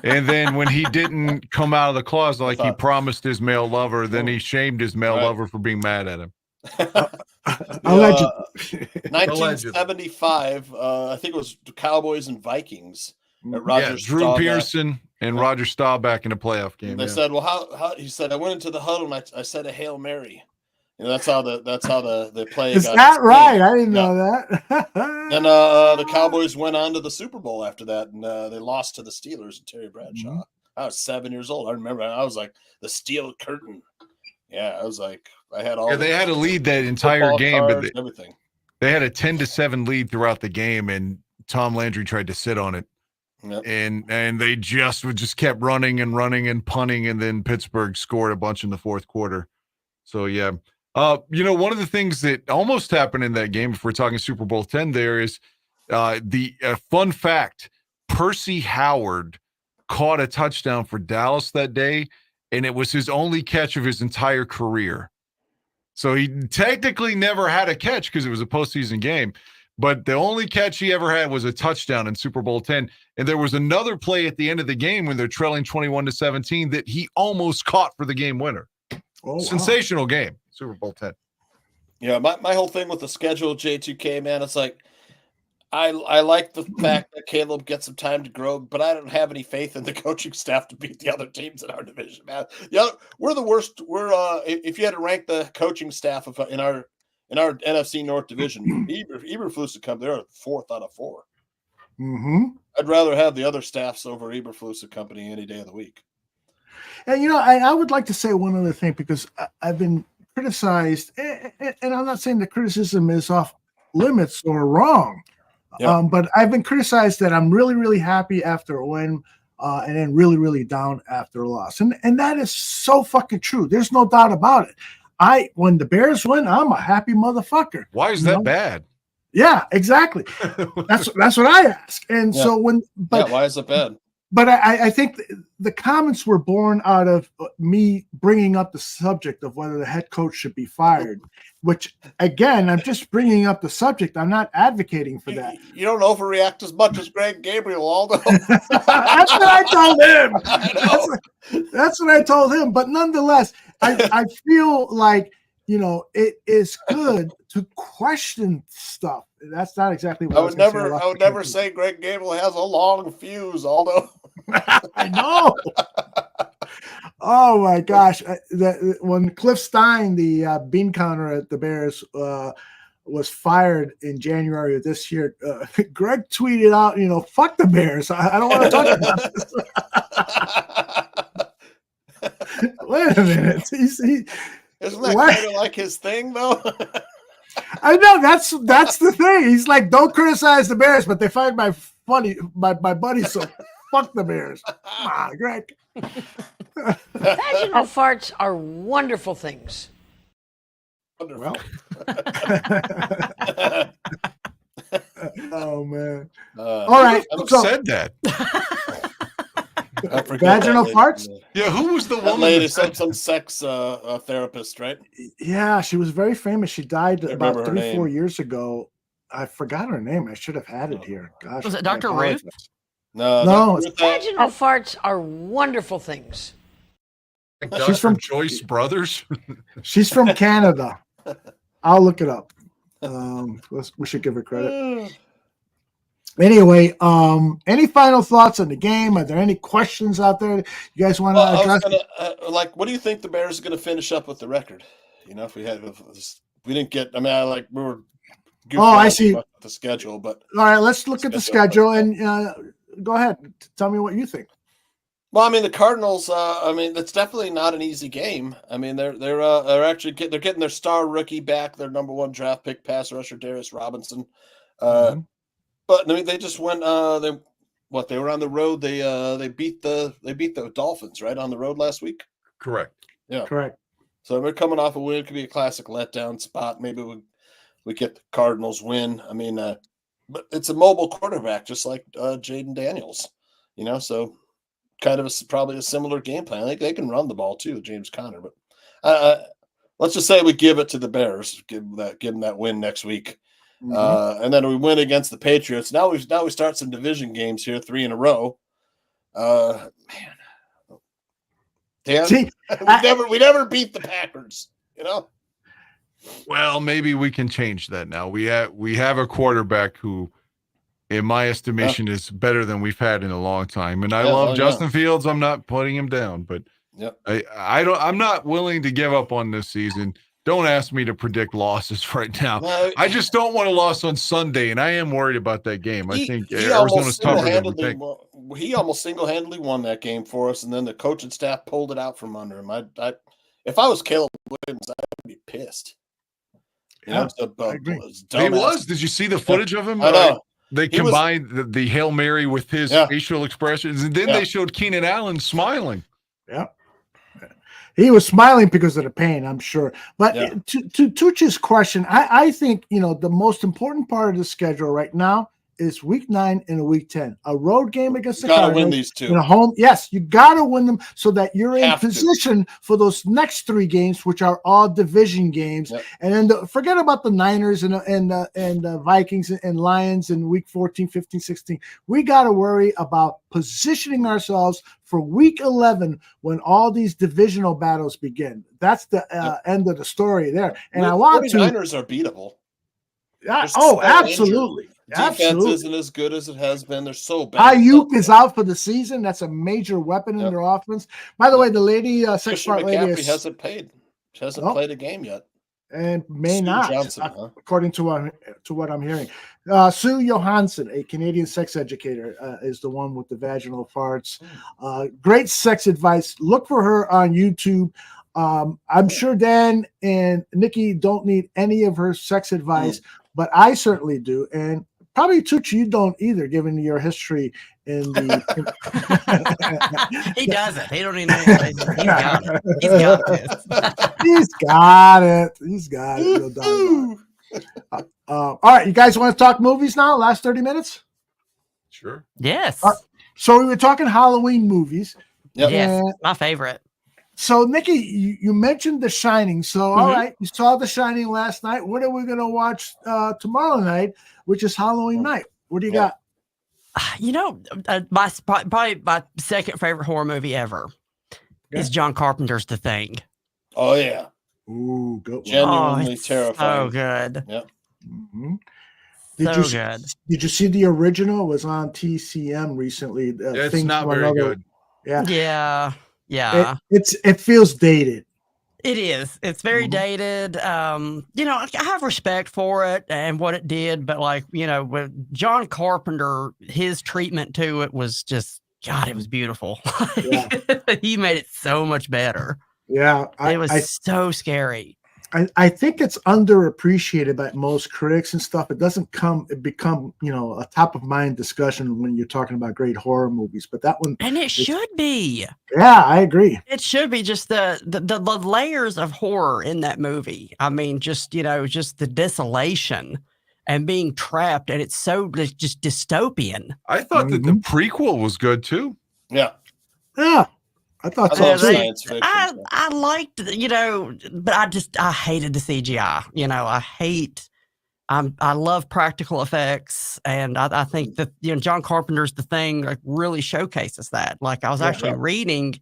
and then when he didn't come out of the closet like he promised his male lover, then he shamed his male lover for being mad at him. 1975, I think it was the Cowboys and Vikings. At Rodgers Drew Pearson And Roger Staubach in a playoff game. They said, well, how he said, I went into the huddle and I said a Hail Mary. That's how the play Is got that right? explained. I didn't know that. And the Cowboys went on to the Super Bowl after that, and they lost to the Steelers and Terry Bradshaw. Mm-hmm. I was 7 years old. I remember I was like the steel curtain. Yeah, I was like, I had all. Yeah, they had a lead that entire game, but everything. They had a 10-7 lead throughout the game, and Tom Landry tried to sit on it. Yep. And they just kept running and punting, and then Pittsburgh scored a bunch in the fourth quarter. So yeah. One of the things that almost happened in that game, if we're talking Super Bowl 10, there is the fun fact: Percy Howard caught a touchdown for Dallas that day, and it was his only catch of his entire career. So he technically never had a catch because it was a postseason game, but the only catch he ever had was a touchdown in Super Bowl 10. And there was another play at the end of the game when they're trailing 21-17 that he almost caught for the game winner. Oh, sensational game, Super Bowl 10. Yeah, my whole thing with the schedule, J2K, man, it's like I like the fact that Caleb gets some time to grow, but I don't have any faith in the coaching staff to beat the other teams in our division, man. Yeah, we're the worst. We're if you had to rank the coaching staff in our NFC North division, Eberflus would come there 4th out of 4. Mm-hmm. I'd rather have the other staffs over Eberflus and company any day of the week. And I would like to say one other thing, because I've been criticized, and I'm not saying the criticism is off limits or wrong. Yeah. But I've been criticized that I'm really, really happy after a win, and then really, really down after a loss. And that is so fucking true. There's no doubt about it. When the Bears win, I'm a happy motherfucker. Why is that bad? Yeah, exactly. That's what I ask. And so why is it bad? But I think the comments were born out of me bringing up the subject of whether the head coach should be fired, which, again, I'm just bringing up the subject. I'm not advocating for that. You don't overreact as much as Greg Gabriel, Aldo. That's what I told him. That's what I told him. But nonetheless, I feel like, it is good to question stuff. That's not exactly what I would never say Greg Gabriel has a long fuse, Aldo. I know. Oh my gosh! When Cliff Stein, the bean counter at the Bears, was fired in January of this year, Greg tweeted out, "Fuck the Bears. I don't want to talk about this." Wait a minute. Isn't that kind of like his thing, though? I know that's the thing. He's like, don't criticize the Bears, but they fired my buddy, so fuck the Bears. Come on, Greg. Vaginal farts are wonderful things. Wonderful. Oh man. All right. Who said that? Vaginal farts? Yeah, who was the that woman? Lady, some sex therapist, right? Yeah, she was very famous. She died about remember her 3-4 name. years ago. I forgot her name. I should have had it here. Gosh, Was it I Dr. Ruth? apologize. No, it's Vaginal farts are wonderful things. She's from Joyce Brothers. She's from Canada. I'll look it up. We should give her credit. Anyway, any final thoughts on the game? Are there any questions out there you guys want to address? What do you think the Bears are going to finish up with the record? If we didn't get. I mean, we were. I see. About the schedule, but all right, let's look at the schedule and go ahead. Tell me what you think. Well, I mean, the Cardinals. It's definitely not an easy game. I mean, they're actually getting their star rookie back, their number 1 draft pick pass rusher Darius Robinson. But I mean, they just went. They were on the road. They beat the Dolphins right on the road last week. Correct. Yeah. Correct. So they're coming off a win. It could be a classic letdown spot. Maybe we get the Cardinals win. I mean, but it's a mobile quarterback, just like Jaden Daniels. So kind of probably a similar game plan. I think they can run the ball too, James Conner. But let's just say we give it to the Bears. Give them that win next week. And then we win against the Patriots. Now we start some division games here, 3 in a row. Man, Dan, we never beat the Packers. Well, maybe we can change that now. We have a quarterback who in my estimation, is better than we've had in a long time. And I Yeah, love oh, Justin Fields. I'm not putting him down, but Yep. I'm not willing to give up on this season. Don't ask me to predict losses right now. No, I just don't want a loss on Sunday, and I am worried about that game. I think he Arizona's tougher than we think. He almost single-handedly won that game for us, and then the coaching staff pulled it out from under him. If I was Caleb Williams, I'd be pissed. I agree. He was. Did you see the footage of him? I know. They combined the Hail Mary with his facial expressions, and then they showed Keenan Allen smiling. Yeah. He was smiling because of the pain, I'm sure. But to Tucci's question, I think, the most important part of the schedule right now is week 9 and week 10. A road game against the Cardinals. Gotta win these two. In a home. Yes, you got to win them so that you're in position for those next 3 games, which are all division games. Yep. And then forget about the Niners and Vikings and Lions in week 14, 15, 16. We got to worry about positioning ourselves for week 11 when all these divisional battles begin. That's the end of the story there. And I want to. 49ers are beatable. Absolutely. Defense isn't as good as it has been. They're so bad. Ayuk is out for the season. That's a major weapon in their offense. By the way, the lady, Christian McCaffrey hasn't played. She hasn't played a game yet. And may Sue not, Johnson, according to what I'm hearing. Sue Johansson, a Canadian sex educator, is the one with the vaginal farts. Great sex advice. Look for her on YouTube. I'm sure Dan and Nikki don't need any of her sex advice, but I certainly do. And probably Tucci, you don't either, given your history in the. He doesn't. He don't even know. He's got it. He's got it. He's got it. No doubt about it. All right, you guys want to talk movies now? Last 30 minutes? Sure. Yes. So we were talking Halloween movies. Yep. Yes, my favorite. So, Nikki, you mentioned The Shining. So, all right, you saw The Shining last night. What are we going to watch tomorrow night, which is Halloween night? What do you got? Probably my second favorite horror movie ever is John Carpenter's The Thing. Oh, yeah. Ooh, good one. Genuinely terrifying. So good. Yep. Mm-hmm. Good. Did you see the original? It was on TCM recently. It's not very good. Yeah. Yeah. It feels dated. It is. It's very dated. I have respect for it and what it did, but with John Carpenter, his treatment to it was just, God, it was beautiful. He made it so much better. Yeah. It was so scary. I think it's underappreciated by most critics and stuff. It doesn't become a top of mind discussion when you're talking about great horror movies. But that one, and it should be. Yeah, I agree. It should be just the layers of horror in that movie. I mean, just the desolation and being trapped, and it's so just dystopian. I thought that the prequel was good too. Yeah. I thought so too. Science fiction. I liked, but I hated the CGI. I love practical effects, and I think that John Carpenter's The Thing really showcases that. Like I was actually reading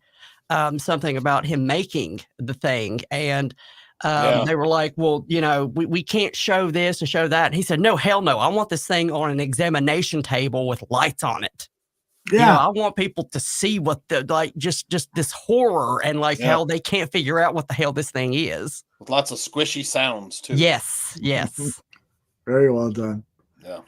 something about him making The Thing, and they were like, well, we can't show this and show that. And he said, no, hell no, I want this thing on an examination table with lights on it. Yeah, I want people to see what just this horror and how they can't figure out what the hell this thing is. With lots of squishy sounds too. Yes. Very well done. Yeah.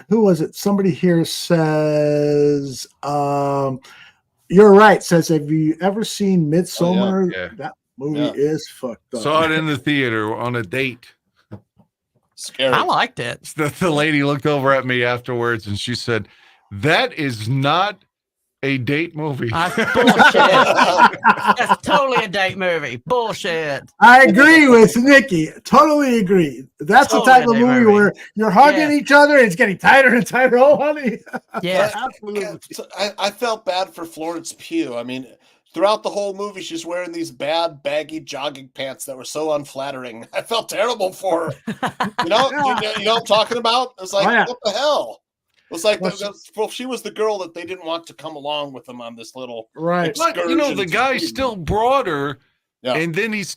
Who was it? Somebody here says, you're right. Says, have you ever seen Midsommar? Yeah. That movie is fucked up. Saw it in the theater on a date. Scary. I liked it. The lady looked over at me afterwards and she said, that is not a date movie. Bullshit. That's totally a date movie. Bullshit. I agree with Nikki. Totally agree. That's the type of movie where you're hugging each other. It's getting tighter and tighter. Oh, honey. Yeah, absolutely. I felt bad for Florence Pugh. I mean, throughout the whole movie, she's wearing these bad, baggy jogging pants that were so unflattering. I felt terrible for her. You know what I'm talking about? It was like, what the hell? It was like, she was the girl that they didn't want to come along with them on this little right. excursion. But, the guy still brought her Yeah. And then he's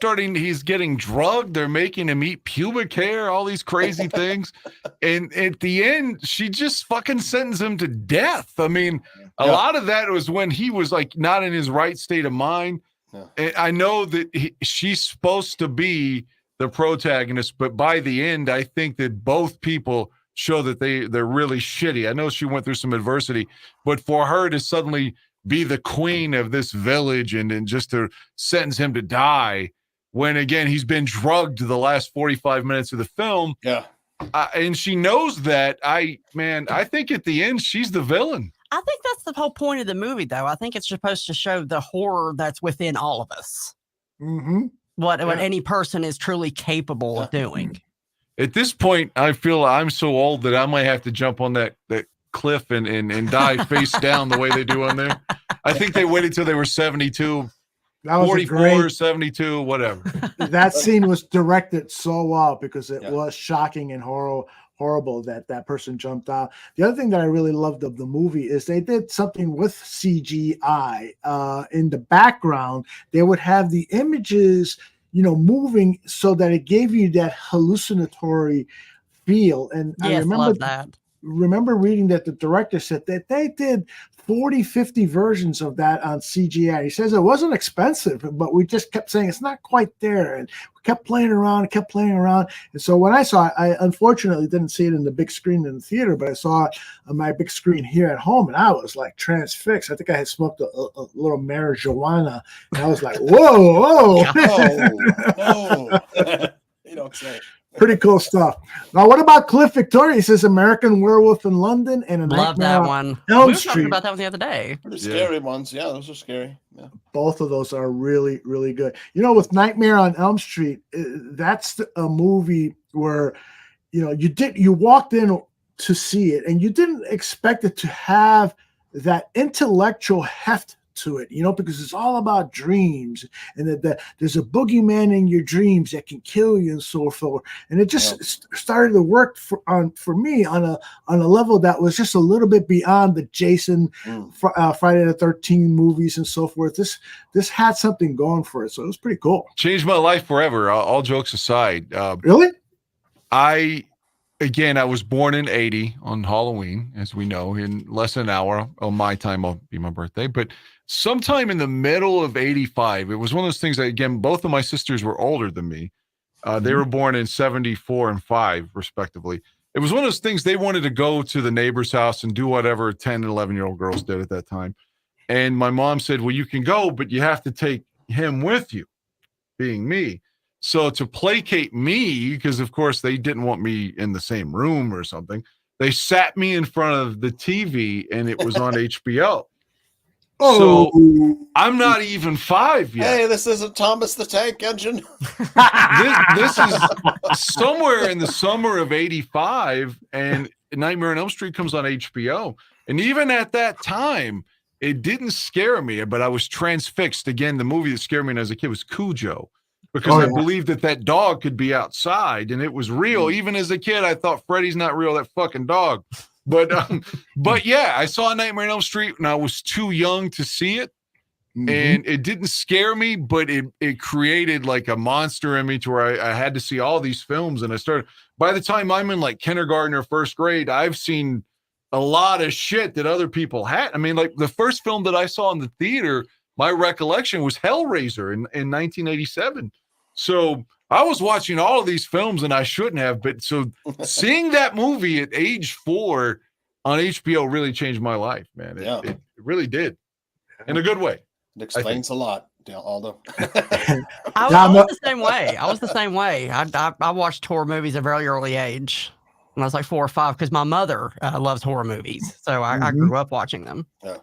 getting drugged. They're making him eat pubic hair, all these crazy things. And at the end, she just fucking sentenced him to death. I mean, a lot of that was when he was like not in his right state of mind. And I know that she's supposed to be the protagonist, but by the end, I think that both people show that they're really shitty. I know she went through some adversity, but for her to suddenly be the queen of this village and just to sentence him to die when, again, he's been drugged the last 45 minutes of the film. Yeah. And she knows that. I think at the end, she's the villain. I think that's the whole point of the movie, though. I think it's supposed to show the horror that's within all of us. Mm-hmm. What any person is truly capable of doing. At this point, I feel I'm so old that I might have to jump on that cliff and die face down the way they do on there. I think they waited till they were 72, That was 44, 72, whatever. That scene was directed so well because it was shocking and horrible that person jumped out. The other thing that I really loved of the movie is they did something with CGI. In the background, they would have the images, moving so that it gave you that hallucinatory feel. And I remember reading that the director said that they did 40, 50 versions of that on CGI. He says it wasn't expensive, but we just kept saying it's not quite there. And we kept playing around. And so when I saw it, I unfortunately didn't see it in the big screen in the theater, but I saw it on my big screen here at home, and I was like transfixed. I think I had smoked a little marijuana, and I was like, whoa. No. You don't say. Pretty cool stuff. Now, what about Cliff Victoria? He says American Werewolf in London and a Love Nightmare that one. Elm We were Street. talking about that one the other day. Pretty scary ones. Yeah, those are scary. Yeah. Both of those are really, really good. With Nightmare on Elm Street, that's a movie where, you walked in to see it and you didn't expect it to have that intellectual heft to it, because it's all about dreams and that there's a boogeyman in your dreams that can kill you and so forth. And it just started to work for me on a level that was just a little bit beyond the Jason Friday the 13th movies and so forth. This had something going for it, so it was pretty cool. Changed my life forever. All jokes aside. Really? I was born in 80 on Halloween, as we know, in less than an hour on my time. Will be my birthday, but sometime in the middle of 85, it was one of those things that, again, both of my sisters were older than me. They were born in 74 and 5, respectively. It was one of those things they wanted to go to the neighbor's house and do whatever 10 and 11-year-old girls did at that time. And my mom said, well, you can go, but you have to take him with you, being me. So to placate me, because, of course, they didn't want me in the same room or something, they sat me in front of the TV, and it was on HBO. So I'm not even 5 yet. Hey, this isn't Thomas the Tank Engine. This is somewhere in the summer of 85, and Nightmare on Elm Street comes on HBO. And even at that time, it didn't scare me, but I was transfixed. Again, the movie that scared me as a kid was Cujo, because I believed that dog could be outside, and it was real. Even as a kid, I thought Freddy's not real, that fucking dog. But yeah, I saw Nightmare on Elm Street and I was too young to see it. And it didn't scare me, but it created like a monster in me to where I had to see all these films. And by the time I'm in like kindergarten or first grade, I've seen a lot of shit that other people had. I mean, like the first film that I saw in the theater, my recollection was Hellraiser in 1987. So I was watching all of these films and I shouldn't have, but so seeing that movie at age 4 on HBO really changed my life, man. It really did, in a good way. It explains a lot, Aldo. I was the same way. I watched horror movies at a very early age when I was like 4 or 5 because my mother loves horror movies, so I grew up watching them. Yeah.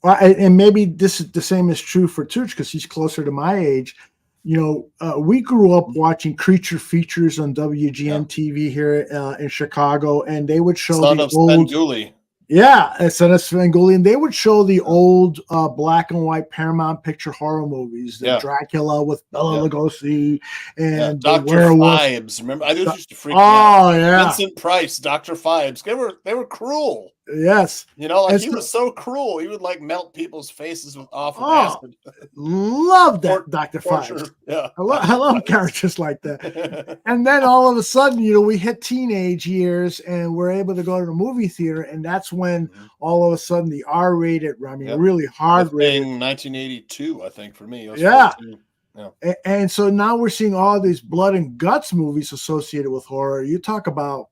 Well, and maybe this is the same is true for Tooch because he's closer to my age. We grew up watching creature features on WGN TV here in Chicago, and they would show Son the of old Svengoolie. Yeah, Son of Svengoolie, and they would show the old black and white Paramount Picture horror movies, the Dracula with Bela Lugosi and Dr. the werewolf. Fibes. Remember, I used to freak me out. Yeah, Vincent Price, Dr. Fibes. They were cruel. Yes. You know, like And he so- was so cruel. He would like melt people's faces off with Oh, acid. love that Dr. Torture. Fives. Yeah. I love characters like that. And then all of a sudden, we hit teenage years and we're able to go to the movie theater. And that's when all of a sudden the R-rated, Yep. really hard-rated. 1982, I think, for me. It was Yeah. 14. Yeah. And so now we're seeing all these blood and guts movies associated with horror. You talk about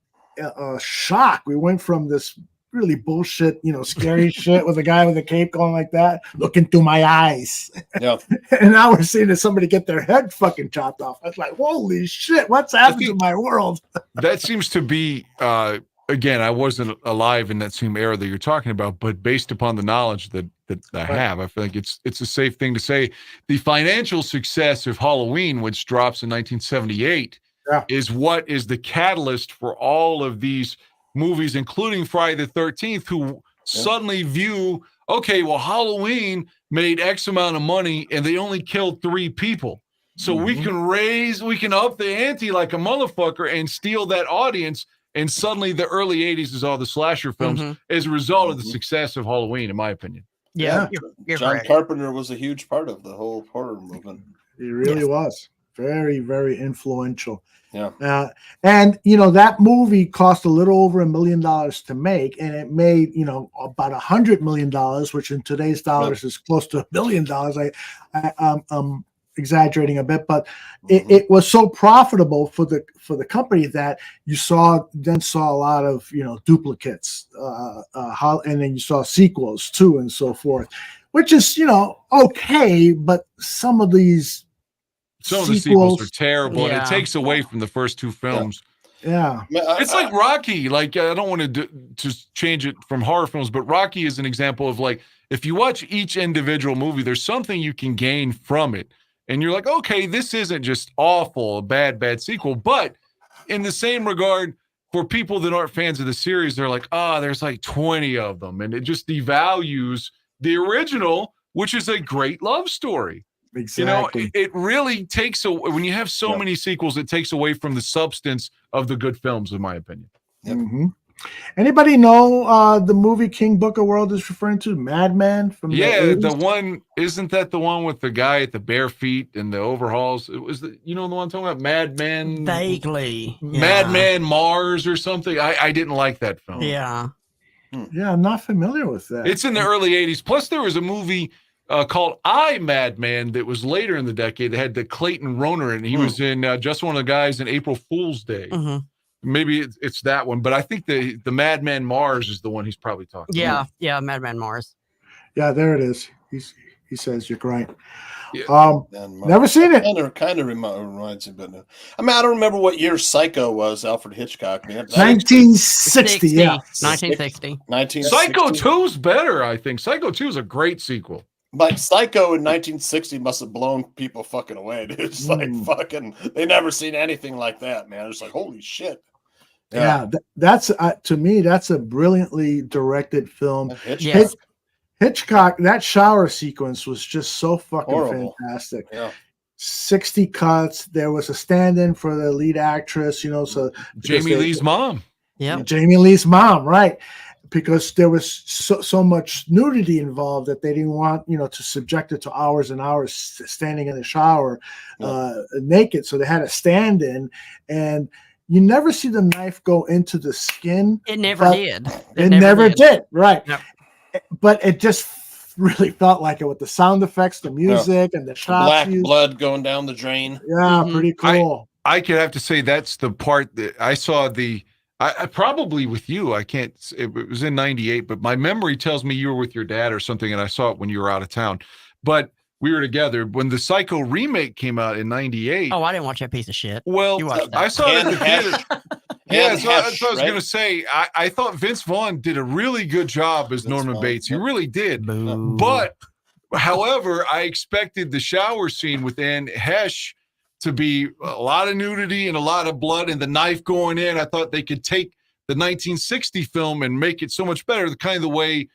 shock. We went from this really bullshit, scary shit with a guy with a cape going like that, look into my eyes. Yeah. And now we're seeing somebody get their head fucking chopped off. I was like, holy shit, what's happened to my world? That seems to be, again, I wasn't alive in that same era that you're talking about, but based upon the knowledge that I have, I feel like it's a safe thing to say. The financial success of Halloween, which drops in 1978, is what is the catalyst for all of these movies, including Friday the 13th, who suddenly view, okay, well, Halloween made X amount of money and they only killed 3 people. So we can up the ante like a motherfucker and steal that audience. And suddenly the early 80s is all the slasher films as a result of the success of Halloween, in my opinion. Yeah. You're John correct. Carpenter was a huge part of the whole horror movement. He really was. Very, very influential. Yeah. And that movie cost a little over $1 million to make, and it made about $100 million, which in today's dollars is close to $1 billion. I'm exaggerating a bit, but it was so profitable for the company that you saw a lot of duplicates, and then you saw sequels too, and so forth, which is okay, but some of the sequels are terrible, and it takes away from the first 2 films. Yeah. It's like Rocky. Like, I don't want to change it from horror films, but Rocky is an example of, like, if you watch each individual movie, there's something you can gain from it. And you're like, okay, this isn't just awful, a bad sequel. But in the same regard, for people that aren't fans of the series, they're like, there's like 20 of them. And it just devalues the original, which is a great love story. Exactly. It really takes away, when you have so many sequels, it takes away from the substance of the good films, in my opinion. Anybody know the movie King Booker World is referring to? Madman from the 80s? The one, isn't that the one with the guy at the bare feet and the overhauls? It was the one I'm talking about, Madman. Vaguely. Madman Mars or something. I didn't like that film. Yeah. Yeah, I'm not familiar with that. It's in the early 80s. Plus, there was a movie called I, Madman that was later in the decade that had the Clayton Rohner, and he was in Just One of the Guys in April Fool's Day. Maybe it's that one, but I think the Madman Mars is the one he's probably talking about. Yeah, Madman Mars. Yeah, there it is. He says you're right. Never seen it. Kind of reminds me, but I don't remember what year Psycho was. Alfred Hitchcock. 1960. Yeah, 1960. Psycho 2's better, I think. Psycho 2 is a great sequel. Like Psycho in 1960 must have blown people fucking away, dude. It's like fucking, they never seen anything like that, man. It's like, holy shit. Yeah, that's to me, that's a brilliantly directed film. Hitchcock, that shower sequence was just so fucking fantastic. Yeah. 60 cuts. There was a stand-in for the lead actress, so Jamie Lee's mom. Yeah, Jamie Lee's mom, right? Because there was so much nudity involved that they didn't want, to subject it to hours and hours standing in the shower naked. So they had a stand-in, and you never see the knife go into the skin. It never did. It never did. Right. Yep. But it just really felt like it with the sound effects, the music, and the shots. Black used. blood going down the drain. Yeah, pretty cool. I could have to say that's the part that I saw I probably with you. I can't. It was in '98, but my memory tells me you were with your dad or something, and I saw it when you were out of town. But we were together when the Psycho remake came out in '98. Oh, I didn't watch that piece of shit. Well, I saw it in the theater. Yeah, Hesh, so I was right? going to say, I thought Vince Vaughn did a really good job as Norman Bates. He really did. But, however, I expected the shower scene with Anne Hesh to be a lot of nudity and a lot of blood and the knife going in. I thought they could take the 1960 film and make it so much better, the kind of the way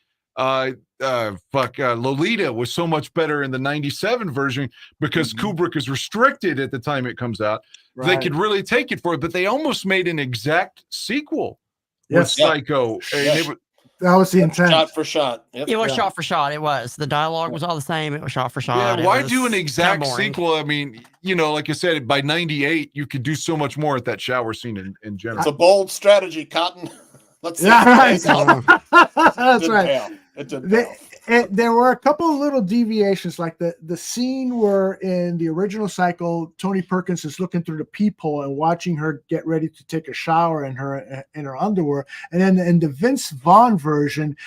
Lolita was so much better in the 97 version because Kubrick is restricted at the time it comes out. Right. They could really take it for it, but they almost made an exact sequel with Psycho. And That was the intent. Shot for shot. Yep. It was shot for shot. It was. The dialogue was all the same. It was shot for shot. Yeah, It why was do an exact kinda boring. sequel? I mean, like I said, by 98, you could do so much more at that shower scene in general. It's a bold strategy, Cotton. Let's see. Yeah, if it pays right. off. That's Didn't right. pay off. It didn't pay off. There were a couple of little deviations, like the scene where in the original cycle, Tony Perkins is looking through the peephole and watching her get ready to take a shower in her underwear, and then in the Vince Vaughn version,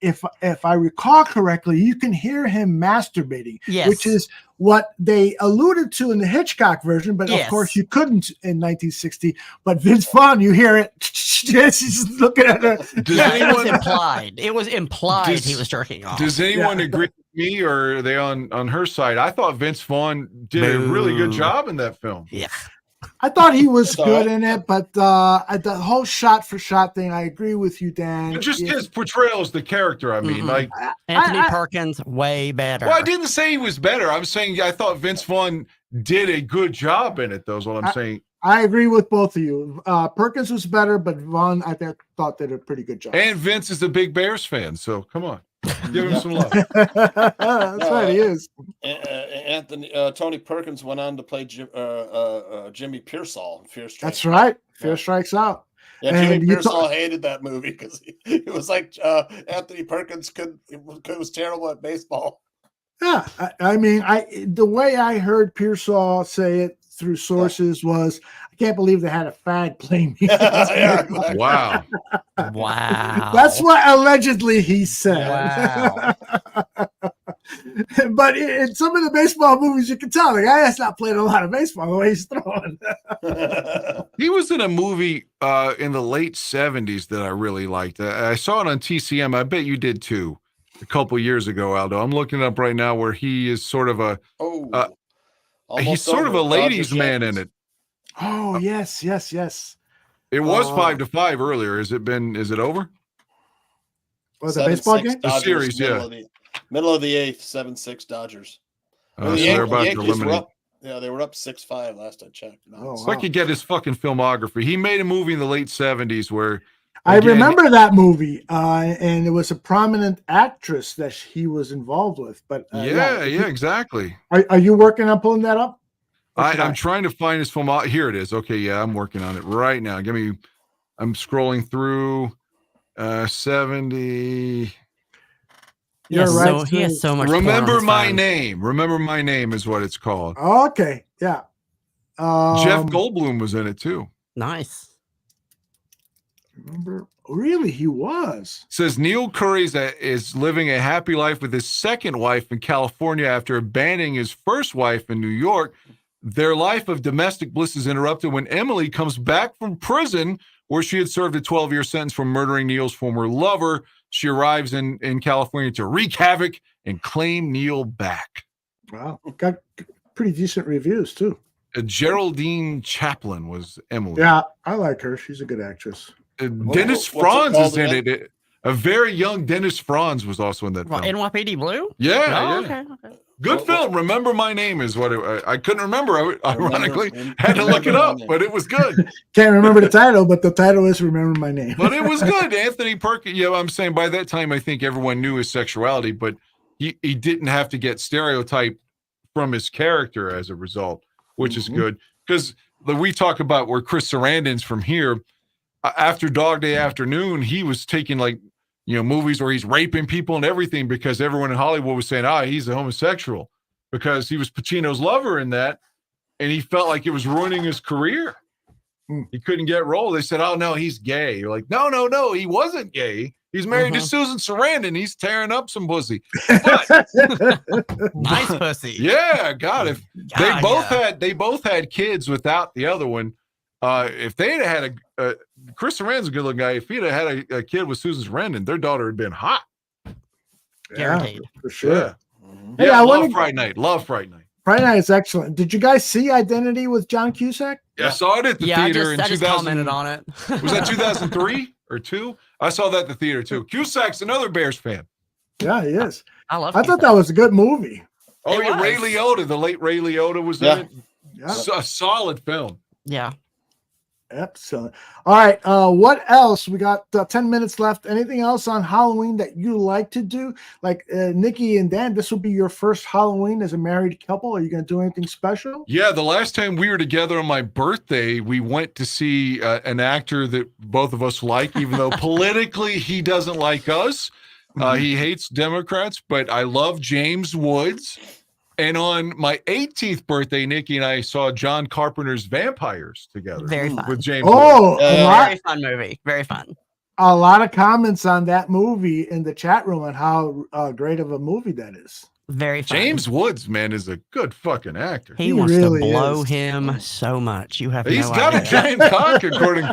if I recall correctly, you can hear him masturbating, Yes. which is what they alluded to in the Hitchcock version, but of Yes. course you couldn't in 1960. But Vince Vaughn, you hear it. He's looking at her. It was implied. It was implied Does- he was jerking off. Does anyone agree with me, or are they on her side? I thought Vince Vaughn did a really good job in that film. Yeah. I thought he was That's all good right. in it, but the whole shot for shot thing, I agree with you, Dan. But just Yeah. his portrayal as the character. I mean, Mhm. like, Anthony Perkins, way better. well, I didn't say he was better. I'm saying I thought Vince Vaughn did a good job in it. Though, is what I'm saying. I agree with both of you. Perkins was better, but Vaughn, thought did a pretty good job. And Vince is a big Bears fan, so come on, give him some love. That's right, he is. Tony Perkins went on to play Jimmy Pearsall in Fear Strikes. That's right. Fear Strikes Out. Yeah, And Jimmy you Pearsall hated that movie because it was like Anthony Perkins was terrible at baseball. Yeah, I mean, the way I heard Pearsall say it through sources was, I can't believe they had a fag playing me. Yeah, exactly. Wow. Wow. That's what allegedly he said. Wow. But in some of the baseball movies, you can tell the guy has not played a lot of baseball the way he's throwing. He was in a movie in the late 70s that I really liked. I saw it on TCM. I bet you did too. A couple years ago, Aldo. I'm looking it up right now where he is sort of a he's sort of a ladies' man in it. Oh, yes. It was 5-5 earlier. Is it over? Was it a baseball 7-6 game? The Dodgers, series, middle of the eighth, 7-6 Dodgers. So they're about to Yankees were eliminate. up. Yeah, they were up 6-5 last I checked. No, So I could get his fucking filmography. He made a movie in the late 70s where I again, remember that movie, and it was a prominent actress that he was involved with. But yeah, exactly. Are you working on pulling that up? I'm trying to find his film. Here it is. Okay, yeah, I'm working on it right now. I'm scrolling through 70. You're right. He has so much. Remember My Name. Remember My Name is what it's called. Okay, yeah. Jeff Goldblum was in it too. Nice. Remember, really, he was. It says Neil Curry is living a happy life with his second wife in California after abandoning his first wife in New York. Their life of domestic bliss is interrupted when Emily comes back from prison where she had served a 12-year sentence for murdering Neil's former lover. She arrives in California to wreak havoc and claim Neil back. Wow, got pretty decent reviews too. Geraldine Chaplin was Emily. Yeah, I like her. She's a good actress. Dennis what's it Franz called is in again? it. A very young Dennis Franz was also in that film. NYPD Blue? Yeah, Oh, yeah. okay. Good film. Remember My Name is what I couldn't remember. Ironically, had to look it up, but it was good. Can't remember the title, but the title is Remember My Name. But it was good. Anthony Perkins. Yeah, I'm saying by that time, I think everyone knew his sexuality, but he didn't have to get stereotyped from his character as a result, which is good. Because we talk about where Chris Sarandon's from here. After Dog Day Afternoon, he was taking movies where he's raping people and everything because everyone in Hollywood was saying, he's a homosexual because he was Pacino's lover in that. And he felt like it was ruining his career. He couldn't get roles. They said, oh, no, he's gay. You're like, no, he wasn't gay. He's married to Susan Sarandon. He's tearing up some pussy. But, Nice pussy. yeah, God, if they both had kids without the other one. If they had had Chris Sarandon's a good looking guy. If he'd have had a kid with Susan Sarandon, their daughter had been hot. Guaranteed. For sure. Yeah, Hey, yeah, I love wanna- Friday Night. Love Friday Night. Friday Night is excellent. Did you guys see Identity with John Cusack? Yeah, I saw it at the theater in I just 2000. commented on it. Was that 2003 or 2? I saw that at the theater too. Cusack's another Bears fan. Yeah, he is. I love. I thought that was a good movie. Oh, yeah, Ray Liotta, the late Ray Liotta was in it. Yeah. A solid film. Yeah. Excellent. All right. What else? We got 10 minutes left. Anything else on Halloween that you like to do? Like Nikki and Dan, this will be your first Halloween as a married couple. Are you going to do anything special? Yeah, the last time we were together on my birthday, we went to see an actor that both of us like, even though politically he doesn't like us. He hates Democrats, but I love James Woods. And on my 18th birthday, Nikki and I saw John Carpenter's Vampires together. Very fun. With James Oh, Woods. Very fun movie. Very fun. A lot of comments on that movie in the chat room on how great of a movie that is. Very fun. James Woods, man, is a good fucking actor. He wants really to blow is. him so much. You have He's no got a idea. giant cock, according.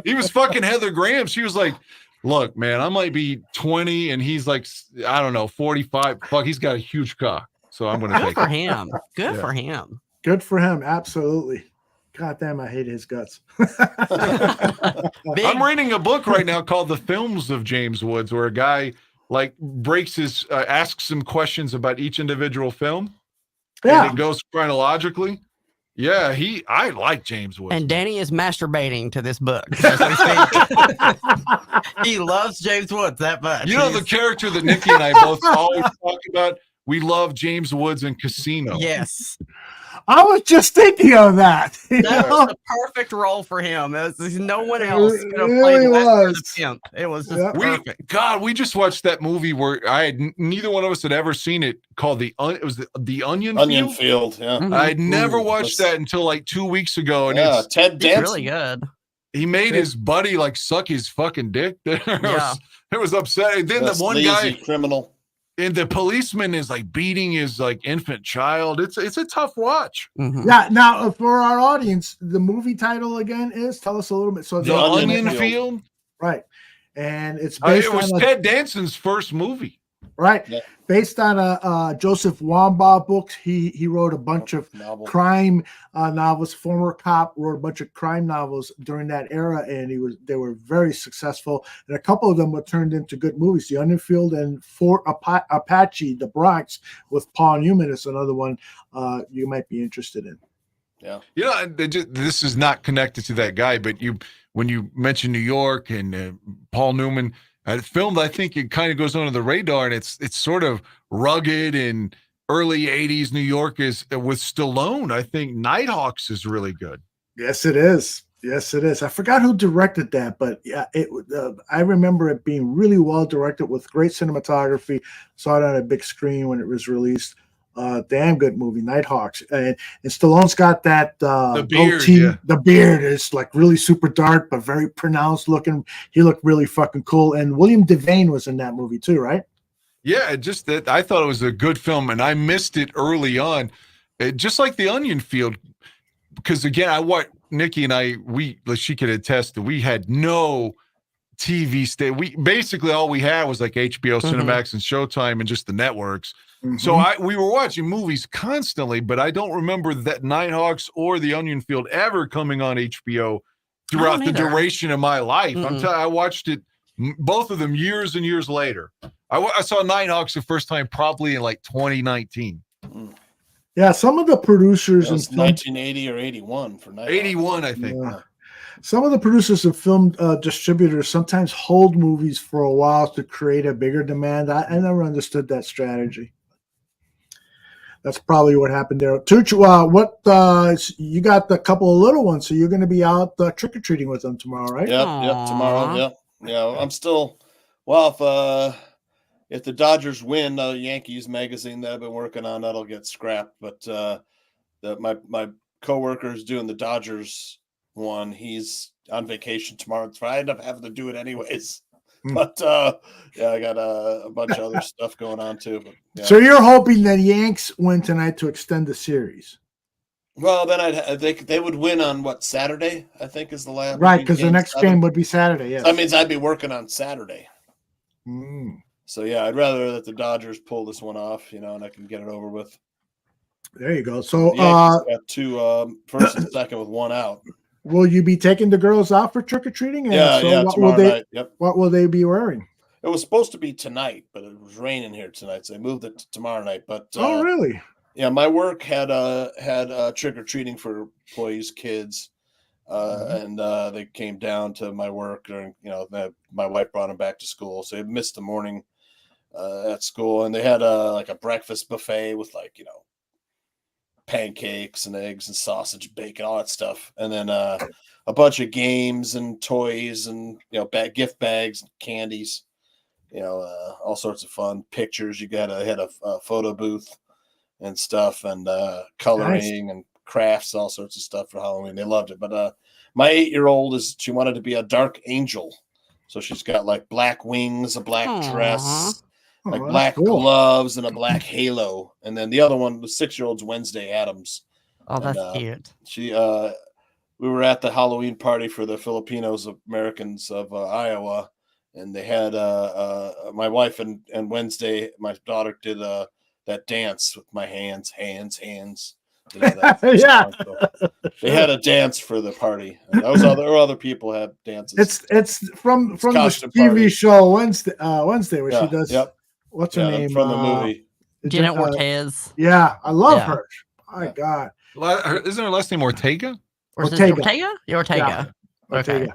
He was fucking Heather Graham. She was like, look, man, I might be 20 and he's like, I don't know, 45. Fuck, he's got a huge cock. So I'm going to Good take for it. him. Good Yeah. for him. Good for him. Absolutely. God damn, I hate his guts. I'm reading a book right now called The Films of James Woods, where a guy like breaks his, asks him questions about each individual film. Yeah. And it goes chronologically. Yeah, I like James Woods. And Danny is masturbating to this book as we speak. He loves James Woods that much. You know the character that Nikki and I both always talk about? We love James Woods in Casino. Yes. I was just thinking of that. you That know? was the perfect role for him. No one else could have It played really Lester the was. Pimp. It was just perfect. We just watched that movie where neither one of us had ever seen it, called the Onion Onion Field. Field, yeah. I'd never Ooh, watched that until like 2 weeks ago, and Yeah, it's Ted It's Danson. really good. he made his buddy like suck his fucking dick. Yeah. It was upsetting. Then That's the one lazy guy criminal. and the policeman is like beating his like infant child. It's a tough watch. Mm-hmm. Yeah. Now, for our audience, the movie title again is, tell us a little bit. So The Onion Field. Right. And it's based It was on Ted Danson's first movie. right. Yeah. Based on a Joseph Wambaugh books. He wrote a bunch of Novel. crime novels. Former cop wrote a bunch of crime novels during that era, and they were very successful. And a couple of them were turned into good movies. The Onion Field and Fort Apache, The Bronx, with Paul Newman is another one you might be interested in. Yeah. You know, this is not connected to that guy, but when you mention New York and Paul Newman, filmed, I think it kind of goes under the radar, and it's sort of rugged and early 80s New York is with Stallone. I think Nighthawks is really good. Yes, it is. Yes, it is. I forgot who directed that, but yeah, I remember it being really well directed with great cinematography. Saw it on a big screen when it was released. Damn good movie, Nighthawks. And Stallone's got that The beard, goatee. yeah. The beard is like really super dark, but very pronounced looking. He looked really fucking cool. And William Devane was in that movie too, right? Yeah, just that I thought it was a good film, and I missed it early on, just like The Onion Field. Because again, Nikki and I, she could attest that we had no TV stay. We basically all we had was like HBO, Cinemax, and Showtime, and just the networks. So we were watching movies constantly, but I don't remember that Nighthawks or The Onion Field ever coming on HBO throughout the duration of my life. I watched it, both of them, years and years later. I saw Nighthawks the first time probably in like 2019. Yeah, some of the producers It was and 1980 or 81 for Night. 81, I think. Yeah. Some of the producers and film distributors sometimes hold movies for a while to create a bigger demand. I never understood that strategy. That's probably what happened there. Tuch, you got a couple of little ones, so you're going to be out trick-or-treating with them tomorrow, right? Yep, tomorrow. Yep. Yeah, I'm still, if the Dodgers win, the Yankees magazine that I've been working on, that'll get scrapped. But my coworker's doing the Dodgers one. He's on vacation tomorrow, so I end up having to do it anyways. But I got a bunch of other stuff going on too. But, yeah. So you're hoping that Yanks win tonight to extend the series? Well, then they would win on Saturday, I think is the last. Right, because the next game would be Saturday. Yes, that means I'd be working on Saturday. Mm. So yeah, I'd rather that the Dodgers pull this one off, and I can get it over with. There you go. So the Yankees got two, first and second with one out. Will you be taking the girls out for trick or treating? Yeah, tomorrow night. Yep. What will they be wearing? It was supposed to be tonight, but it was raining here tonight, so they moved it to tomorrow night. But oh, really? Yeah, my work had trick or treating for employees' kids And they came down to my work during, my wife brought them back to school, so they missed the morning at school, and they had like a breakfast buffet with pancakes and eggs and sausage, bacon, all that stuff, and then a bunch of games and toys and gift bags and candies, all sorts of fun pictures. You had a photo booth and stuff, and coloring and crafts, all sorts of stuff for Halloween. They loved it. But my 8-year-old she wanted to be a dark angel, so she's got like black wings, a black dress, like black gloves, and a black halo. And then the other one, the 6-year-old's Wednesday Addams. Oh, that's cute. She we were at the Halloween party for the Filipinos Americans of Iowa, and they had my wife and Wednesday, my daughter, did that dance with my hands. Yeah. They had a dance for the party. And there were other people had dances. It's from the costume TV party. show Wednesday where she does. Yep. What's her name from the movie? Janet Ortez. Yeah, I love her. My God. Isn't her last name Ortega? Or is it Ortega? Ortega. Yeah. Okay.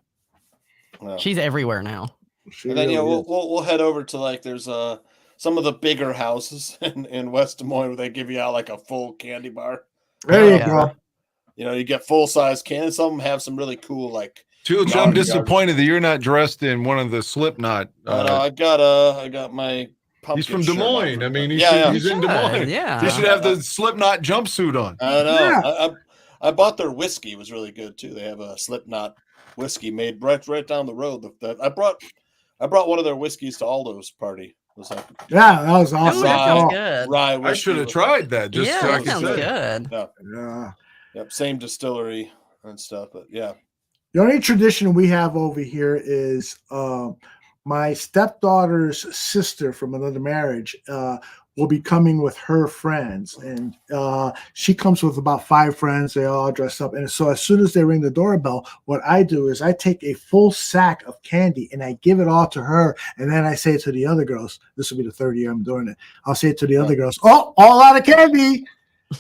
Yeah. She's everywhere now. And then we'll head over to like there's some of the bigger houses in West Des Moines where they give you out like a full candy bar. There you go. You get full size candy. Some of them have some really cool like. Tooch, I'm disappointed that you're not dressed in one of the Slipknot. I got my. He's from Des Moines. I mean, he's in Des Moines. Yeah, he should have the Slipknot jumpsuit on. I know. Yeah. I bought their whiskey. It was really good too. They have a Slipknot whiskey made right down the road. I brought one of their whiskeys to Aldo's party. It was like, yeah, that was awesome. That sounds good. Rye I should have tried that. Just yeah, so I that sounds good. Yeah. Yep. Same distillery and stuff, but yeah. The only tradition we have over here is my stepdaughter's sister from another marriage will be coming with her friends, and she comes with about 5 friends. They all dress up, and so as soon as they ring the doorbell, what I do is I take a full sack of candy and I give it all to her, and then I say to the other girls, this will be the 3rd year I'm doing it, I'll say to the other girls, oh, all out of candy.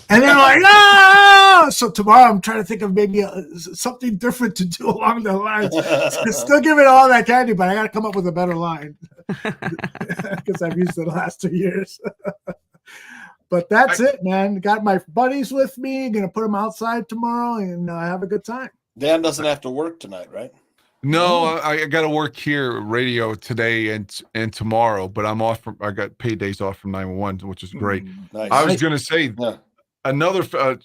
And they're like, ah! So tomorrow I'm trying to think of maybe something different to do along the lines. Still giving all that candy, but I got to come up with a better line because I've used it the last 2 years. But that's it, man. Got my buddies with me. Going to put them outside tomorrow and have a good time. Dan doesn't have to work tonight, right? No, I got to work here radio today and tomorrow, but I'm off I got paid days off from 911, which is great. Nice. I was going to say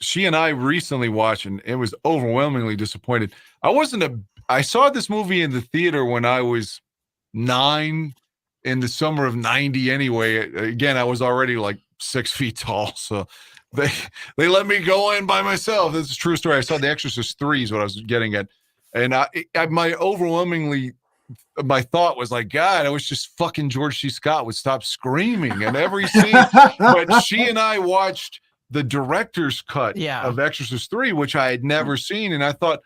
she and I recently watched, and it was overwhelmingly disappointed. I saw this movie in the theater when I was 9 in the summer of 90 anyway. Again, I was already like 6 feet tall, so they let me go in by myself. This is a true story. I saw The Exorcist 3 is what I was getting at. And my thought was like, God, I wish just fucking George C. Scott would stop screaming in every scene. But she and I watched the director's cut of Exorcist 3, which I had never seen. And I thought,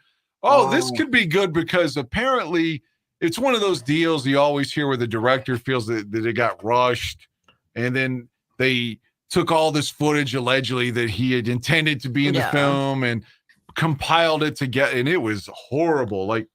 this could be good because apparently it's one of those deals you always hear where the director feels that it got rushed. And then they took all this footage allegedly that he had intended to be in the film and compiled it together. And it was horrible. Like,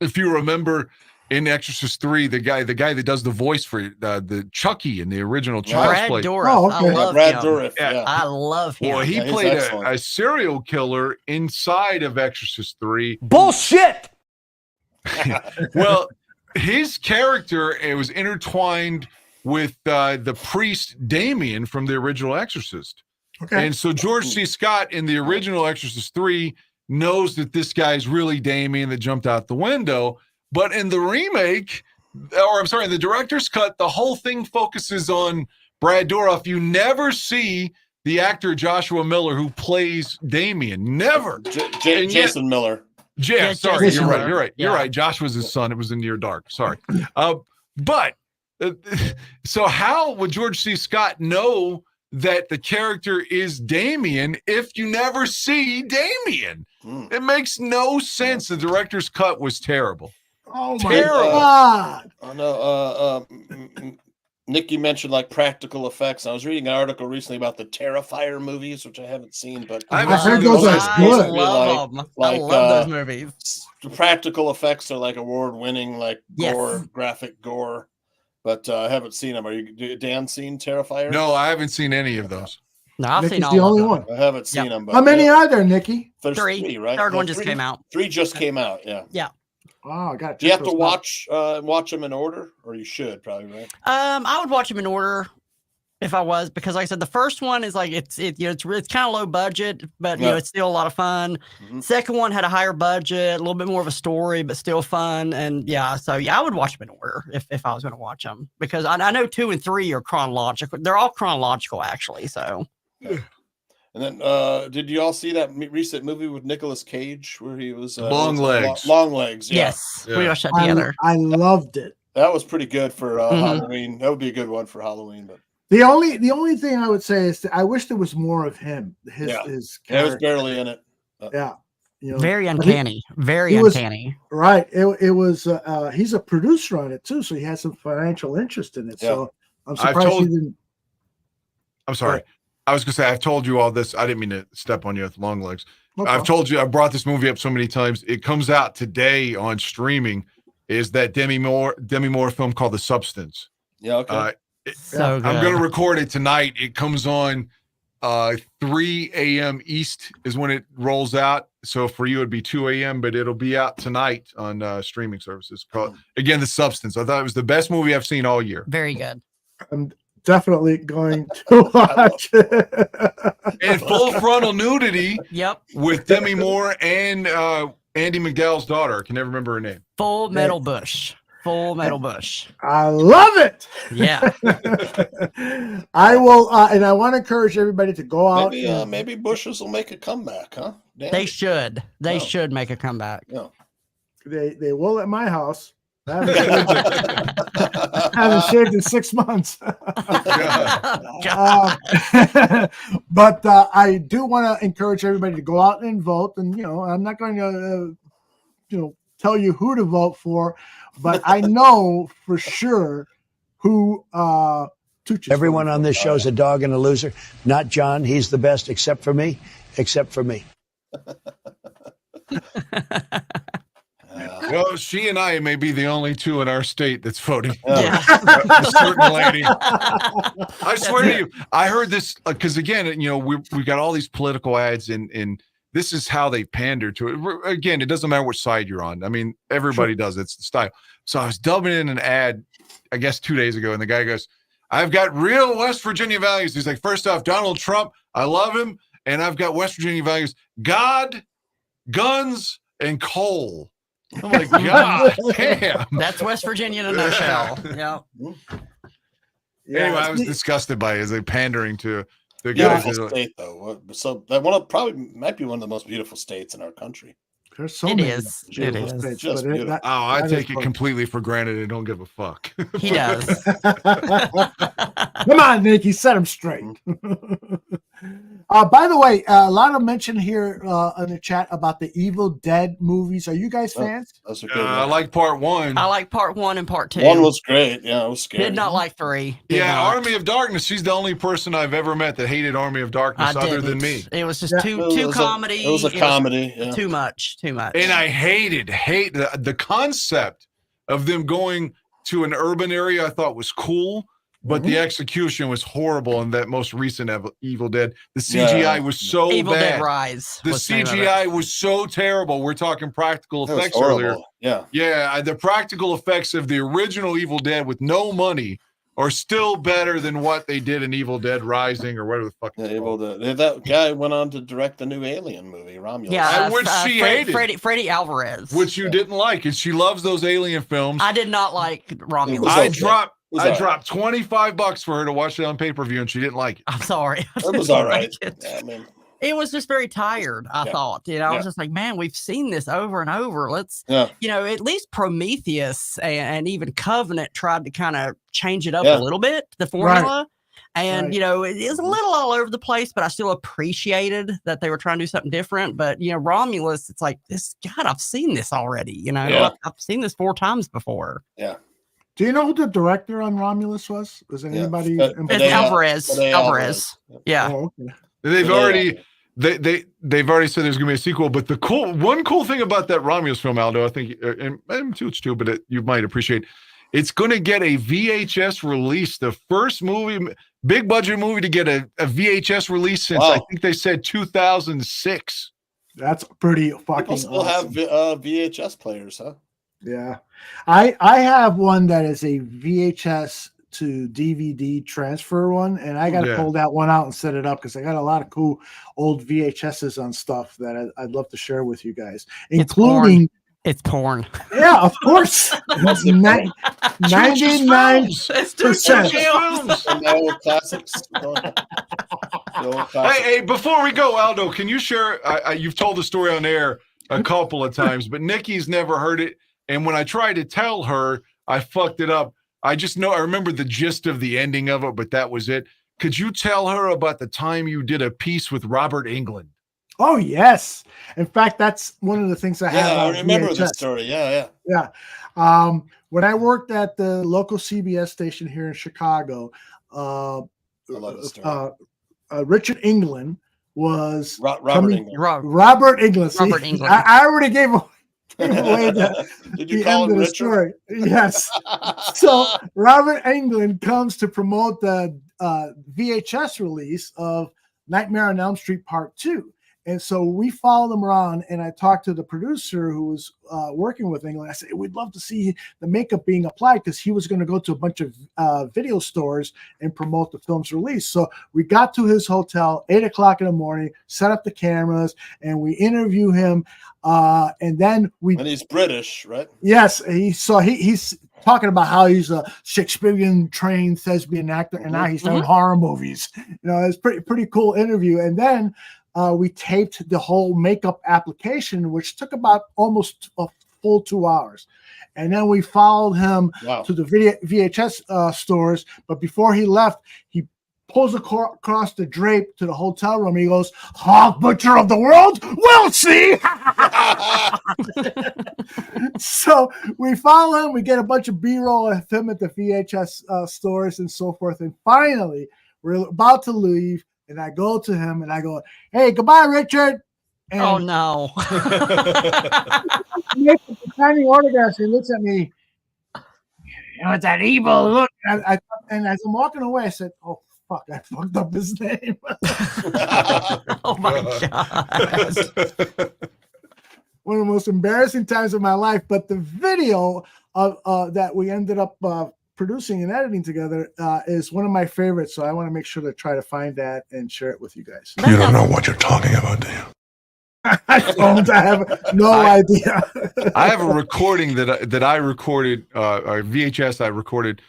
if you remember in Exorcist 3, the guy that does the voice for the Chucky in the original Child's Play. Brad Dourif. I love Brad him. Dourif. Yeah. I love him. Well, he played a serial killer inside of Exorcist 3. Bullshit. Well, his character, it was intertwined with the priest Damien from the original Exorcist. Okay. And so George C. Scott in the original Exorcist 3 knows that this guy's really Damien that jumped out the window. But in the remake, or I'm sorry, in the director's cut, the whole thing focuses on Brad Dourif. You never see the actor Joshua Miller who plays Damien. Never. Jason Miller. Yeah, sorry, Jason you're Miller. right. You're right. Yeah. You're right. Joshua's his son. It was in Near Dark. Sorry. So how would George C. Scott know that the character is Damien if you never see Damien? It makes no sense. The director's cut was terrible. Oh my Terrible. God. Oh no. Nick, you mentioned like practical effects. I was reading an article recently about the Terrifier movies, which I haven't seen, but I heard those are good. I love them. I love those movies. The practical effects are like award-winning, like gore, graphic gore. But I haven't seen them. Dan seen Terrifier? No, I haven't seen any of those. No, I've Nikki's seen all the of only them. one. I haven't seen them. But How many are there, Nikki? There's three, right? Third No, one just three? came out. Three just came out. Yeah. Yeah. Oh, I got. Do you have to watch them in order, or you should probably, right? I would watch them in order if I was, because like I said, the first one is like it's kind of low budget, but you know it's still a lot of fun. Second one had a higher budget, a little bit more of a story, but still fun. And I would watch them in order if I was going to watch them, because I know 2 and 3 are chronological. They're all chronological actually. So. And then, did you all see that recent movie with Nicolas Cage where he was Long Legs? Long Legs. Yeah. Yes, we watched that together. I loved it. That was pretty good for Halloween. That would be a good one for Halloween. But The only thing I would say is that I wish there was more of him. His it was barely in it. Yeah. You know, very uncanny. Very he was- uncanny. Right. It was. He's a producer on it too, so he has some financial interest in it. Yeah. So I'm surprised he didn't. I'm sorry. I was gonna say I've told you all this. I didn't mean to step on you with Long Legs. Okay. I've told you I brought this movie up so many times. It comes out today on streaming. Is that Demi Moore film called The Substance? Yeah. Okay. So I'm good. gonna record it tonight. It comes on 3 a.m. East is when it rolls out. So for you it'd be 2 a.m., but it'll be out tonight on streaming services. Called again The Substance. I thought it was the best movie I've seen all year. Very good. I'm definitely going to watch it. And full frontal nudity. Yep. With Demi Moore and Andy McDowell's daughter. I can never remember her name. Full Metal Bush. Full Metal Bush. I love it. Yeah. I will, and I want to encourage everybody to go out. Maybe Bushes will make a comeback, huh? Dan? They should. They should make a comeback. No. They will at my house. I haven't shaved in 6 months. But I do want to encourage everybody to go out and vote. And, you know, I'm not going to, tell you who to vote for, but I know for sure who Everyone on this show is a dog and a loser. Not John. He's the best, except for me. Except for me. Well, she and I may be the only two in our state that's voting. Yeah. A certain lady. I swear to you, I heard this because again, we got all these political ads, and this is how they pander to it. Again, it doesn't matter which side you're on. I mean, everybody does. It's the style. So I was dubbing in an ad, I guess 2 days ago, and the guy goes, "I've got real West Virginia values." He's like, "First off, Donald Trump, I love him, and I've got West Virginia values: God, guns, and coal." I'm like, God damn. That's West Virginia in a nutshell. Yeah. Anyway, I was disgusted by it as they pandering to the Beautiful guys. state, though. So that might be one of the most beautiful states in our country. There's so It many is. beautiful It is. states, Just but beautiful. I that take is it completely for granted and don't give a fuck. He does. Come on, Nikki, set him straight. By the way, a lot of mention here in the chat about the Evil Dead movies. Are you guys fans? That's a good I one. like part one. I like part 1 and part 2. One was great. Yeah, it was scary. Did not like 3. Did Yeah, not. Army of Darkness. She's the only person I've ever met that hated Army of Darkness I other than didn't. me. It was just It too was comedy. It was a comedy. Yeah. Too much. And I hate the concept of them going to an urban area. I thought was cool, but the execution was horrible in that most recent Evil Dead. The CGI was so Evil bad. Dead Rise. The was the name of it. CGI was so terrible. We're talking practical That was effects earlier. horrible. Yeah. Yeah, the practical effects of the original Evil Dead with no money are still better than what they did in Evil Dead Rising or whatever the fuck. it's called. That guy went on to direct the new Alien movie, Romulus. Yeah, which she hated. Freddie Alvarez. Which you didn't like, and she loves those alien films. I did not like Romulus. I okay. dropped was I all right. dropped $25 for her to watch it on pay-per-view, and she didn't like it. I'm sorry. It was all right. Yeah, I mean, It was just very tired, I Yeah. thought. I was Yeah. just like, man, we've seen this over and over. Let's, yeah. at least Prometheus and even Covenant tried to kind of change it up Yeah. a little bit, the formula. And, Right. it is a little all over the place, but I still appreciated that they were trying to do something different. But, Romulus, it's like, God, I've seen this already. Yeah. I've seen this 4 times before. Yeah. Do you know who the director on Romulus was? Was anybody? It's Alvarez. Alvarez. Yeah. Oh, okay. They've already they've already said there's going to be a sequel. But the one cool thing about that Romulus film, Aldo, I think, and Toots too, but you might appreciate, it's going to get a VHS release. The first movie, big budget movie, to get a VHS release since I think they said 2006. That's pretty fucking People still awesome. have VHS players, huh? Yeah, I have one that is a VHS to DVD transfer one, and I got to pull that one out and set it up because I got a lot of cool old VHSs on stuff that I'd love to share with you guys, including. It's porn. Yeah, of course. 99%. Hey, before we go, Aldo, can you share? You've told the story on air a couple of times, but Nikki's never heard it. And when I tried to tell her, I fucked it up. I remember the gist of the ending of it, but that was it. Could you tell her about the time you did a piece with Robert Englund? Oh, yes. In fact, that's one of the things I have. Yeah, I remember VHS. the story. Yeah. When I worked at the local CBS station here in Chicago, Richard Englund was Robert Englund. Robert Englund. Robert Englund. I already gave away Did you call him Richard? Story. Yes. So Robert Englund comes to promote the VHS release of Nightmare on Elm Street Part 2. And so we followed him around, and I talked to the producer who was working with England. I said, we'd love to see the makeup being applied because he was going to go to a bunch of video stores and promote the film's release. So we got to his hotel, 8 o'clock in the morning, set up the cameras, and we interview him. And then And he's British, right? Yes. He's talking about how he's a Shakespearean trained thespian actor, and now he's done horror movies. It's pretty cool interview. And then we taped the whole makeup application, which took about almost a full 2 hours. And then we followed him to the VHS stores. But before he left, he pulls across the drape to the hotel room. He goes, "Hog Butcher of the World, we'll see." So we follow him. We get a bunch of B-roll of him at the VHS stores and so forth. And finally, we're about to leave. And I go to him and I go, "Hey, goodbye, Richard." And oh, no. Tiny autographs. He looks at me, with that evil look. And as I'm walking away, I said, "Oh, fuck, I fucked up his name." Oh, my God. One of the most embarrassing times of my life. But the video of that we ended up producing and editing together is one of my favorites, so I want to make sure to try to find that and share it with you guys. You don't know what you're talking about, do you? I don't. I have no idea. I have a recording that I recorded, or VHS I recorded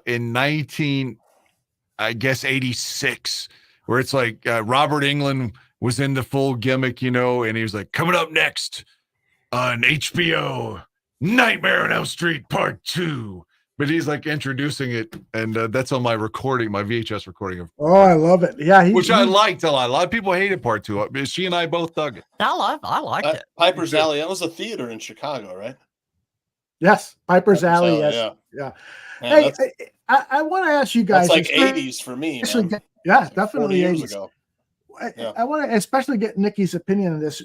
in 86, where it's like Robert Englund was in the full gimmick, and he was like, "Coming up next on HBO, Nightmare on Elm Street Part 2." But he's like introducing it, and that's on my recording, my VHS recording of. Oh, I love it. Yeah, which I liked a lot. A lot of people hated Part 2. She and I both dug it. I liked it. Piper's Alley. That was a theater in Chicago, right? Yes, Piper's Alley. Yes, yeah. Hey, I want to ask you guys. That's like 80s for me. Yeah, definitely years 80s. ago. I want to especially get Nikki's opinion on this.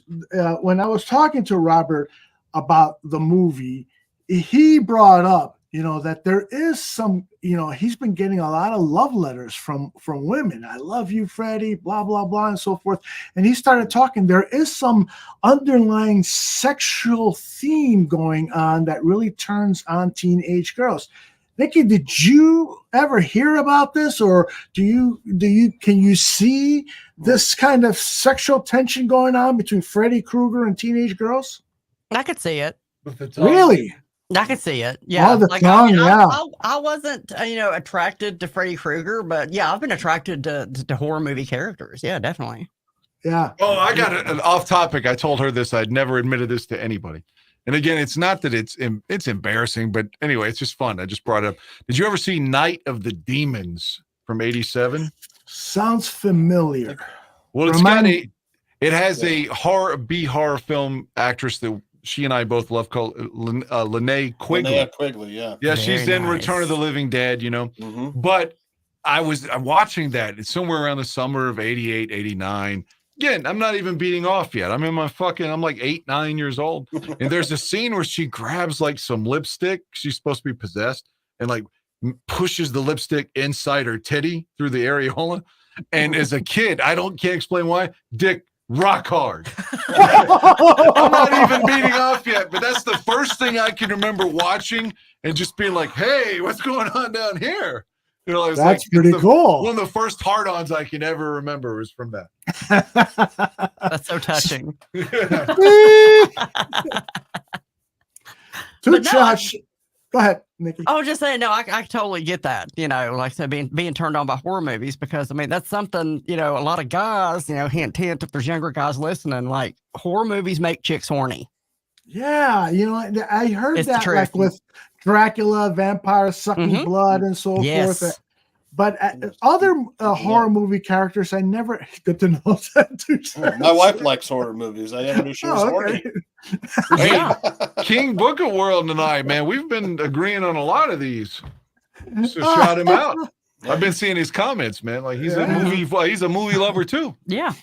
When I was talking to Robert about the movie, he brought up, that there is some, he's been getting a lot of love letters from women. "I love you, Freddie," blah, blah, blah, and so forth. And he started talking. There is some underlying sexual theme going on that really turns on teenage girls. Nikki, did you ever hear about this, or can you see this kind of sexual tension going on between Freddy Krueger and teenage girls? I could see it. Really? I could see it. Yeah. Oh, the tongue, yeah. I wasn't, attracted to Freddy Krueger, but yeah, I've been attracted to horror movie characters. Yeah, definitely. Yeah. Oh, I got an off topic. I told her this. I'd never admitted this to anybody. And again, it's not that it's embarrassing, but anyway, it's just fun. I just brought it up. Did you ever see Night of the Demons from 87? Sounds familiar. Well, it has a horror film actress that she and I both love called Linnea Quigley. Linnea Quigley, yeah. Yeah, Very she's in nice. Return of the Living Dead, you know. But I'm watching that. It's somewhere around the summer of 88, 89. Again, I'm not even beating off yet. I'm like 8, 9 years old. And there's a scene where she grabs like some lipstick. She's supposed to be possessed and like pushes the lipstick inside her titty through the areola. And as a kid, can't explain why, dick rock hard. I'm not even beating off yet, but that's the first thing I can remember watching and just being like, hey, what's going on down here? You know, it's That's pretty cool. One of the first hard-ons I can ever remember was from that. That's so touching. Go ahead, Nikki. I was just saying, no, I totally get that. You know, like I said, being turned on by horror movies, because I mean that's something, you know, a lot of guys, you know, hint if there's younger guys listening, like horror movies make chicks horny. Yeah, you know, I heard It's the that truth. like with Dracula, vampires sucking Mhm. blood and so Yes. forth. But other horror movie characters, I never. Good to know that too. My wife likes horror movies. I never knew she was horny. Hey, King Book of World and I, man, we've been agreeing on a lot of these. So shout him out. I've been seeing his comments, man. Like he's a movie lover too. Yeah,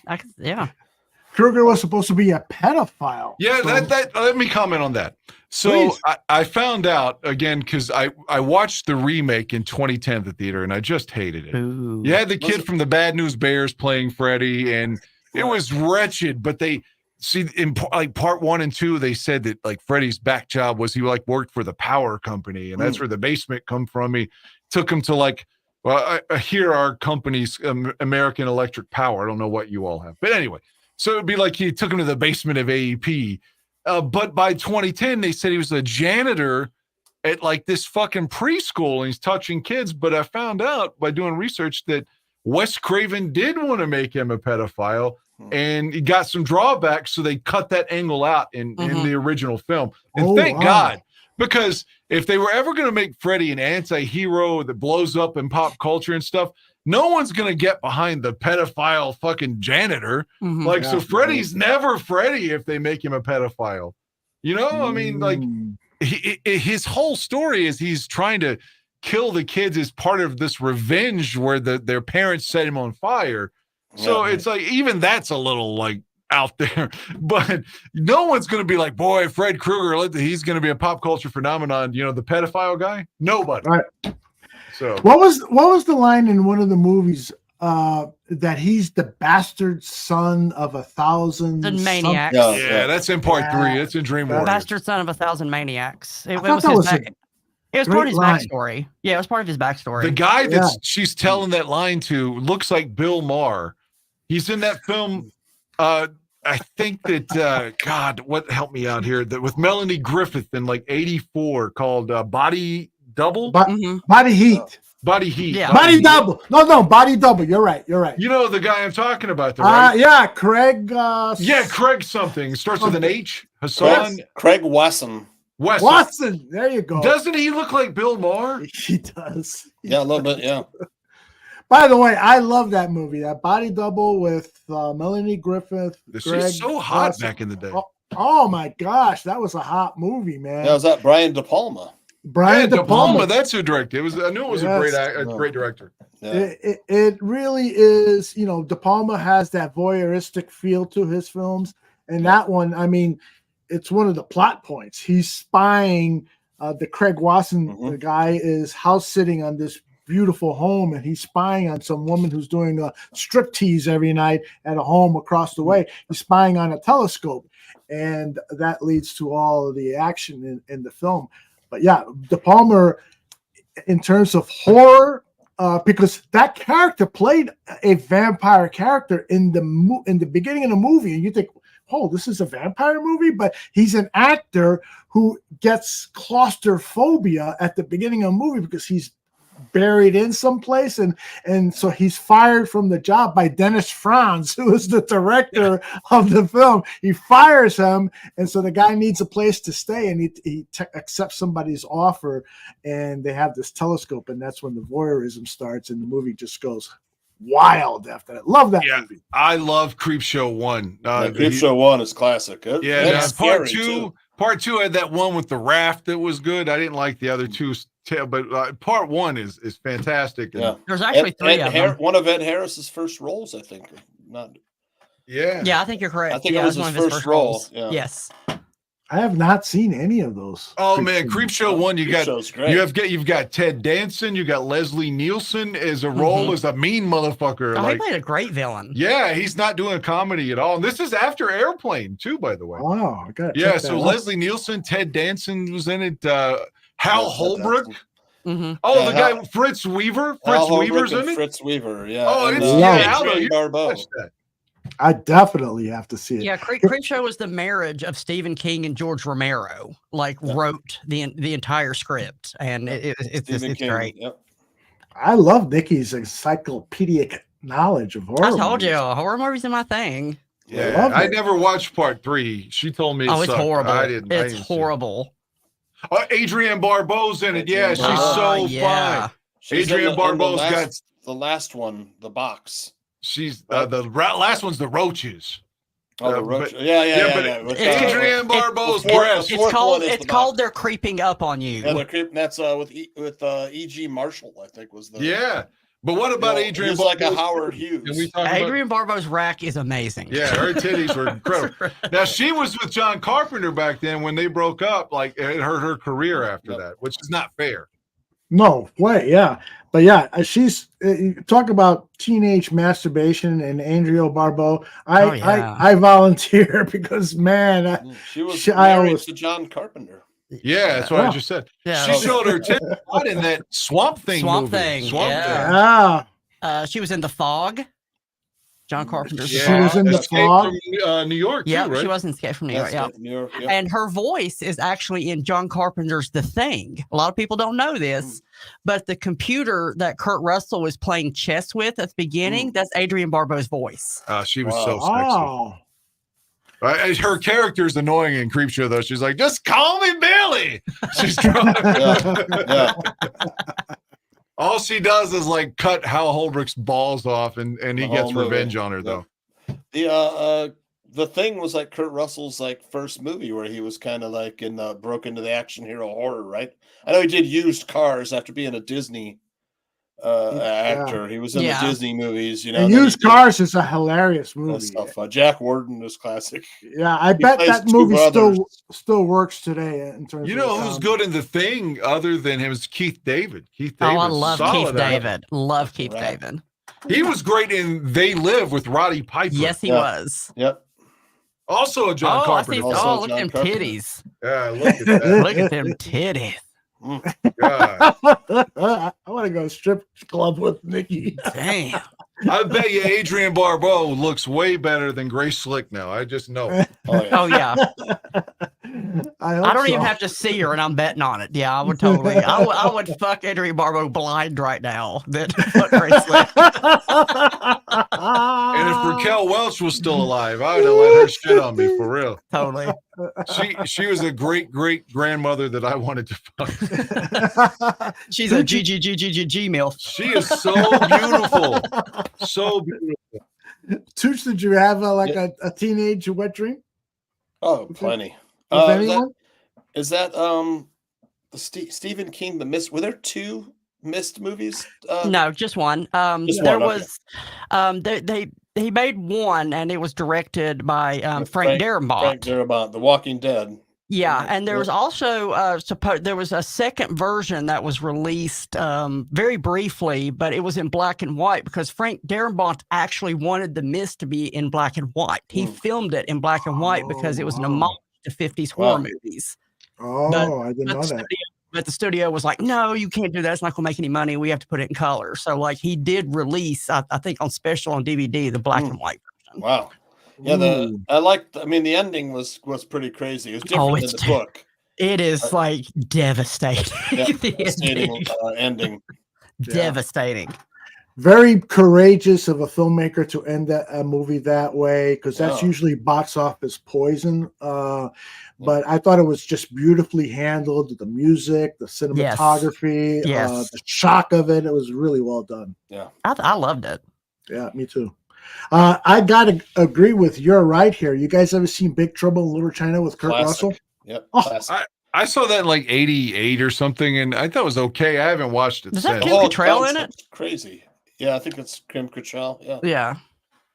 Kruger was supposed to be a pedophile. Yeah, so- that let me comment on that. So I found out again because I watched the remake in 2010 at the theater and I just hated it. Ooh. You had the kid from the Bad News Bears playing Freddy, and it was wretched. But they see in like part 1 and 2, they said that like Freddy's back job was he like worked for the power company, and that's where the basement come from. He took him to like, well, here are companies, American Electric Power. I don't know what you all have, but anyway. So it'd be like he took him to the basement of AEP. But by 2010, they said he was a janitor at like this fucking preschool and he's touching kids. But I found out by doing research that Wes Craven did want to make him a pedophile and he got some drawbacks. So they cut that angle out in the original film. And thank God, because if they were ever going to make Freddy an anti-hero that blows up in pop culture and stuff, no one's going to get behind the pedophile fucking janitor. Like, so Freddy's never Freddy if they make him a pedophile. You know, I mean, like, his whole story is he's trying to kill the kids as part of this revenge where their parents set him on fire. So it's like, even that's a little, like, out there. But no one's going to be like, boy, Fred Krueger, he's going to be a pop culture phenomenon. You know, the pedophile guy? Nobody. Right. So what was the line in one of the movies that he's the bastard son of 1,000 maniacs? Yeah, that's in part 3. That's in Dream Warriors. Bastard son of 1,000 maniacs. It thought was that his was a it was part great of his line. backstory. Yeah, it was part of his backstory. The guy that she's telling that line to looks like Bill Maher. He's in that film. I think that God, what help me out here? That with Melanie Griffith in like '84 called Body Double. Body Heat. Body Heat. Yeah. Body Double. No, Body Double. You're right. You know the guy I'm talking about, though, right? Yeah, Craig. Craig something. Starts with an H. Hassan. Craig Wesson. Watson. There you go. Doesn't he look like Bill Maher? He does. Yeah, a little bit. Yeah. By the way, I love that movie. That Body Double with Melanie Griffith. This Greg is so hot Watson. back in the day. Oh my gosh, that was a hot movie, man. Yeah, was that Brian De Palma? Brian De Palma. That's who directed. I knew it was a great director. Yeah. It really is. You know, De Palma has that voyeuristic feel to his films, and that one, I mean, it's one of the plot points. He's spying. The Craig Watson the guy is house sitting on this beautiful home, and he's spying on some woman who's doing a striptease every night at a home across the way. He's spying on a telescope, and that leads to all of the action in the film. But yeah, De Palma, in terms of horror, because that character played a vampire character in the beginning of the movie, and you think, oh, this is a vampire movie, but he's an actor who gets claustrophobia at the beginning of the movie because he's buried in someplace, and so he's fired from the job by Dennis Franz, who is the director of the film. He fires him, and so the guy needs a place to stay, and he accepts somebody's offer, and they have this telescope, and that's when the voyeurism starts, and the movie just goes wild after that. Love that movie. I love Creepshow 1. Creepshow 1 is classic. Part Part 2 had that one with the raft that was good. I didn't like the other two, but part 1 is fantastic. Yeah, There's actually three of them. One of Ed Harris's first roles, I think. Not. Yeah. Yeah, I think you're correct. I think yeah, it was one his of his first role. roles. Yeah. Yes. I have not seen any of those. Oh man, Creepshow 1. Creepshow's great. You've got Ted Danson. You got Leslie Nielsen as a role as a mean motherfucker. Oh, he played a great villain. Yeah, he's not doing a comedy at all. And this is after Airplane too, by the way. Wow. Yeah, so Leslie Nielsen, Ted Danson was in it. Hal Holbrook. Oh, the guy Fritz Weaver. Fritz Weaver's in it. Fritz Weaver. Yeah. Oh, and, it's Adrienne Barbeau. I definitely have to see it. Yeah, Creepshow was the marriage of Stephen King and George Romero. Wrote the entire script, and it's great. Yep. I love Nikki's encyclopedic knowledge of horror. I told you, horror movies are my thing. Yeah, I never watched part 3. She told me it's sucked. horrible. I didn't. It's horrible. Adrienne Barbeau's in it. Yeah, she's so fine. Adrienne Barbeau's got the last one, The Box. She's the last one's the Roaches. Oh, the Roaches. Yeah. Adrienne Barbeau's breast. It's called They're Creeping Up on You. Yeah, they're creeping. That's with E.G. Marshall, I think was the. Yeah. But what about Adrienne? He's like a Howard Hughes. Adrienne Barbeau's rack is amazing. Yeah, her titties were incredible. Now she was with John Carpenter back then when they broke up. Like it hurt her career after that, which is not fair. No way, yeah, but yeah, she's talk about teenage masturbation and Adrienne Barbeau. I volunteer because man, she was married to John Carpenter. Yeah, that's what I just said. Yeah. She showed her tits in that Swamp Thing movie. Yeah. She was in The Fog. John Carpenter's The She was in The Fog. From, New York, yeah, too, right? she was in Escape from New York. Yeah. New York, yeah. And her voice is actually in John Carpenter's The Thing. A lot of people don't know this, but the computer that Kurt Russell was playing chess with at the beginning, that's Adrienne Barbeau's voice. She was so sexy. Her character is annoying in Creepshow, though. She's like, just call me Billy. She's trying. All she does is like cut Hal Holbrook's balls off, and he gets revenge on her, though. The Thing was like Kurt Russell's like first movie where he was kind of like broke into the action hero horror, right? I know he did Used Cars after being a Disney actor. He was in the Disney movies, And Used Cars is a hilarious movie. Jack Warden is classic. Yeah, I bet that movie still works today in terms. You know who's good in The Thing other than him is Keith David. Keith David. Oh, I love Keith David. Love Keith David. He was great in They Live with Roddy Piper. Yes, he was. Yep. Also a John Carpenter. Look at them titties. Yeah, look at that. Look at them titties. I want to go strip club with Nikki. Damn. I bet you Adrienne Barbeau looks way better than Grace Slick now. I just know. Oh yeah. I don't even have to see her, and I'm betting on it. Yeah, I would totally. I would fuck Adrienne Barbeau blind right now. That fuck Grace Slick. And if Raquel Welch was still alive, I would have let her shit on me for real. Totally. She was a great grandmother that I wanted to fuck. She's a G milf. She is so beautiful. So beautiful. Tooch, did you have a teenage wet dream? Oh, plenty. With anyone? Is that the Stephen King, The Mist? Were there 2 Mist movies? No, just one. There was he made one, and it was directed by Frank Darabont. Frank Darabont, The Walking Dead. Yeah, and there was also there was a second version that was released very briefly, but it was in black and white because Frank Darabont actually wanted The Mist to be in black and white. He filmed it in black and white because it was an homage to 50s horror movies. I didn't know that. But the studio was like, no, you can't do that. It's not going to make any money. We have to put it in color. So like he did release, I think on special on DVD, the black and white version. Wow. Yeah, the ending was pretty crazy. It was different than the book. It is like devastating. Yeah, devastating ending. Devastating. Very courageous of a filmmaker to end a movie that way, because that's usually box office poison. But I thought it was just beautifully handled. The music, the cinematography, the shock of it. It was really well done. Yeah, I loved it. Yeah, me too. I got to agree with your right here. You guys ever seen Big Trouble in Little China with Kurt Russell? Yep. I saw that in like 88 or something, and I thought it was okay. I haven't watched it Does that since. Kim Cattrall in it? Concept's crazy. Yeah, I think it's Kim Cattrall. Yeah. Yeah.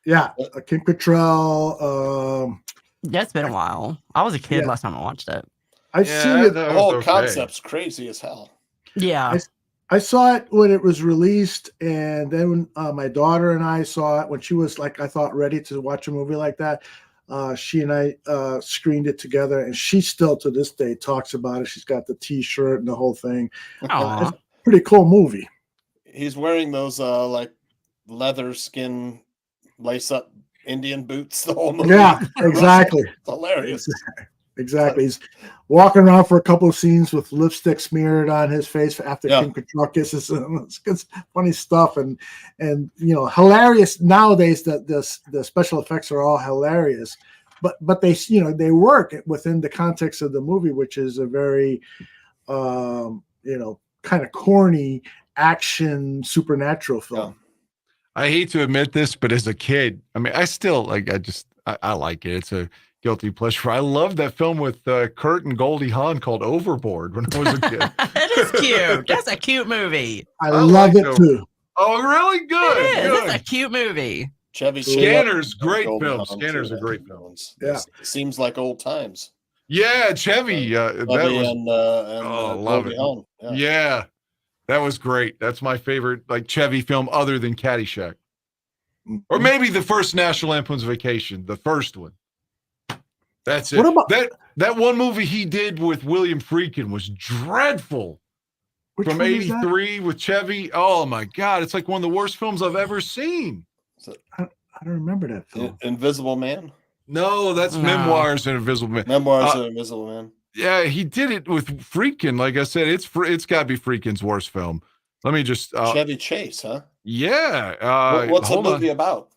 Yeah, Kim Cattrall. Yeah, it's been a while. I was a kid last time I watched it. I've seen it. The whole concept's crazy as hell. Yeah. I saw it when it was released, and then my daughter and I saw it when she was like, I thought, ready to watch a movie like that. She and I screened it together, and she still to this day talks about it. She's got the T-shirt and the whole thing. It's a pretty cool movie. He's wearing those like leather skin lace-up Indian boots the whole movie. Yeah, exactly. It's hilarious. Exactly. He's walking around for a couple of scenes with lipstick smeared on his face after Kim Cattrall kisses him. It's funny stuff, and hilarious. Nowadays, the special effects are all hilarious, but they they work within the context of the movie, which is a very kind of corny action supernatural film. I hate to admit this, but as a kid, I mean, I still like. I like it. It's a guilty pleasure. I loved that film with Kurt and Goldie Hawn called Overboard when I was a kid. It is cute. That's a cute movie. I love it too. Oh, really? Good. It is. Good. It's a cute movie. Chevy Scanners, Chase, great Goldie film. Hawn, Scanners too. a great film. Yeah, seems like old times. Yeah, Chevy. That was. And love Goldie it. Hawn. Yeah, that was great. That's my favorite like Chevy film, other than Caddyshack, or maybe the first National Lampoon's Vacation, the first one. That's it. What about that one movie he did with William Friedkin was dreadful. Which From one is that? '83 with Chevy. Oh my God, it's like one of the worst films I've ever seen. I don't remember that film. Invisible Man. No, that's Memoirs of an Invisible Man. Memoirs of an Invisible Man. Yeah, he did it with Friedkin. Like I said, it's got to be Friedkin's worst film. Let me just Chevy Chase, huh? Yeah. What's the hold movie on. about?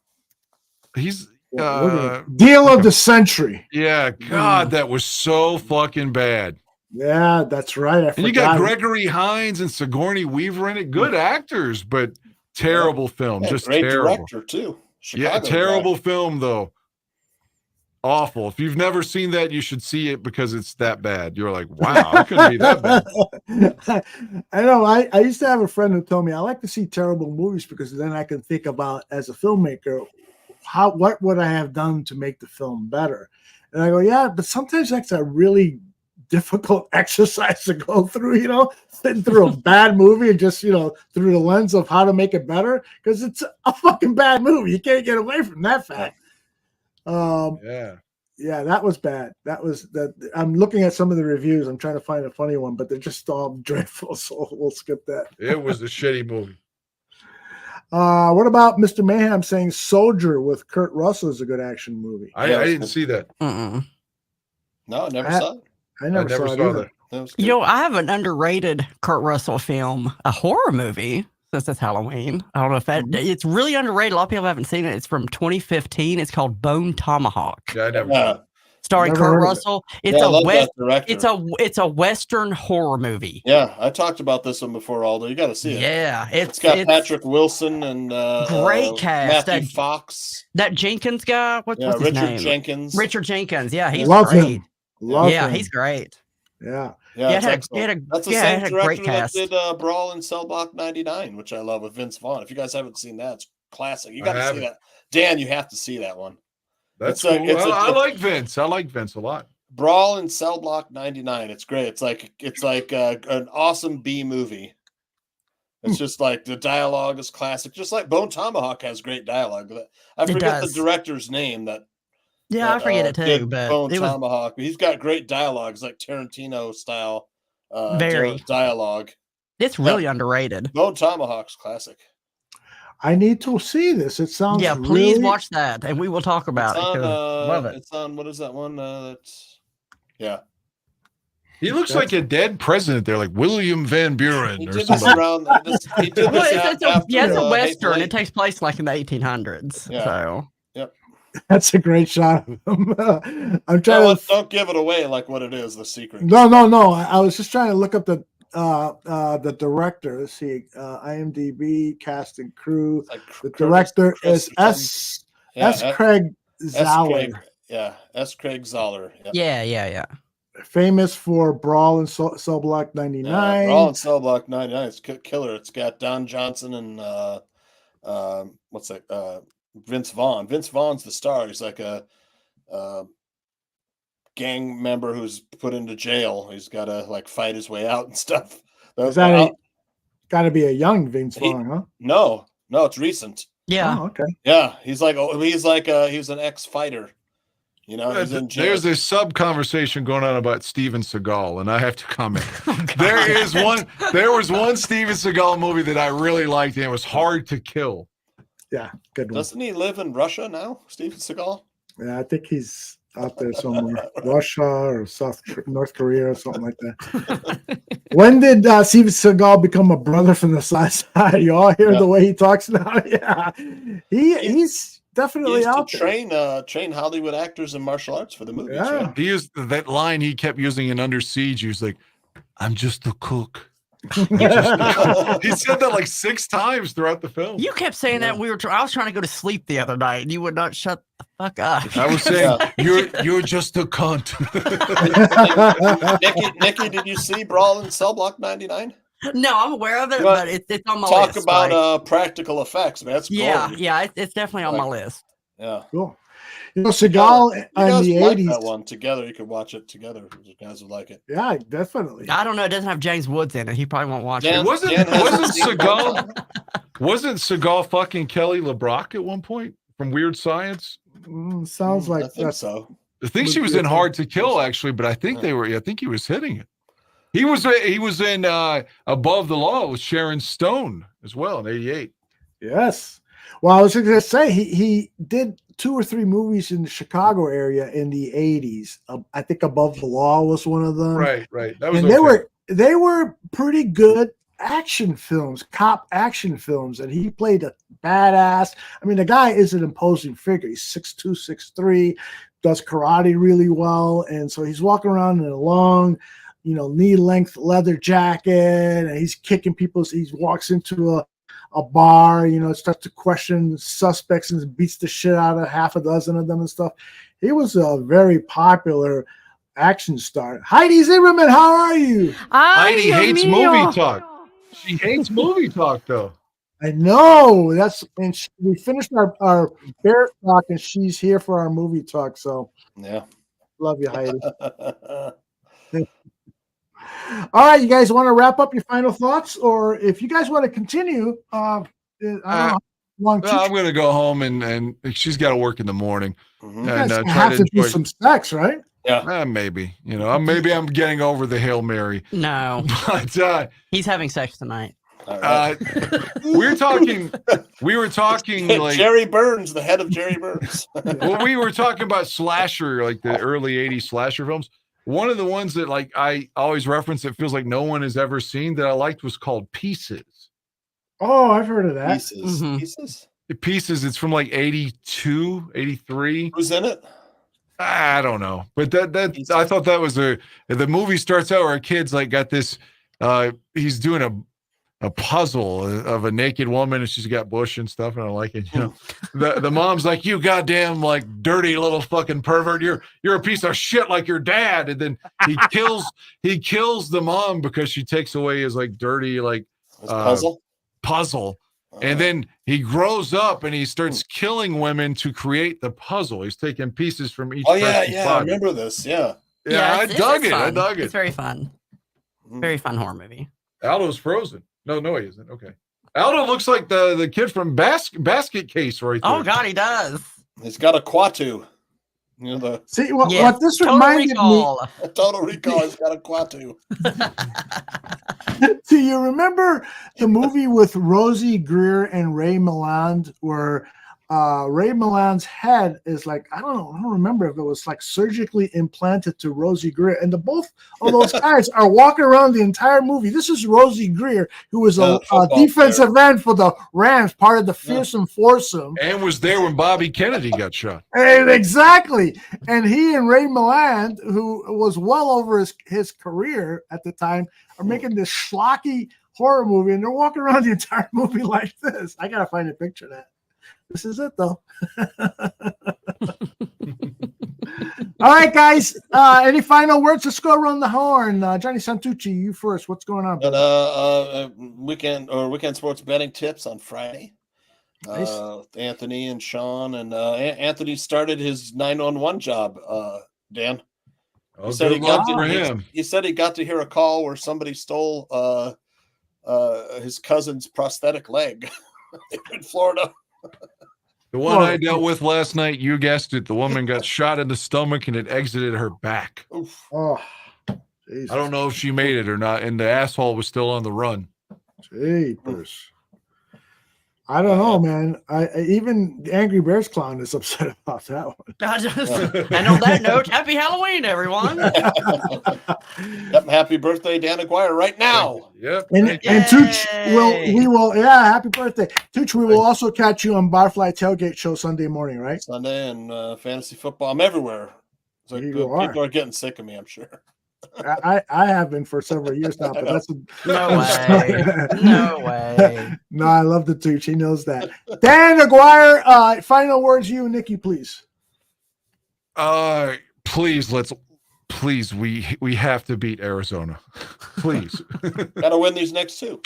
He's Deal of the Century. Yeah, God, that was so fucking bad. Yeah, that's right. And you got Gregory Hines and Sigourney Weaver in it. Good actors, but terrible film. Yeah, Just great terrible. director too. Yeah, Chicago terrible film though. Awful. If you've never seen that, you should see it because it's that bad. You're like, wow, it couldn't be that bad. I know. I used to have a friend who told me I like to see terrible movies because then I can think about, as a filmmaker, what would I have done to make the film better? And I go, yeah, but sometimes that's a really difficult exercise to go through, sitting through a bad movie and just, through the lens of how to make it better, because it's a fucking bad movie. You can't get away from that fact. Yeah, that was bad. That was that. I'm looking at some of the reviews. I'm trying to find a funny one, but they're just all dreadful. So we'll skip that. It was a shitty movie. What about Mr. Mayhem saying Soldier with Kurt Russell is a good action movie? I didn't see that. No, I never saw it. I never saw it either. I have an underrated Kurt Russell film, a horror movie, since it's Halloween. I don't know if it's really underrated. A lot of people haven't seen it. It's from 2015. It's called Bone Tomahawk. Yeah, I never saw it. Starring Never Kurt heard of it. Russell. It's a Western horror movie. Yeah, I talked about this one before, Aldo. You got to see it. Yeah, it's got Patrick Wilson and great cast. Matthew Fox. That Jenkins guy. What's his Richard name? Jenkins. Richard Jenkins. Yeah, he's Love great. him. Love yeah, him. he's great. Yeah. Yeah, That's that's the same had a director great that cast. did Brawl in Cell Block 99, which I love with Vince Vaughn. If you guys haven't seen that, it's classic. You got to see that. Dan, you have to see that one. That's It's cool. like- I like Vince. I like Vince a lot. Brawl in Cell Block 99. It's great. It's like an awesome B movie. It's just like the dialogue is classic. Just like Bone Tomahawk has great dialogue. I forget the does. director's name that. Yeah, I forget it did too, but Bone it was Tomahawk. He's got great dialogues, like Tarantino style. Very. Dialogue. it's really underrated. Bone Tomahawk's classic. I need to see this. It sounds Yeah, please really- watch that, and we will talk about It's it. on, 'Cause love it. It's on, what is that one? Yeah. He looks like a dead president there, like William Van Buren He or did this something. around. He did Well, this it's after, a Hateful western. Eight. It takes place like in the 1800s. Yeah. So Yep. That's a great shot of him. I'm trying No, to. don't give it away like what it is. The secret. No. I was just trying to look up the director. Let's see, IMDb cast and crew. Like The Curtis director Chris is or something. S. Craig S. Zauer. Craig, yeah, S. Craig Zoller. yeah. famous for Brawl and Cell Block 99. Brawl and Cell Block 99. It's killer. It's got Don Johnson and what's that? Vince Vaughn. Vince Vaughn's the star. He's like a gang member who's put into jail. He's got to like fight his way out and stuff. Is that got to be a young Vince Vaughn, huh? No, it's recent. Yeah. Oh, okay. Yeah, he's an ex-fighter. You know, he's in jail. There's a sub conversation going on about Steven Seagal, and I have to comment. There was one Steven Seagal movie that I really liked, and it was Hard to Kill. Yeah, good one. Doesn't he live in Russia now, Steven Seagal? Yeah, I think he's out there somewhere, Russia or North Korea or something like that. When did Steven Seagal become a brother from the side? You all hear the way he talks now? Yeah, he's definitely out there. Train Hollywood actors in martial arts for the movies. Yeah. He used that line he kept using in Under Siege. He was like, "I'm just a cook." He said that like 6 times throughout the film. You kept saying that I was trying to go to sleep the other night, and you would not shut the fuck up. I was saying, you're just a cunt. Nikki, did you see Brawl and Cell Block 99? No, I'm aware of it, but it's on my list. Talk about practical effects, man. That's cool. Yeah, it's definitely on my list. Yeah, cool. You know, Seagal in the like 80s. That one together, you could watch it together. You guys would like it. Yeah, definitely. I don't know. It doesn't have James Woods in it. He probably won't watch it. Wasn't Seagal fucking Kelly LeBrock at one point from Weird Science? Sounds like I think so. I think she was in Hard to Kill actually, but I think I think he was hitting it. He was in Above the Law with Sharon Stone as well in '88. Yes. Well, I was going to say he did 2 or 3 movies in the Chicago area in the 80s. I think Above the Law was one of them. Right. That was and they were pretty good action films, cop action films, and he played a badass. I mean, the guy is an imposing figure. He's 6'2", 6'3", does karate really well, and so he's walking around in a long, knee-length leather jacket, and he's kicking people. He walks into a bar, starts to question suspects and beats the shit out of half a dozen of them and stuff. He was a very popular action star. Heidi Zimmerman, how are you? Heidi hates movie talk. She hates movie talk, though. I know. We finished our bear talk, and she's here for our movie talk. So yeah, love you, Heidi. All right, you guys want to wrap up your final thoughts, or if you guys want to continue, I don't know how long. I'm going to go home, and she's got to work in the morning. You guys have to do some sex, right? Yeah, maybe. Maybe I'm getting over the Hail Mary. No, but he's having sex tonight. We were talking like Jerry Burns, the head of Jerry Burns. Well, we were talking about slasher, like the early '80s slasher films. One of the ones that like I always reference that feels like no one has ever seen that I liked was called Pieces. Oh, I've heard of that. Pieces. Mm-hmm. Pieces. It's from like 82, 83. Who's in it? I don't know, but I thought that was the movie starts out where a kid's like got this. He's doing a puzzle of a naked woman, and she's got bush and stuff, and I like it. The mom's like, "You goddamn like dirty little fucking pervert! You're a piece of shit like your dad." And then he kills the mom because she takes away his like dirty like puzzle. And then he grows up and he starts killing women to create the puzzle. He's taking pieces from each. Oh yeah, I remember this. Yeah. I dug it. I dug it. It's very fun. Very fun horror movie. Aldo's frozen. No, he isn't. Okay. Aldo looks like the kid from Basket Case right there. Oh God, he does. He's got a Quatu. See what this reminded me. Total Recall. He's got a Quatu. Do you remember the movie with Rosie Greer and Ray Milland, where Ray Milland's head is like, I don't remember if it was like surgically implanted to Rosie Greer, and both of those guys are walking around the entire movie. This is Rosie Greer, who was a defensive end for the Rams, part of the fearsome foursome, and was there when Bobby Kennedy got shot. And exactly, and he and Ray Milland, who was well over his career at the time, are making this schlocky horror movie, and they're walking around the entire movie like this. I gotta find a picture of that. This is it, though. All right, guys. Any final words? Let's go around the horn. Johnny Santucci, you first. What's going on? But weekend sports betting tips on Friday. Nice. Anthony and Sean, and Anthony started his 911 job. Dan, Oh, good luck for him. He said he got to hear a call where somebody stole his cousin's prosthetic leg in Florida. The one I dealt with last night, you guessed it. The woman got shot in the stomach and it exited her back. Oh, Jesus. I don't know if she made it or not, and the asshole was still on the run. Jeepers. I don't know, man. Even the Angry Bears clown is upset about that one. And on that note, happy Halloween, everyone. Yep, happy birthday, Dan Aguirre, right now. Yep. And Tooch happy birthday. Tooch, we will also catch you on Barfly Tailgate Show Sunday morning, right? Sunday and fantasy football. I'm everywhere. So people are getting sick of me, I'm sure. I have been for several years now, but that's no way. No way. No, I love the Tooch. He knows that. Dan Aguirre, final words, you and Nikki, please. Please, we have to beat Arizona. Please. Gotta win these next two.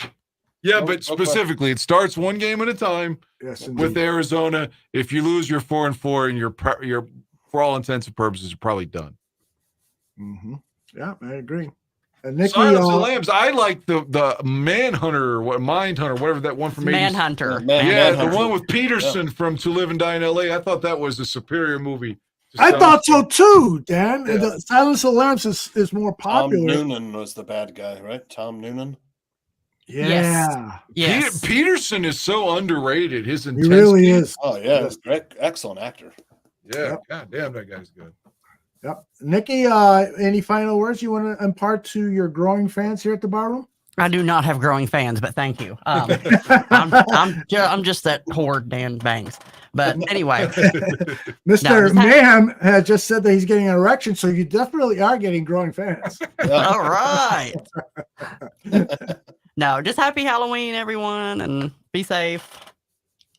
Yeah, but specifically, it starts one game at a time. Yes, with Arizona. If you lose, you're 4-4, and you're for all intents and purposes, you're probably done. Mm-hmm. Yeah, I agree. And Nikki, Silence of the Lambs. I like the Manhunter, Mindhunter, whatever that one from Manhunter. The one with Peterson from To Live and Die in L.A. I thought that was a superior movie. I thought so too, Dan. Yeah. The Silence of the Lambs is more popular. Tom Noonan was the bad guy, right? Tom Noonan. Yeah. Yes. Peterson is so underrated. His intensity. He really is. Oh yeah, he's great, excellent actor. Yeah, God damn, that guy's good. Yep. Nikki, any final words you want to impart to your growing fans here at the barroom? I do not have growing fans, but thank you. I'm just that horde Dan Bangs. But anyway, Mr. Mayhem has just said that he's getting an erection, so you definitely are getting growing fans. All right. No, just happy Halloween, everyone, and be safe.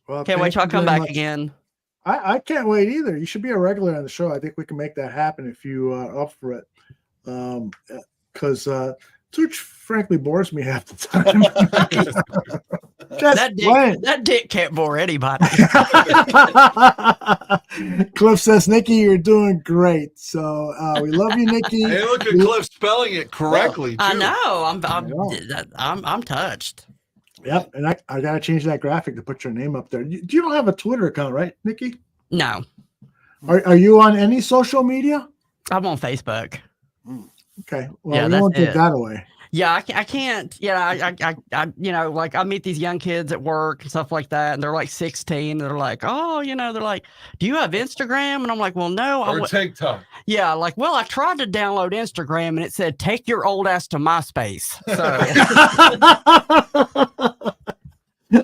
Well, can't wait till I come back again. I can't wait either. You should be a regular on the show. I think we can make that happen if you are up for it. Because Tooch frankly bores me half the time. That dick can't bore anybody. Cliff says, Nikki, you're doing great. So we love you, Nikki. Hey, look at Cliff spelling it correctly. Too. I know. I'm touched. Yep, and I gotta change that graphic to put your name up there. You don't have a Twitter account, right, Nikki? No. Are you on any social media? I'm on Facebook. Okay, well, we won't take that away. Yeah, I can't. Yeah, I like I meet these young kids at work and stuff like that, and they're like 16. They're like, oh, they're like, do you have Instagram? And I'm like, well, no. Or TikTok. Yeah, like, well, I tried to download Instagram, and it said, take your old ass to MySpace. So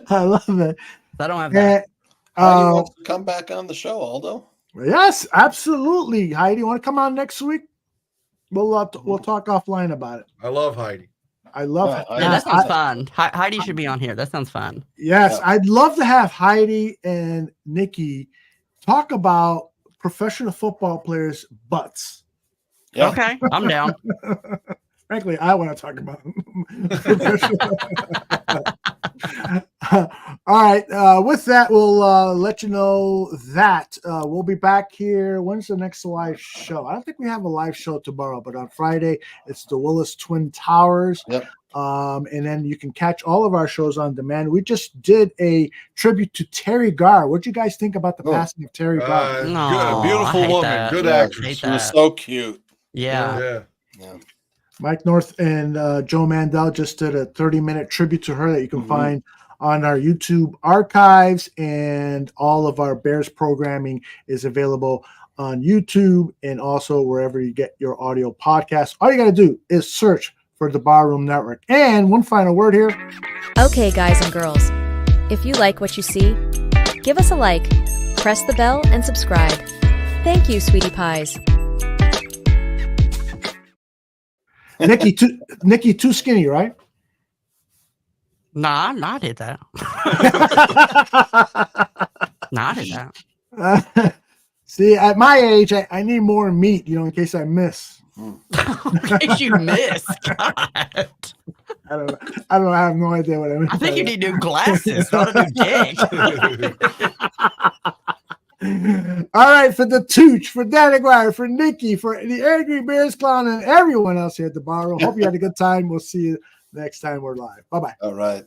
I love it. I don't have that. Heidi wants to come back on the show, Aldo. Yes, absolutely. Heidi, you want to come on next week? We'll talk offline about it. I love Heidi. I love it. Yeah, that sounds fun. Heidi should be on here. That sounds fun. Yes, I'd love to have Heidi and Nikki talk about professional football players' butts. Yeah. Okay, I'm down. Frankly, I want to talk about all right. With that, we'll let you know that we'll be back here. When's the next live show? I don't think we have a live show tomorrow, but on Friday, it's the Willis Twin Towers. Yep. And then you can catch all of our shows on demand. We just did a tribute to Terry Garr. What do you guys think about the passing of Terry Garr? Good, beautiful woman, good actress. She was so cute. Yeah. Mike North and Joe Mandel just did a 30-minute tribute to her that you can find on our YouTube archives, and all of our Bears programming is available on YouTube and also wherever you get your audio podcasts. All you got to do is search for the Barroom Network. And one final word here. Okay, guys and girls, if you like what you see, give us a like, press the bell, and subscribe. Thank you, sweetie pies. Nikki, too skinny, right? Nah, I did that. I did that. See, at my age, I need more meat, in case I miss. In case you miss. God. I don't know. I have no idea what I mean. I think you need new glasses, not a new dick. All right, for the Tooch, for Dan Aguirre, for Nikki, for the Angry Bears Clown, and everyone else here at the bar room. Hope you had a good time. We'll see you next time we're live. Bye-bye. All right.